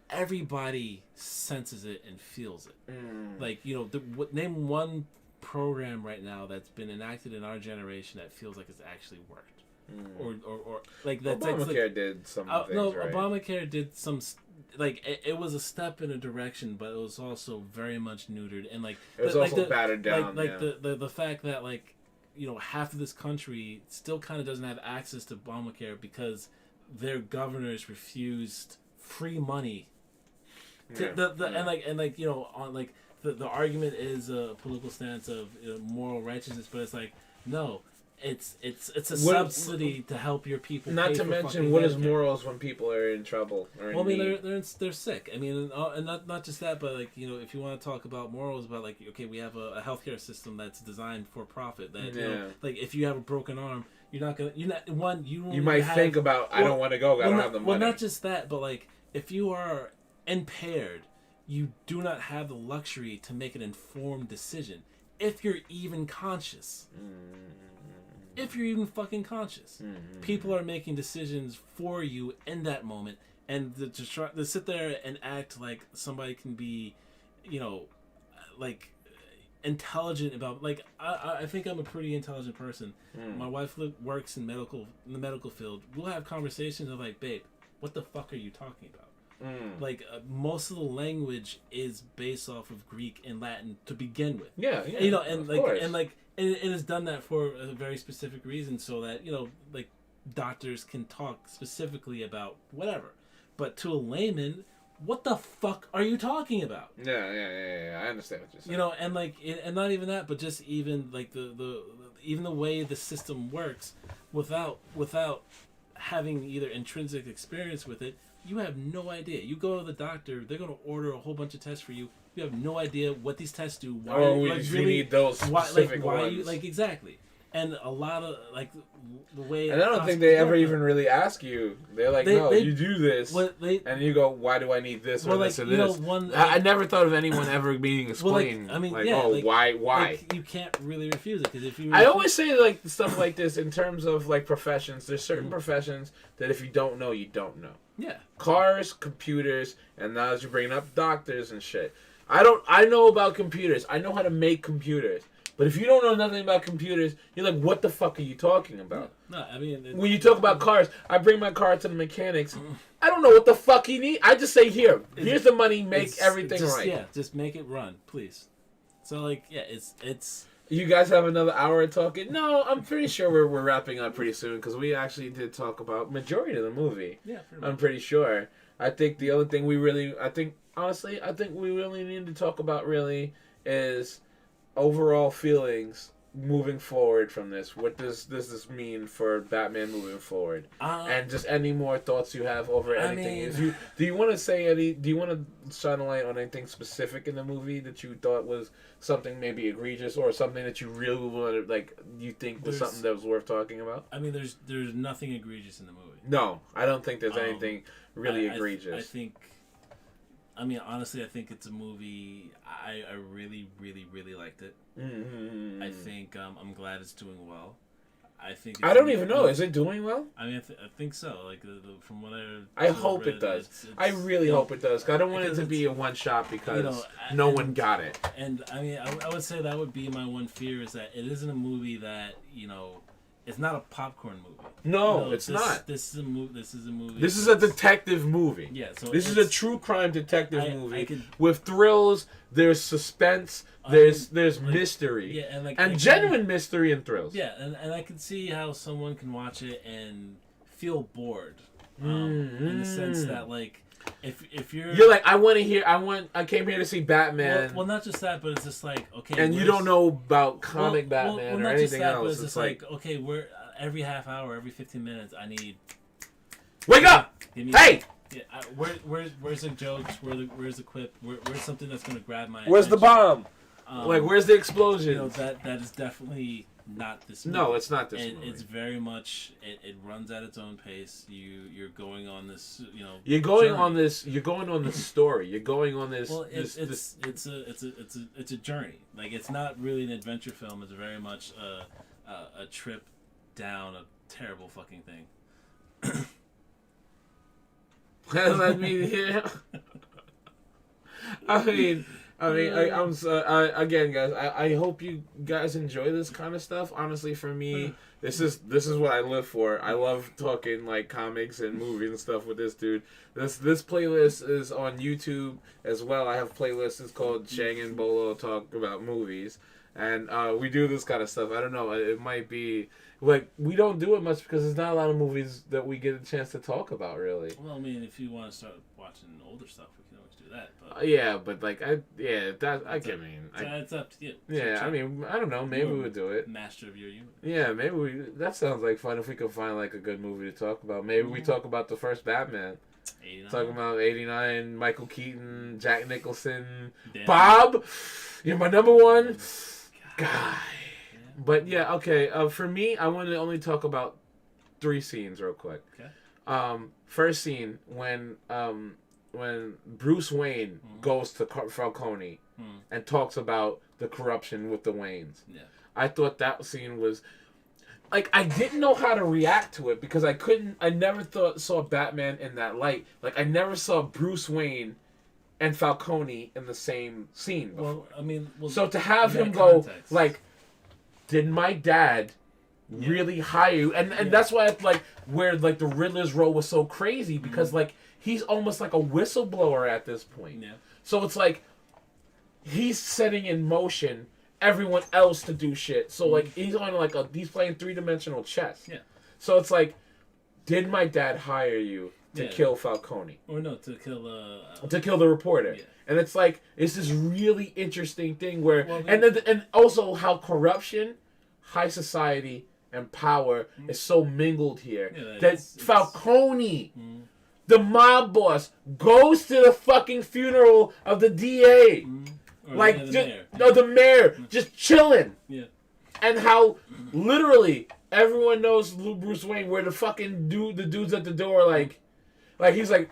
everybody senses it and feels it. Like, you know, name one program right now that's been enacted in our generation that feels like it's actually worked. Or like that's Obamacare like, did some things, no, right? Obamacare did some, like it was a step in a direction, but it was also very much neutered, and like it was also battered down. Like the fact that, like, you know, half of this country still kind of doesn't have access to Obamacare because their governors refused free money. And like you know, on like the argument is a political stance of, you know, moral righteousness, but it's like, no. It's a subsidy to help your people. Not pay to for mention, what is Medicare. morals when people are in trouble? Or Well, I mean, need? they're sick. I mean, and not just that, but like, you know, if you want to talk about morals, about like, okay, we have a healthcare system that's designed for profit. That you know, like, if you have a broken arm, you might think about, I don't want to go. I don't have the money. Well, not just that, but like, if you are impaired, you do not have the luxury to make an informed decision if you're even conscious. If you're even fucking conscious, people are making decisions for you in that moment, and to sit there and act like somebody can be, you know, like, intelligent about, like, I think I'm a pretty intelligent person. My wife works in the medical field. We'll have conversations of like, babe, what the fuck are you talking about? Like, most of the language is based off of Greek and Latin to begin with. Yeah, You know, and like, course. and like, and it has done that for a very specific reason, so that, you know, like, doctors can talk specifically about whatever. But to a layman, what the fuck are you talking about? Yeah. I understand what you're saying. You know, and like, and not even that, but just even like even the way the system works, without having either intrinsic experience with it, you have no idea. You go to the doctor, they're going to order a whole bunch of tests for you. You have no idea what these tests do. Why, we need those specific ones. Exactly. And a lot of, like, the way... And I don't think they ever even really ask you. They're like, you do this. And you go, why do I need this or this or this? I never thought of anyone ever being explained. Why? Like, you can't really refuse it. Because if you... I always say, like, stuff like this in terms of, like, professions. There's certain professions that if you don't know, you don't know. Yeah. Cars, computers, and now that you're bringing up doctors and shit. I know about computers. I know how to make computers. But if you don't know nothing about computers, you're like, what the fuck are you talking about? No, I mean... When you talk about cars, I bring my car to the mechanics. I don't know what the fuck he need. I just say, here's the money, make everything right. Yeah, just make it run, please. So, like, yeah, it's... You guys have another hour of talking? No, I'm pretty sure we're wrapping up pretty soon, because we actually did talk about majority of the movie. Yeah, pretty much. I'm pretty sure. I think the other thing honestly, I think we really need to talk about really is overall feelings moving forward from this. What does this mean for Batman moving forward? And just any more thoughts you have over anything. Do you want to shine a light on anything specific in the movie that you thought was something maybe egregious or something that you really wanted, like, you think was something that was worth talking about? I mean, there's nothing egregious in the movie. No, I don't think there's anything really egregious. I think, I mean, honestly, I think it's a movie. I really, really, really liked it. Mm-hmm. I think I'm glad it's doing well. I think I don't even know. Is it doing well? I mean, I think so. Like from what I hope it does. I really hope it does. 'Cause I don't want it to be a one shot because no one got it. And I mean, I would say that would be my one fear, is that it isn't a movie that, you know, it's not a popcorn movie. No, it's not. This is a movie. This is a detective movie. Yeah. So this is a true crime detective movie with thrills. There's suspense. There's mystery. Yeah, and genuine mystery and thrills. Yeah, and I can see how someone can watch it and feel bored, in the sense that, like, if you're like, I came here to see Batman. Well, not just that, but it's just like, okay, and you don't know about comic Batman or anything else. But it's just like, okay, we're every half hour, every 15 minutes, I need wake up. Hey. Yeah, where's the jokes? Where's the quip? Where's something that's gonna grab my Where's attention? the bomb? Like, where's the explosion? You know, that is definitely not this movie. No, it's not this movie. It's very much it runs at its own pace. You're going on this, you know. You're going journey. on this. You're going on this story. You're going on this. Well, it's a journey. Like, it's not really an adventure film. It's very much a trip down a terrible fucking thing. Let me hear. Again, guys. I hope you guys enjoy this kind of stuff. Honestly, for me, this is what I live for. I love talking like comics and movies and stuff with this dude. This playlist is on YouTube as well. I have playlists. It's called Shang and Bolo Talk About Movies, and we do this kind of stuff. I don't know. It might be like we don't do it much because there's not a lot of movies that we get a chance to talk about. Really. Well, I mean, if you want to start watching older stuff, we can always do that. But it's up to you. Yeah, I mean, I don't know. Maybe we would do it. Master of your universe. Yeah, maybe that sounds like fun if we could find like a good movie to talk about. Maybe we talk about the first Batman. 89. Talking about 89, Michael Keaton, Jack Nicholson, Damn. Bob. You're my number one guy. Yeah. But yeah, okay. For me, I want to only talk about 3 scenes real quick. Okay. First scene when Bruce Wayne goes to Falcone and talks about the corruption with the Waynes. Yeah. I thought that scene was like I didn't know how to react to it because I never saw Batman in that light. Like I never saw Bruce Wayne and Falcone in the same scene before. Well, I mean, so to have him go like, did my dad really hire you? And that's why it's like where like the Riddler's role was so crazy because like he's almost like a whistleblower at this point. Yeah. So it's like he's setting in motion everyone else to do shit. So like he's on like he's playing 3-dimensional chess. Yeah. So it's like, did my dad hire you to kill Falcone? Or no, to kill the reporter. Yeah. And it's like it's this really interesting thing where and also how corruption, high society, and power is so mingled here. Yeah, that Falcone, the mob boss, goes to the fucking funeral of the DA. Like, the mayor, just chilling. Yeah. And how, literally, everyone knows Bruce Wayne, where the fucking the dudes at the door, like he's like,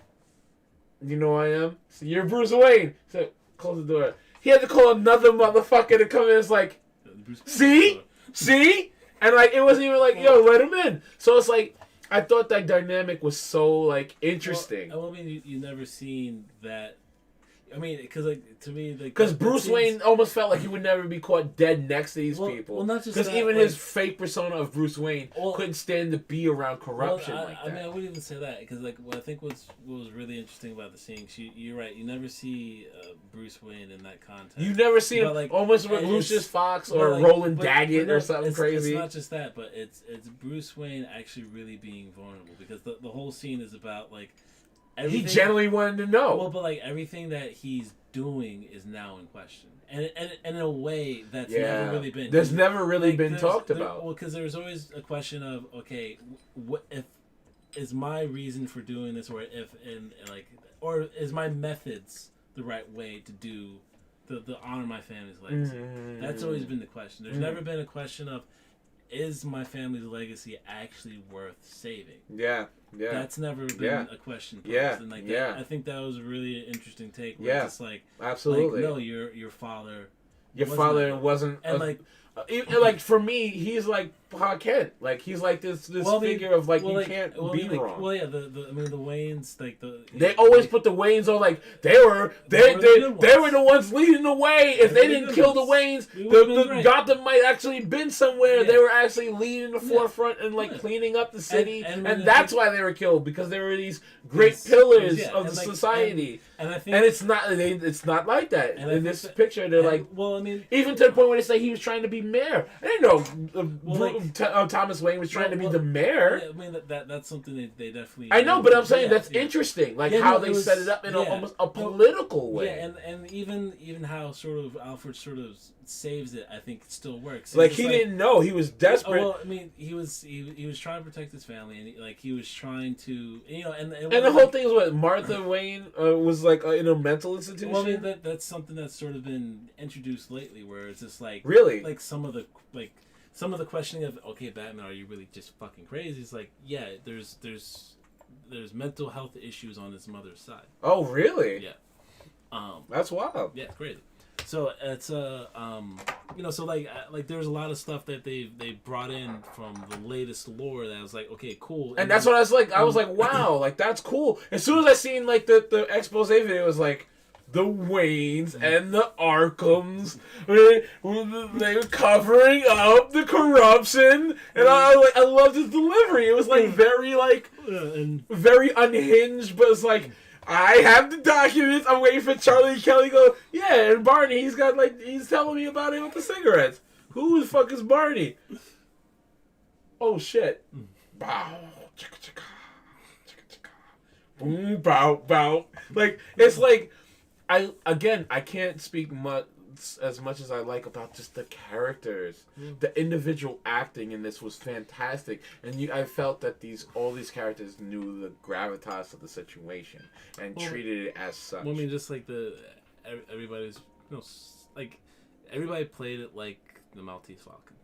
you know who I am? So you're Bruce Wayne. So, close the door. He had to call another motherfucker to come in. It's like, see? And, like, it wasn't even like, yo, let him in. So, it's like, I thought that dynamic was so, like, interesting. Well, I mean, you never seen that. I mean, because like to me, like because Bruce Wayne almost felt like he would never be caught dead next to these people. Well, not just because even his fake persona of Bruce Wayne couldn't stand to be around corruption like that. I mean, I wouldn't even say that because like I think what was really interesting about the scene. You're right. You never see Bruce Wayne in that context. You never see him like, almost with Lucius Fox or Roland Daggett or something crazy. It's not just that, but it's Bruce Wayne actually really being vulnerable because the whole scene is about like. He genuinely wanted to know. Well, but like everything that he's doing is now in question, and in a way that's never really been. There's never really been talked about. Well, because there's always a question of okay, what if is my reason for doing this, or or is my methods the right way to do the honor my family's legacy? That's always been the question. There's never been a question of is my family's legacy actually worth saving? Yeah. That's never been a question posed. And like I think that was a really interesting take. Where it's just like absolutely. Like, no, your father. Your father wasn't. And like for me, he's like Pa Kent. Like he's like this figure of like you can't be wrong. Well, yeah, the Waynes like they always put the Waynes on like they were the ones leading the way. If they didn't kill the Waynes, the Gotham might actually been somewhere. Yeah. They were actually leading the forefront and like cleaning up the city, and that's why they were killed because they were these great pillars of the society. And I think it's not like that in this picture. They're like, well, I mean, even to the point where they say he was trying to be mayor. I didn't know Thomas Wayne was trying to be the mayor. Yeah, I mean that's something they definitely. I know, but I'm saying that's interesting, like how they set it up in almost a political way. Yeah, and even how sort of Alfred sort of saves it, I think it still works. Like he didn't know, he was desperate. Well, I mean, he was trying to protect his family, and he was trying to, and the whole thing is what Martha Wayne was like in a mental institution. Well, I mean that's something that's sort of been introduced lately, where it's just like really like some of the questioning of okay, Batman, are you really just fucking crazy? It's like there's mental health issues on his mother's side. Oh really? Yeah. That's wild. Yeah, it's crazy. So it's so like there's a lot of stuff that they brought in from the latest lore that I was like, okay, cool. And that's what I was like. I was like, wow, like that's cool. As soon as I seen like the expose video, it was like the Waynes and the Arkhams, they were covering up the corruption, and I loved his delivery. It was like very very unhinged, but it's like, I have the documents. I'm waiting for Charlie Kelly to go, yeah, and Barney, he's telling me about it with the cigarettes. Who the fuck is Barney? Oh shit. Bow, chicka chicka, chicka chicka. Boom, bow, bow. Like, it's like, I can't speak as much as I like about just the characters. The individual acting in this was fantastic, and I felt that all these characters knew the gravitas of the situation and treated it as such. Well, I mean, just like everybody's, like everybody played it like the Maltese Falcon,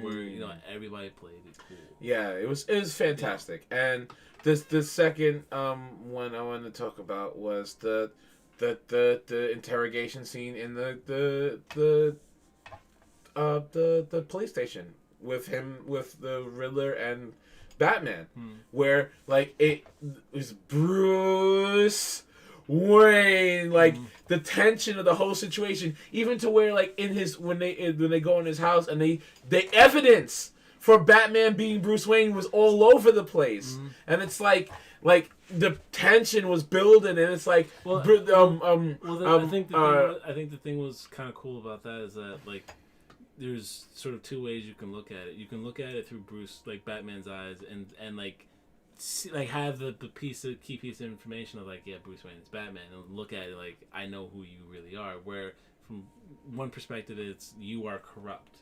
where everybody played it cool. Yeah, it was fantastic, and the second one I wanted to talk about was the interrogation scene in the police station with the Riddler and Batman, where like it was Bruce Wayne, like the tension of the whole situation, even to where like when they go in his house and the evidence for Batman being Bruce Wayne was all over the place, and it's like the tension was building, and it's like, I think the thing was kind of cool about that is that like there's sort of two ways you can look at it. You can look at it through Batman's eyes, and like have the key piece of information of like, yeah, Bruce Wayne is Batman, and look at it like, I know who you really are. Where from one perspective, it's you are corrupt.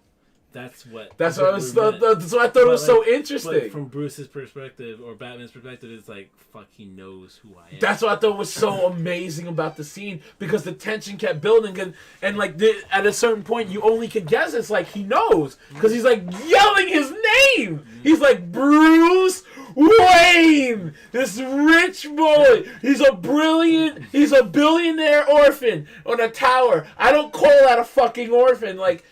That's what I thought it was so interesting. But from Bruce's perspective or Batman's perspective, it's like, fuck, he knows who I am. That's what I thought was so amazing about the scene, because the tension kept building, and like at a certain point, you only can guess it's like he knows, because he's like yelling his name. He's like, Bruce Wayne, this rich boy. He's a billionaire orphan on a tower. I don't call that a fucking orphan. Like,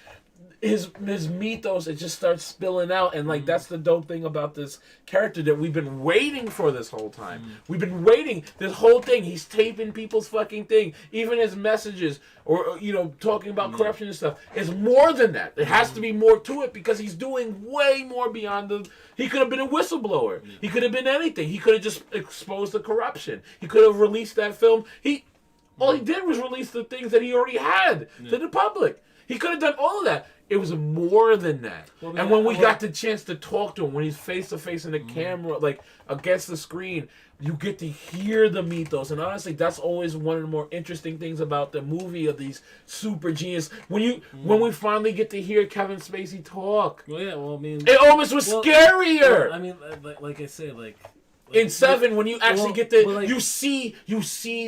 his mythos, it just starts spilling out, and like that's the dope thing about this character that we've been waiting for this whole time. We've been waiting this whole thing. He's taping people's fucking thing, even his messages, or talking about corruption and stuff. It's more than that. There has to be more to it, because he's doing way more beyond he could have been a whistleblower. He could have been anything. He could have just exposed the corruption. He could have released that film. All he did was release the things that he already had to the public. He could have done all of that. It was more than that. Well, and when we got the chance to talk to him, when he's face to face in the camera, like against the screen, you get to hear the mythos. And honestly, that's always one of the more interesting things about the movie, of these super genius. When we finally get to hear Kevin Spacey talk. Well, yeah. Well, I mean, it almost was scarier. I mean, like I say, like. In 7, when you actually get you see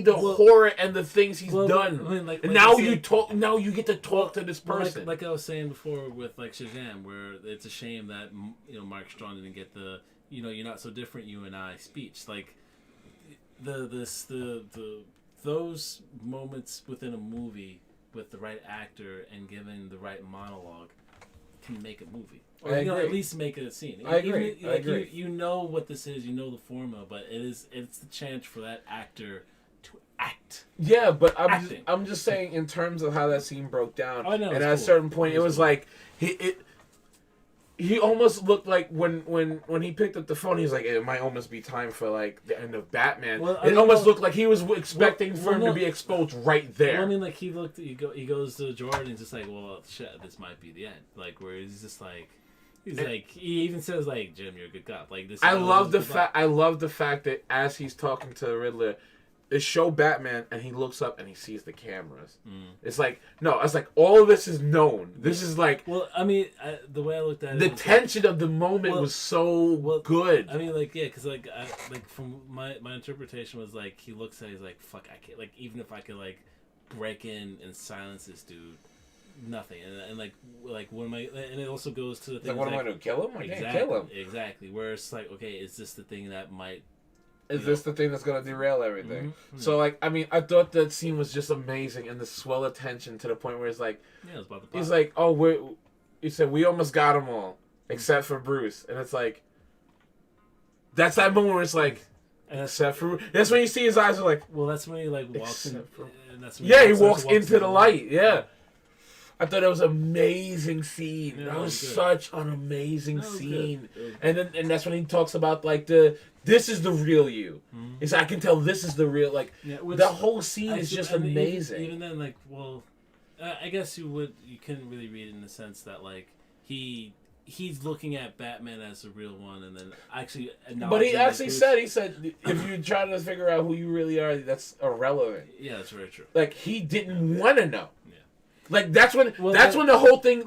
the horror and the things he's done, I mean, and now you get to talk to this person. Like I was saying before with like Shazam, where it's a shame that Mark Strong didn't get the you're not so different, you and I speech. Like those moments within a movie with the right actor and given the right monologue can make a movie. Or at least make it a scene. I agree. I agree. You know what this is, you know the formula, but it's the chance for that actor to act. Yeah, but I'm just saying, in terms of how that scene broke down. I know, and at a certain point, it was like he almost looked like when he picked up the phone, he was like, it might almost be time for like the end of Batman. It almost looked like he was expecting for him to be exposed right there. Well, I mean, like he goes to Jordan and he's just like, well, shit, this might be the end. Like, where he's just like. Like, he even says like, Jim, you're a good cop. Like this. I love the fact that as he's talking to the Riddler, it show Batman and he looks up and he sees the cameras. It's like, no, it's like all of this is known. This is like. Well, I mean, the way I looked at it, the tension of the moment was so good. I mean, like, yeah, because like from my interpretation was like, he looks at it, he's like, fuck, I can't, like, even if I could like break in and silence this dude. Nothing, and like what am I? And it also goes to the thing. Like, what am I going to kill him? I can't kill him. Exactly. Where it's like, okay, is this the thing that might Is this the thing that's gonna derail everything? So like, I mean, I thought that scene was just amazing, and the swell of tension to the point where it's like, Yeah, it's about the plot. he's like, oh, he said we almost got them all except for Bruce, and it's like, that's that moment where it's like, except for that's when you see his eyes are like, well, that's when he like walks in. And that's when he walks into the light. Yeah. I thought it was an amazing scene. That was such an amazing scene. And that's when he talks about like this is the real you. It's I can tell this is the real the whole scene is just amazing. Even then, like, well, I guess you couldn't really read it in the sense that like he's looking at Batman as the real one, and then actually. But he actually said if you're trying to figure out who you really are, that's irrelevant. Yeah, that's very true. Like he didn't want to know. Like that's when the whole thing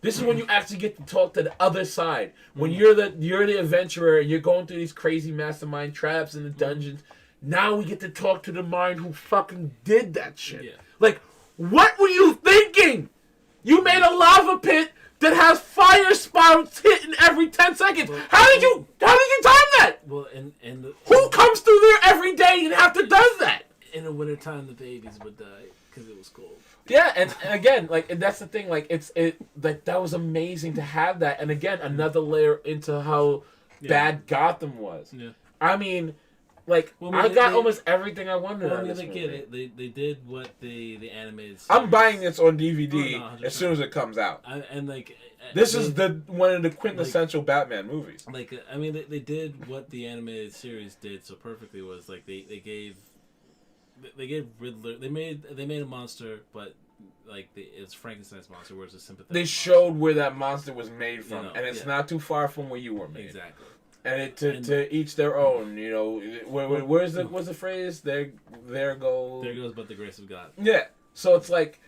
this is when you actually get to talk to the other side. When you're the adventurer and you're going through these crazy mastermind traps in the dungeons. Now we get to talk to the mind who fucking did that shit. Yeah. Like, what were you thinking? You made a lava pit that has fire spouts hitting every 10 seconds. How did you time that? Well, who comes through there every day and have to does that? In the wintertime, the babies would die because it was cold. Yeah, and again, like, and that's the thing, like, that was amazing to have that, and again, another layer into how bad Gotham was. Yeah. I mean, like, I got almost everything I wanted out of this movie. They did what the animated series. I'm buying this on DVD as soon as it comes out. This is one of the quintessential Batman movies. Like, I mean, they did what the animated series did so perfectly was, like, they gave Riddler. They made a monster, but like it's Frankenstein's monster, where it's a sympathetic. They showed where that monster was made from, and it's not too far from where you were made. Exactly. And to each their own. You know, what's the phrase? There goes. There goes, but the grace of God. Yeah. So it's like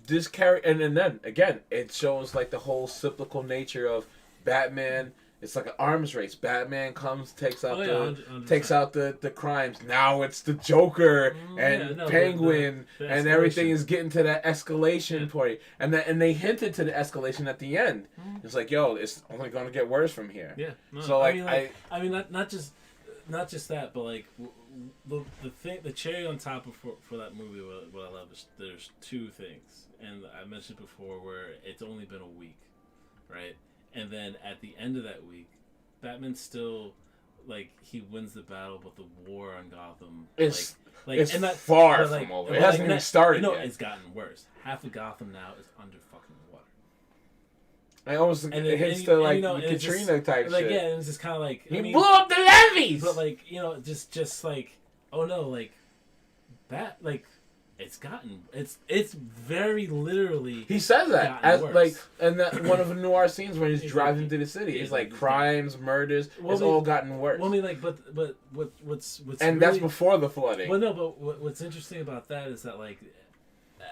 this character, and then again, it shows like the whole cyclical nature of Batman. It's like an arms race. Batman comes, takes out the crimes. Now it's the Joker and Penguin, and everything is getting to that escalation point. And they hinted to the escalation at the end. It's like, yo, it's only going to get worse from here. Yeah. No, so like, I mean, not just that, but like the cherry on top of for that movie. What I love is there's two things, and I mentioned before where it's only been a week, right? And then at the end of that week, Batman still, like, he wins the battle, but the war on Gotham, it's far from over. It hasn't even started yet. It's gotten worse. Half of Gotham now is under fucking water. I almost it hits the Katrina type shit. Like, yeah, and it's just kind of like he blew up the levees. But like, just like, oh no, like that, like. It's very literally. He says that as worse. Like, and that one of the noir scenes when he's driving through the city. It's like crimes, murders. It's all gotten worse. Well, I mean, like, but what's and really, that's before the flooding. Well, no, but what's interesting about that is that, like,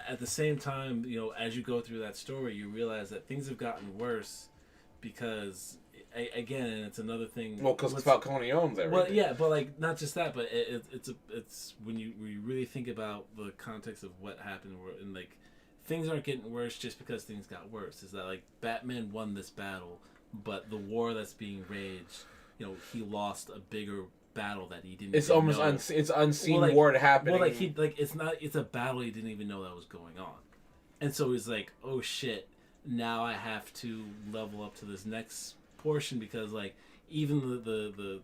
at the same time, as you go through that story, you realize that things have gotten worse because. Again, and it's another thing. Well, because Falcone owns everything. Well, yeah, but like not just that, but it's when you really think about the context of what happened, and like things aren't getting worse just because things got worse. Is that like Batman won this battle, but the war that's being waged, he lost a bigger battle that he didn't. It's almost it's unseen war happening. Well, it's a battle he didn't even know that was going on, and so he's like, oh shit, now I have to level up to this next portion because like even the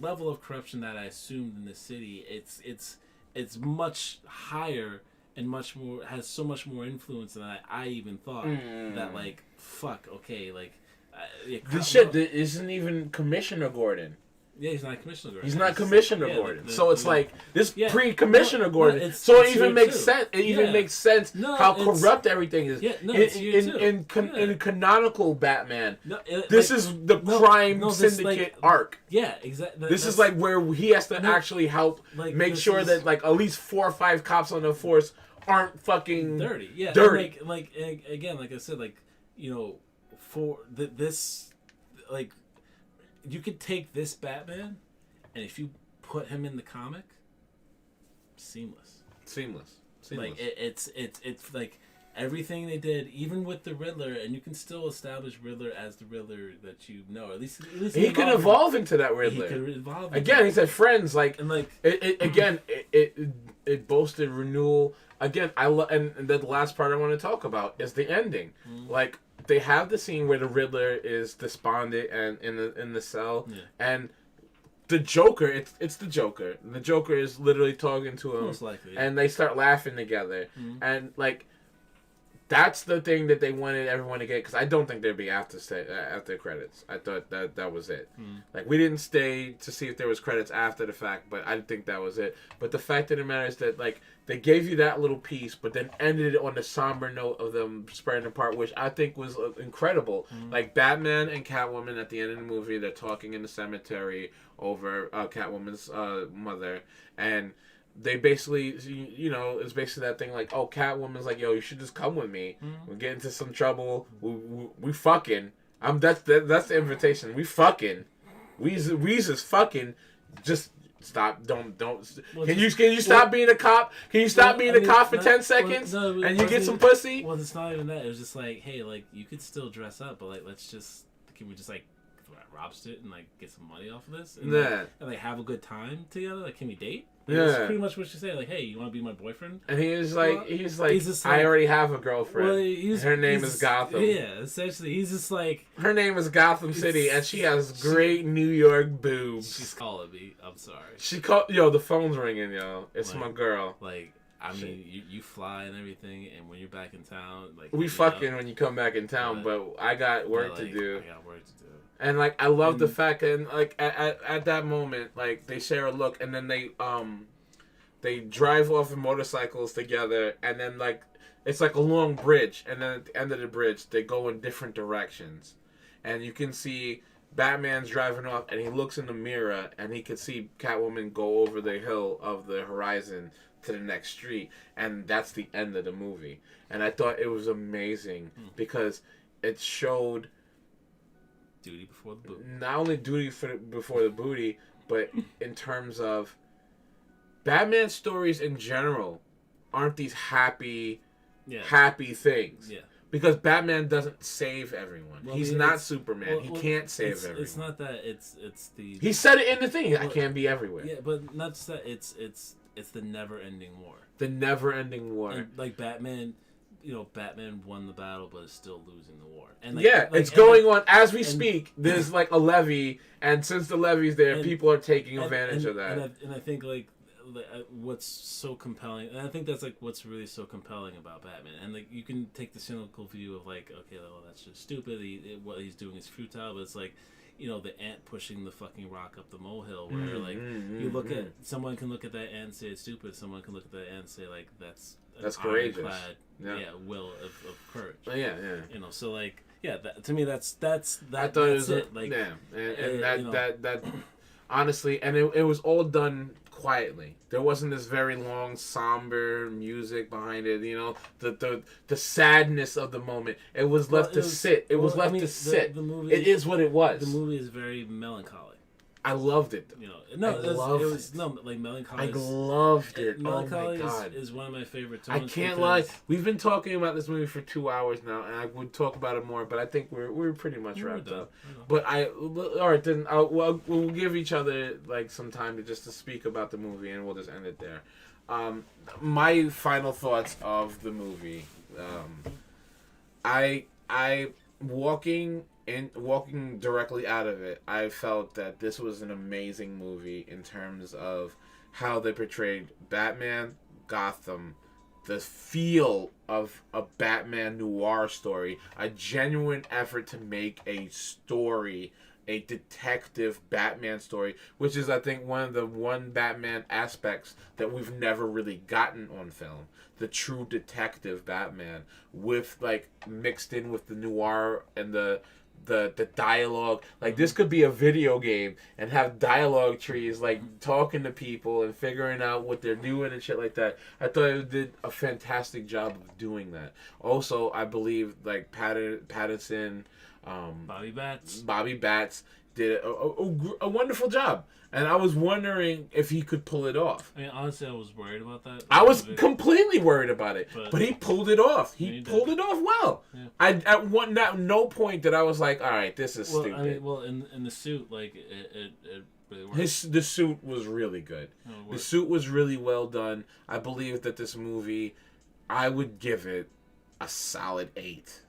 level of corruption that I assumed in the city, it's much higher and much more has so much more influence than I even thought. That like fuck okay like this shit isn't even Commissioner Gordon. Yeah, he's not Commissioner Gordon. He's not Commissioner Gordon. So it's like this pre-Commissioner Gordon. So it even makes sense. It even makes sense how corrupt everything is. Yeah, no, in canonical Batman, this is the crime syndicate arc. Yeah, exactly. This is like where he has to actually help make sure that like at least 4 or 5 cops on the force aren't fucking dirty. Yeah, dirty. Like again, like I said, like for this like. You could take this Batman, and if you put him in the comic, seamless. Like it's like everything they did, even with the Riddler, and you can still establish Riddler as the Riddler that you know. At least he can evolve into that Riddler. He could evolve. Again, he said friends and like it boasted renewal. Again, and the last part I want to talk about is the ending. Like they have the scene where the Riddler is despondent and in the cell, and the Joker, it's the Joker. The Joker is literally talking to him, most likely, and they start laughing together, and like. That's the thing that they wanted everyone to get, because I don't think there'd be after credits. I thought that was it. Like, we didn't stay to see if there was credits after the fact, but I didn't think that was it. But the fact of the matter is that, like, they gave you that little piece, but then ended it on the somber note of them spreading apart, which I think was incredible. Like, Batman and Catwoman at the end of the movie, they're talking in the cemetery over Catwoman's mother, and... they basically, you know, it's basically that thing like, oh, Catwoman's like, yo, you should just come with me. We'll get into some trouble. We fucking. That's the invitation. We fucking. We just fucking. Just stop. Don't. Well, can you stop being a cop? Can you stop being a cop for 10 seconds? And you get some pussy? Well, it's not even that. It was just like, hey, like, you could still dress up, but like, can we just like rob shit and like get some money off of this? And, and like have a good time together? Like, can we date? That's pretty much what you say. Like, hey, you want to be my boyfriend? And he's like, I already have a girlfriend. Well, her name is Gotham. Yeah, essentially, he's just like, her name is Gotham City, and she has great New York boobs. She's calling me. I'm sorry. The phone's ringing, yo. It's like, my girl. Like, I mean, you fly and everything, and when you're back in town, like we fucking when you come back in town, but I got work to do. I got work to do. And like I love the fact, and like at that moment, like they share a look, and then they drive off in motorcycles together, and then like it's like a long bridge, and then at the end of the bridge they go in different directions, and you can see Batman's driving off, and he looks in the mirror, and he can see Catwoman go over the hill of the horizon to the next street, and that's the end of the movie. And I thought it was amazing because it showed. Duty before the booty. Not only duty before the booty, but in terms of Batman stories in general aren't these happy things. Yeah. Because Batman doesn't save everyone. Well, he's not Superman. He can't save everyone. It's not that. It's the. He said it in the thing. I can't be everywhere. Yeah, but not just that. It's the never-ending war. The never-ending war. And, like Batman. You know, Batman won the battle, but is still losing the war. And like, it's going on as we speak. There's like a levy, and since the levee's there, people are taking advantage of that. And I think like what's so compelling, and I think that's like what's really so compelling about Batman. And like you can take the cynical view of like, okay, well that's just stupid. What he's doing is futile, but it's like, you know, the ant pushing the fucking rock up the molehill. Where like you look at someone can look at that ant and say it's stupid. Someone can look at that ant and say like that's courageous. Will of courage. Yeah. You know, so like, to me that's I thought it was it. Like, and that honestly, and it was all done quietly. There wasn't this very long somber music behind it. You know, the sadness of the moment. It was left to sit. It was left to sit. The movie, it is what it was. The movie is very melancholy. I loved it. You know, it was like melancholy. I loved it. Melancholy oh my God. is one of my favorite tones. I can't lie. We've been talking about this movie for 2 hours now, and I would talk about it more, but I think we're pretty much wrapped up. But all right, then we'll give each other like some time to speak about the movie, and we'll just end it there. My final thoughts of the movie. I walking directly out of it, I felt that this was an amazing movie in terms of how they portrayed Batman, Gotham, the feel of a Batman noir story, a genuine effort to make a story, a detective Batman story, which is, I think, one of the Batman aspects that we've never really gotten on film. The true detective Batman, with like mixed in with the noir and the dialogue. Like, this could be a video game and have dialogue trees, like talking to people and figuring out what they're doing and shit like that. I thought it did a fantastic job of doing that. Also, I believe like Pattinson, Bobby Batts, did a wonderful job. And I was wondering if he could pull it off. I mean, honestly, I was worried about that. I was completely worried about it, but he pulled it off. He pulled it off well. Yeah. At no point that I was like, all right, this is stupid. I mean, in the suit, like it really worked. The suit was really good. The suit was really well done. I believe that this movie, I would give it a solid 8.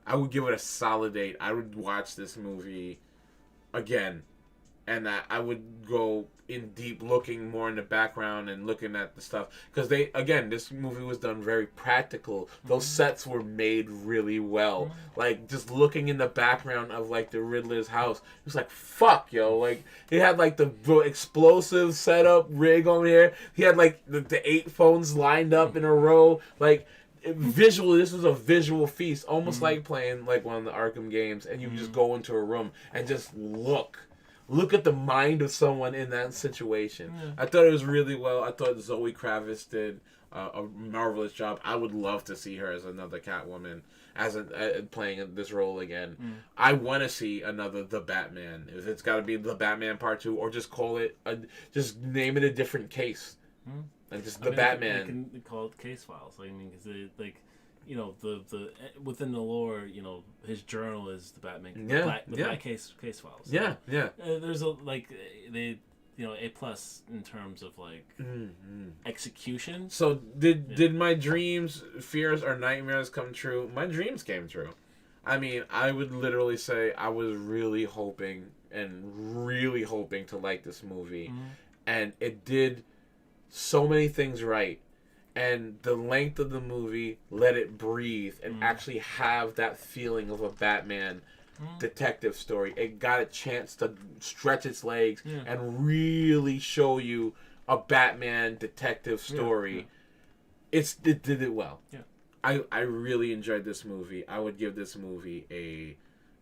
I would give it a solid 8. I would watch this movie again. And I would go in deep, looking more in the background and looking at the stuff. Because this movie was done very practical. Those sets were made really well. Like, just looking in the background of, like, the Riddler's house. It was like, fuck, yo. Like, he had, like, the explosive setup rig over here. He had, like, the 8 phones lined up in a row. Like, visually, this was a visual feast. Almost like playing, like, one of the Arkham games. And you just go into a room and just look. Look at the mind of someone in that situation. Yeah. I thought it was really well. I thought Zoe Kravitz did a marvelous job. I would love to see her as another Catwoman, playing this role again. I want to see another The Batman. If it's got to be The Batman Part 2, or just call it, just name it a different case. And just The Batman. They can call it Case Files. I mean, because like. You know, the within the lore, you know, his journal is the Batman. Black case files. Yeah. There's A+ in terms of like execution. So did my dreams, fears, or nightmares come true? My dreams came true. I mean, I would literally say I was really hoping to like this movie, and it did so many things right. And the length of the movie let it breathe and actually have that feeling of a Batman detective story. It got a chance to stretch its legs and really show you a Batman detective story. It did it well. Yeah. I really enjoyed this movie. I would give this movie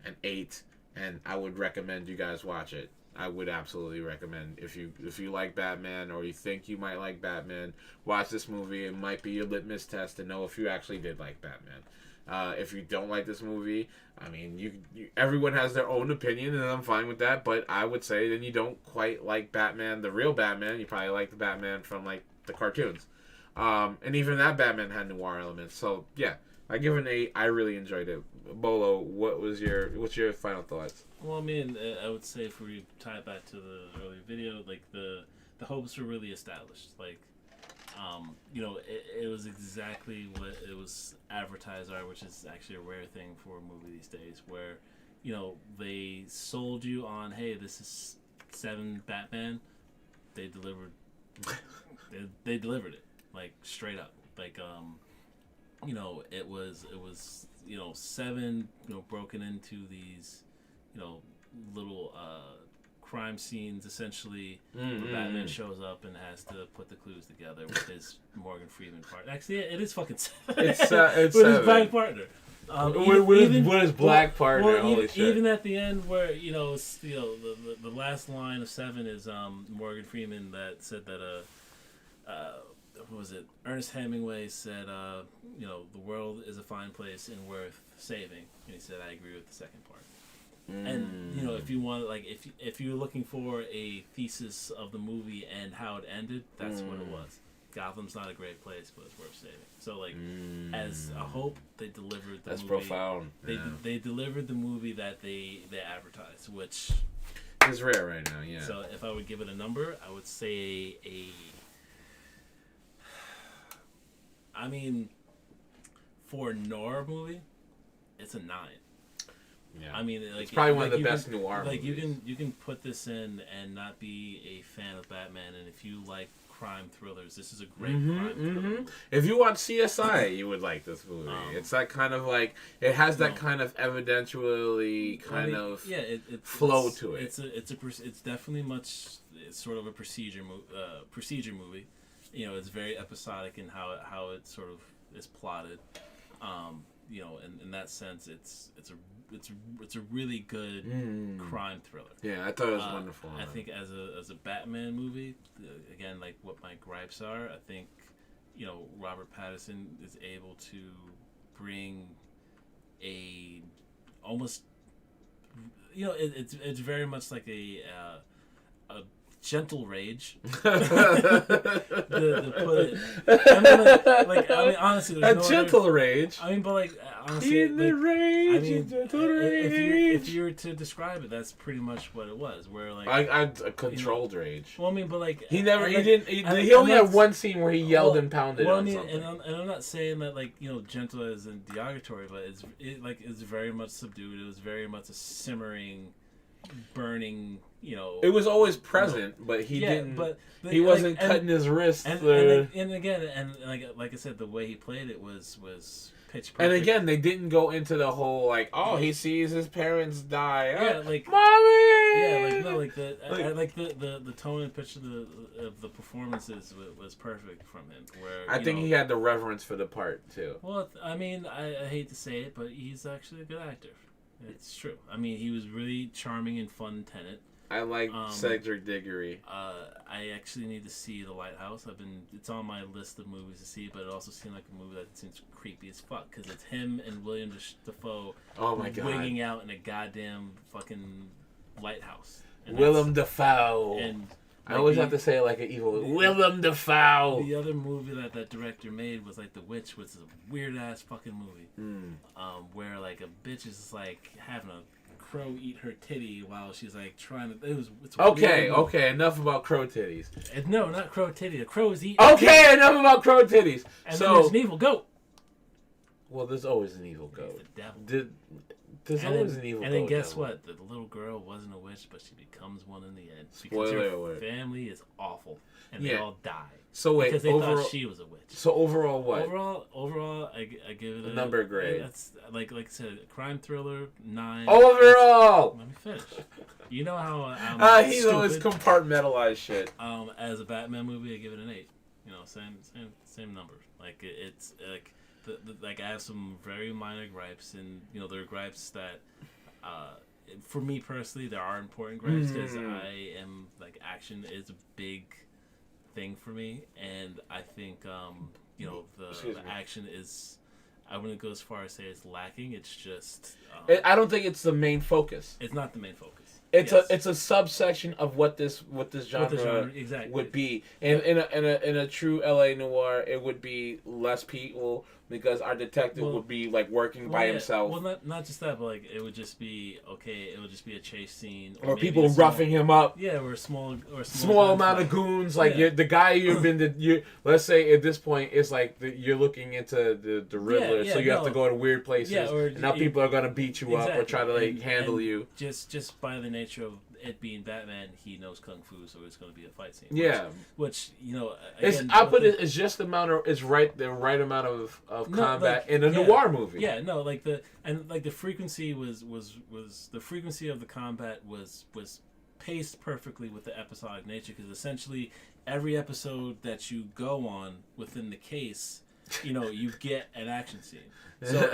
an 8, and I would recommend you guys watch it. I would absolutely recommend, if you like Batman, or you think you might like Batman, watch this movie. It might be your litmus test to know if you actually did like Batman. If you don't like this movie, I mean, everyone has their own opinion, and I'm fine with that. But I would say then you don't quite like Batman, the real Batman. You probably like the Batman from like the cartoons, and even that Batman had noir elements. So yeah, I give it an 8. I really enjoyed it. Bolo, what's your final thoughts? Well, I mean, I would say if we tie it back to the earlier video, like the hopes were really established. Like, you know, it was exactly what it was advertised are, which is actually a rare thing for a movie these days, where, you know, they sold you on, hey, this is 7 Batman. They delivered. they delivered it, like, straight up. Like, you know, it was you know, 7, you know, broken into these, you know, little crime scenes, essentially, where Batman shows up and has to put the clues together with his Morgan Freeman partner. Actually, it is fucking 7. It's with 7. His black partner. With his black partner, holy shit. Even at the end, where the last line of 7 is Morgan Freeman that said that what was it? Ernest Hemingway said, you know, the world is a fine place and worth saving. And he said, I agree with the second part. And, you know, if you want, like, if you're looking for a thesis of the movie and how it ended, that's what it was. Gotham's not a great place, but it's worth saving. So, like, as a hope, they delivered the movie. That's profound. They delivered the movie that they advertised, which is rare right now, yeah. So if I would give it a number, I would say I mean, for a noir movie, it's a 9. Yeah. I mean, like, it's probably one of the best noir movies. movies. You can put this in and not be a fan of Batman, and if you like crime thrillers, this is a great crime thriller. If you watch CSI, you would like this movie. It's that kind of, like, it has that kind of evidentially flow to it. It's definitely it's sort of a procedure movie. You know, it's very episodic in how it sort of is plotted. You know, in that sense, it's a really good crime thriller. Yeah, I thought it was wonderful. I think as a Batman movie, again, like what my gripes are, I think, you know, Robert Pattinson is able to bring it's very much like a gentle rage. to put it, honestly, there's a no gentle other, rage. but honestly, in the rage, gentle rage. If you were to describe it, that's pretty much what it was. Where I a controlled rage. Well, but he only had one scene where he yelled and pounded on something. And I'm not saying that gentle is derogatory, but it's very much subdued. It was very much a simmering, burning. It was always present, but he didn't. But he wasn't cutting his wrists. And again, like I said, the way he played it was pitch perfect. And again, they didn't go into the whole he sees his parents die. Yeah, mommy. Yeah, the tone and pitch of the performances was perfect from him. Where I think he had the reverence for the part too. Well, I hate to say it, but he's actually a good actor. It's true. He was really charming and fun in Tenet. I like Cedric Diggory. I actually need to see The Lighthouse. It's on my list of movies to see, but it also seemed like a movie that seems creepy as fuck because it's him and William Dafoe. Oh my god! Wigging out in a goddamn fucking lighthouse. Willem Dafoe. And I always have to say it like an evil Willem Dafoe. The other movie that director made was The Witch, which is a weird ass fucking movie. Where a bitch is having a crow eat her titty while she's trying to. It's okay. Enough about crow titties. No, not crow titty. The crow is eating. Okay, enough about crow titties. And then there's an evil goat. Well, there's always an evil goat. The devil. There's always an evil goat. And then guess what? The little girl wasn't a witch, but she becomes one in the end. Spoiler alert. Family is awful, and they all die. So wait, because they thought she was a witch. So overall, what? Overall, I give it a number grade. That's like I said, a crime thriller 9. Overall. Let me finish. You know how he's always compartmentalized shit. As a Batman movie, I give it an 8. Same number. It's I have some very minor gripes, and there are gripes that, for me personally, there are important gripes because I am action is a big thing for me, and I think the action is. I wouldn't go as far as say it's lacking. It's just. I don't think it's the main focus. It's not the main focus. It's a subsection of what this genre exactly would be. And in a true LA noir, it would be less people because our detective would be working by himself. Well, not just that, but it would just be It would just be a chase scene, or people roughing him up. Yeah, or a small amount of goons. The guy you've been let's say at this point is you're looking into the Riddler, so you have to go to weird places. Yeah, and now people are gonna beat you up or try to handle you. Just by the nature of it being Batman, he knows kung fu, so it's going to be a fight scene. Yeah, which again, it's just the right amount of combat in a noir movie. Yeah, no, the frequency was the frequency of the combat was paced perfectly with the episodic nature because essentially every episode that you go on within the case. You get an action scene. So,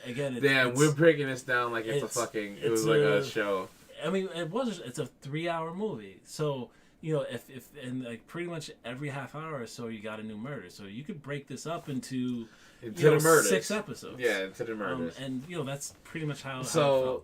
again, we're breaking this down like it's a fucking. It was a show. It's a 3-hour movie. So, if pretty much every half hour or so you got a new murder. So you could break this up into the murders. 6 episodes. Yeah, into the murders. And that's pretty much how. So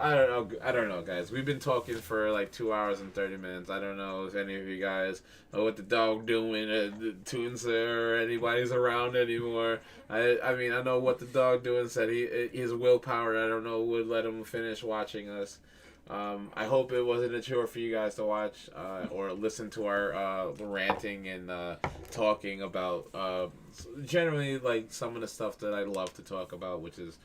I don't know, guys. We've been talking for 2 hours and 30 minutes. I don't know if any of you guys know what the dog doing at Toons or anybody's around anymore. I know what the dog doing. Said his willpower, I don't know, would let him finish watching us. I hope it wasn't a chore for you guys to watch or listen to our ranting and talking about generally some of the stuff that I love to talk about, which is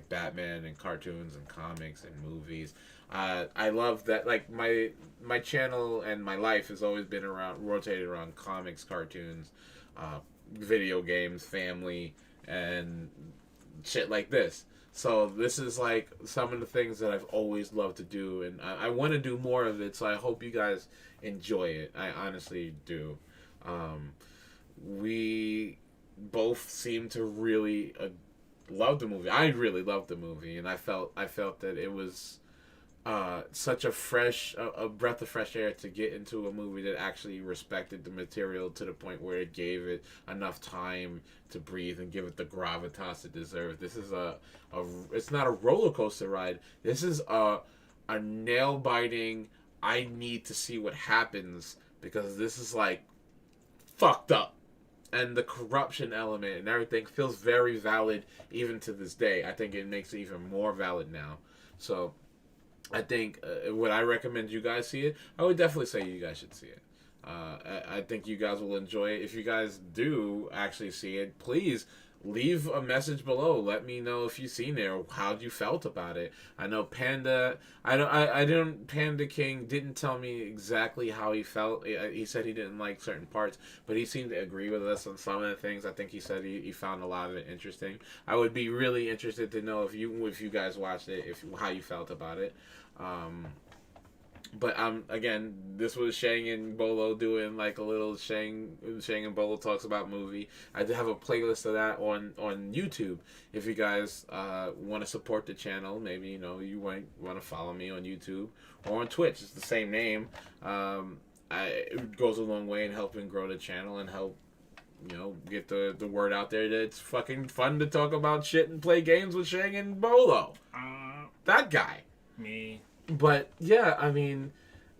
Batman and cartoons and comics and movies. I love that my channel and my life has always been rotated around comics, cartoons, video games, family, and shit like this. So this is some of the things that I've always loved to do, and I want to do more of it, so I hope you guys enjoy it. I honestly do. We both seem to really love the movie. I really loved the movie, and I felt that it was such a breath of fresh air to get into a movie that actually respected the material to the point where it gave it enough time to breathe and give it the gravitas it deserved. This is it's not a roller coaster ride. This is a nail biting. I need to see what happens because this is like fucked up. And the corruption element and everything feels very valid even to this day. I think it makes it even more valid now. So I think would I recommend you guys see it? I would definitely say you guys should see it. I think you guys will enjoy it. If you guys do actually see it, please leave a message below. Let me know if you've seen it or how you felt about it. I know Panda. Panda King didn't tell me exactly how he felt. He said he didn't like certain parts, but he seemed to agree with us on some of the things. I think he said he found a lot of it interesting. I would be really interested to know if you guys watched it, how you felt about it. But again, this was Shang and Bolo doing like a little Shang and Bolo talks about movie. I do have a playlist of that on YouTube. If you guys want to support the channel, maybe you want to follow me on YouTube or on Twitch. It's the same name. It goes a long way in helping grow the channel and help get the word out there that it's fucking fun to talk about shit and play games with Shang and Bolo. That guy. Me. But yeah, I mean,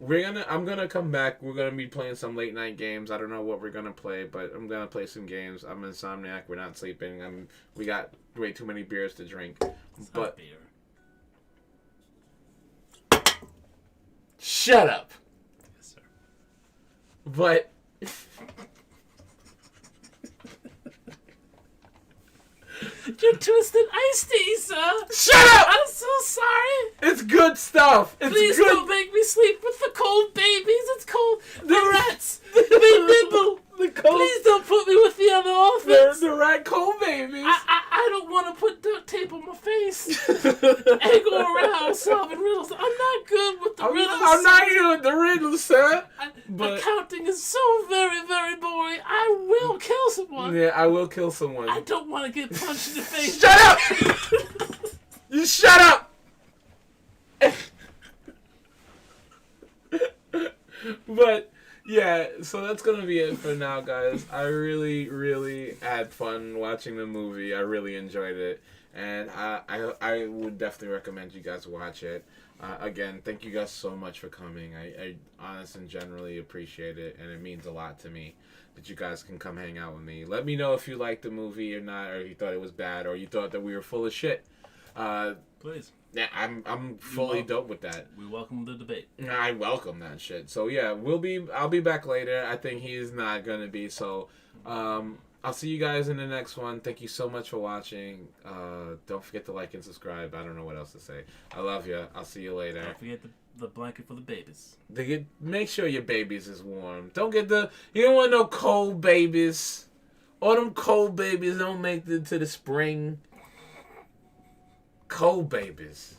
I'm gonna come back. We're gonna be playing some late night games. I don't know what we're gonna play, but I'm gonna play some games. I'm insomniac. We're not sleeping. We got way too many beers to drink. But beer. Shut up. Yes, sir. But You twisted iced tea, sir. Shut up! I'm so sorry. It's good stuff. It's Please good. don't make me sleep with the cold babies. It's cold. The rats. They nibble. The cold. Please don't put me with the other orphans. The rat cold babies. I don't want to put duct tape on my face and go around solving riddles. I'm not good with the riddles. I'm not good with the riddles, sir. Accounting is so very, very boring. I will kill someone. Yeah, I will kill someone. I don't want to get punched in the face. Shut up! You shut up! But yeah, so that's gonna be it for now, guys. I really, really had fun watching the movie. I really enjoyed it, and I would definitely recommend you guys watch it. Again, thank you guys so much for coming. I honestly and generally appreciate it, and it means a lot to me that you guys can come hang out with me. Let me know if you liked the movie or not, or you thought it was bad, or you thought that we were full of shit. Please. Yeah, I'm fully dope with that. We welcome the debate. I welcome that shit. So yeah, I'll be back later. I think he's not gonna be. So I'll see you guys in the next one. Thank you so much for watching. Don't forget to like and subscribe. I don't know what else to say. I love you. I'll see you later. Don't forget the blanket for the babies. Make sure your babies is warm. You don't want no cold babies. All them cold babies don't make it to the spring. Cold babies.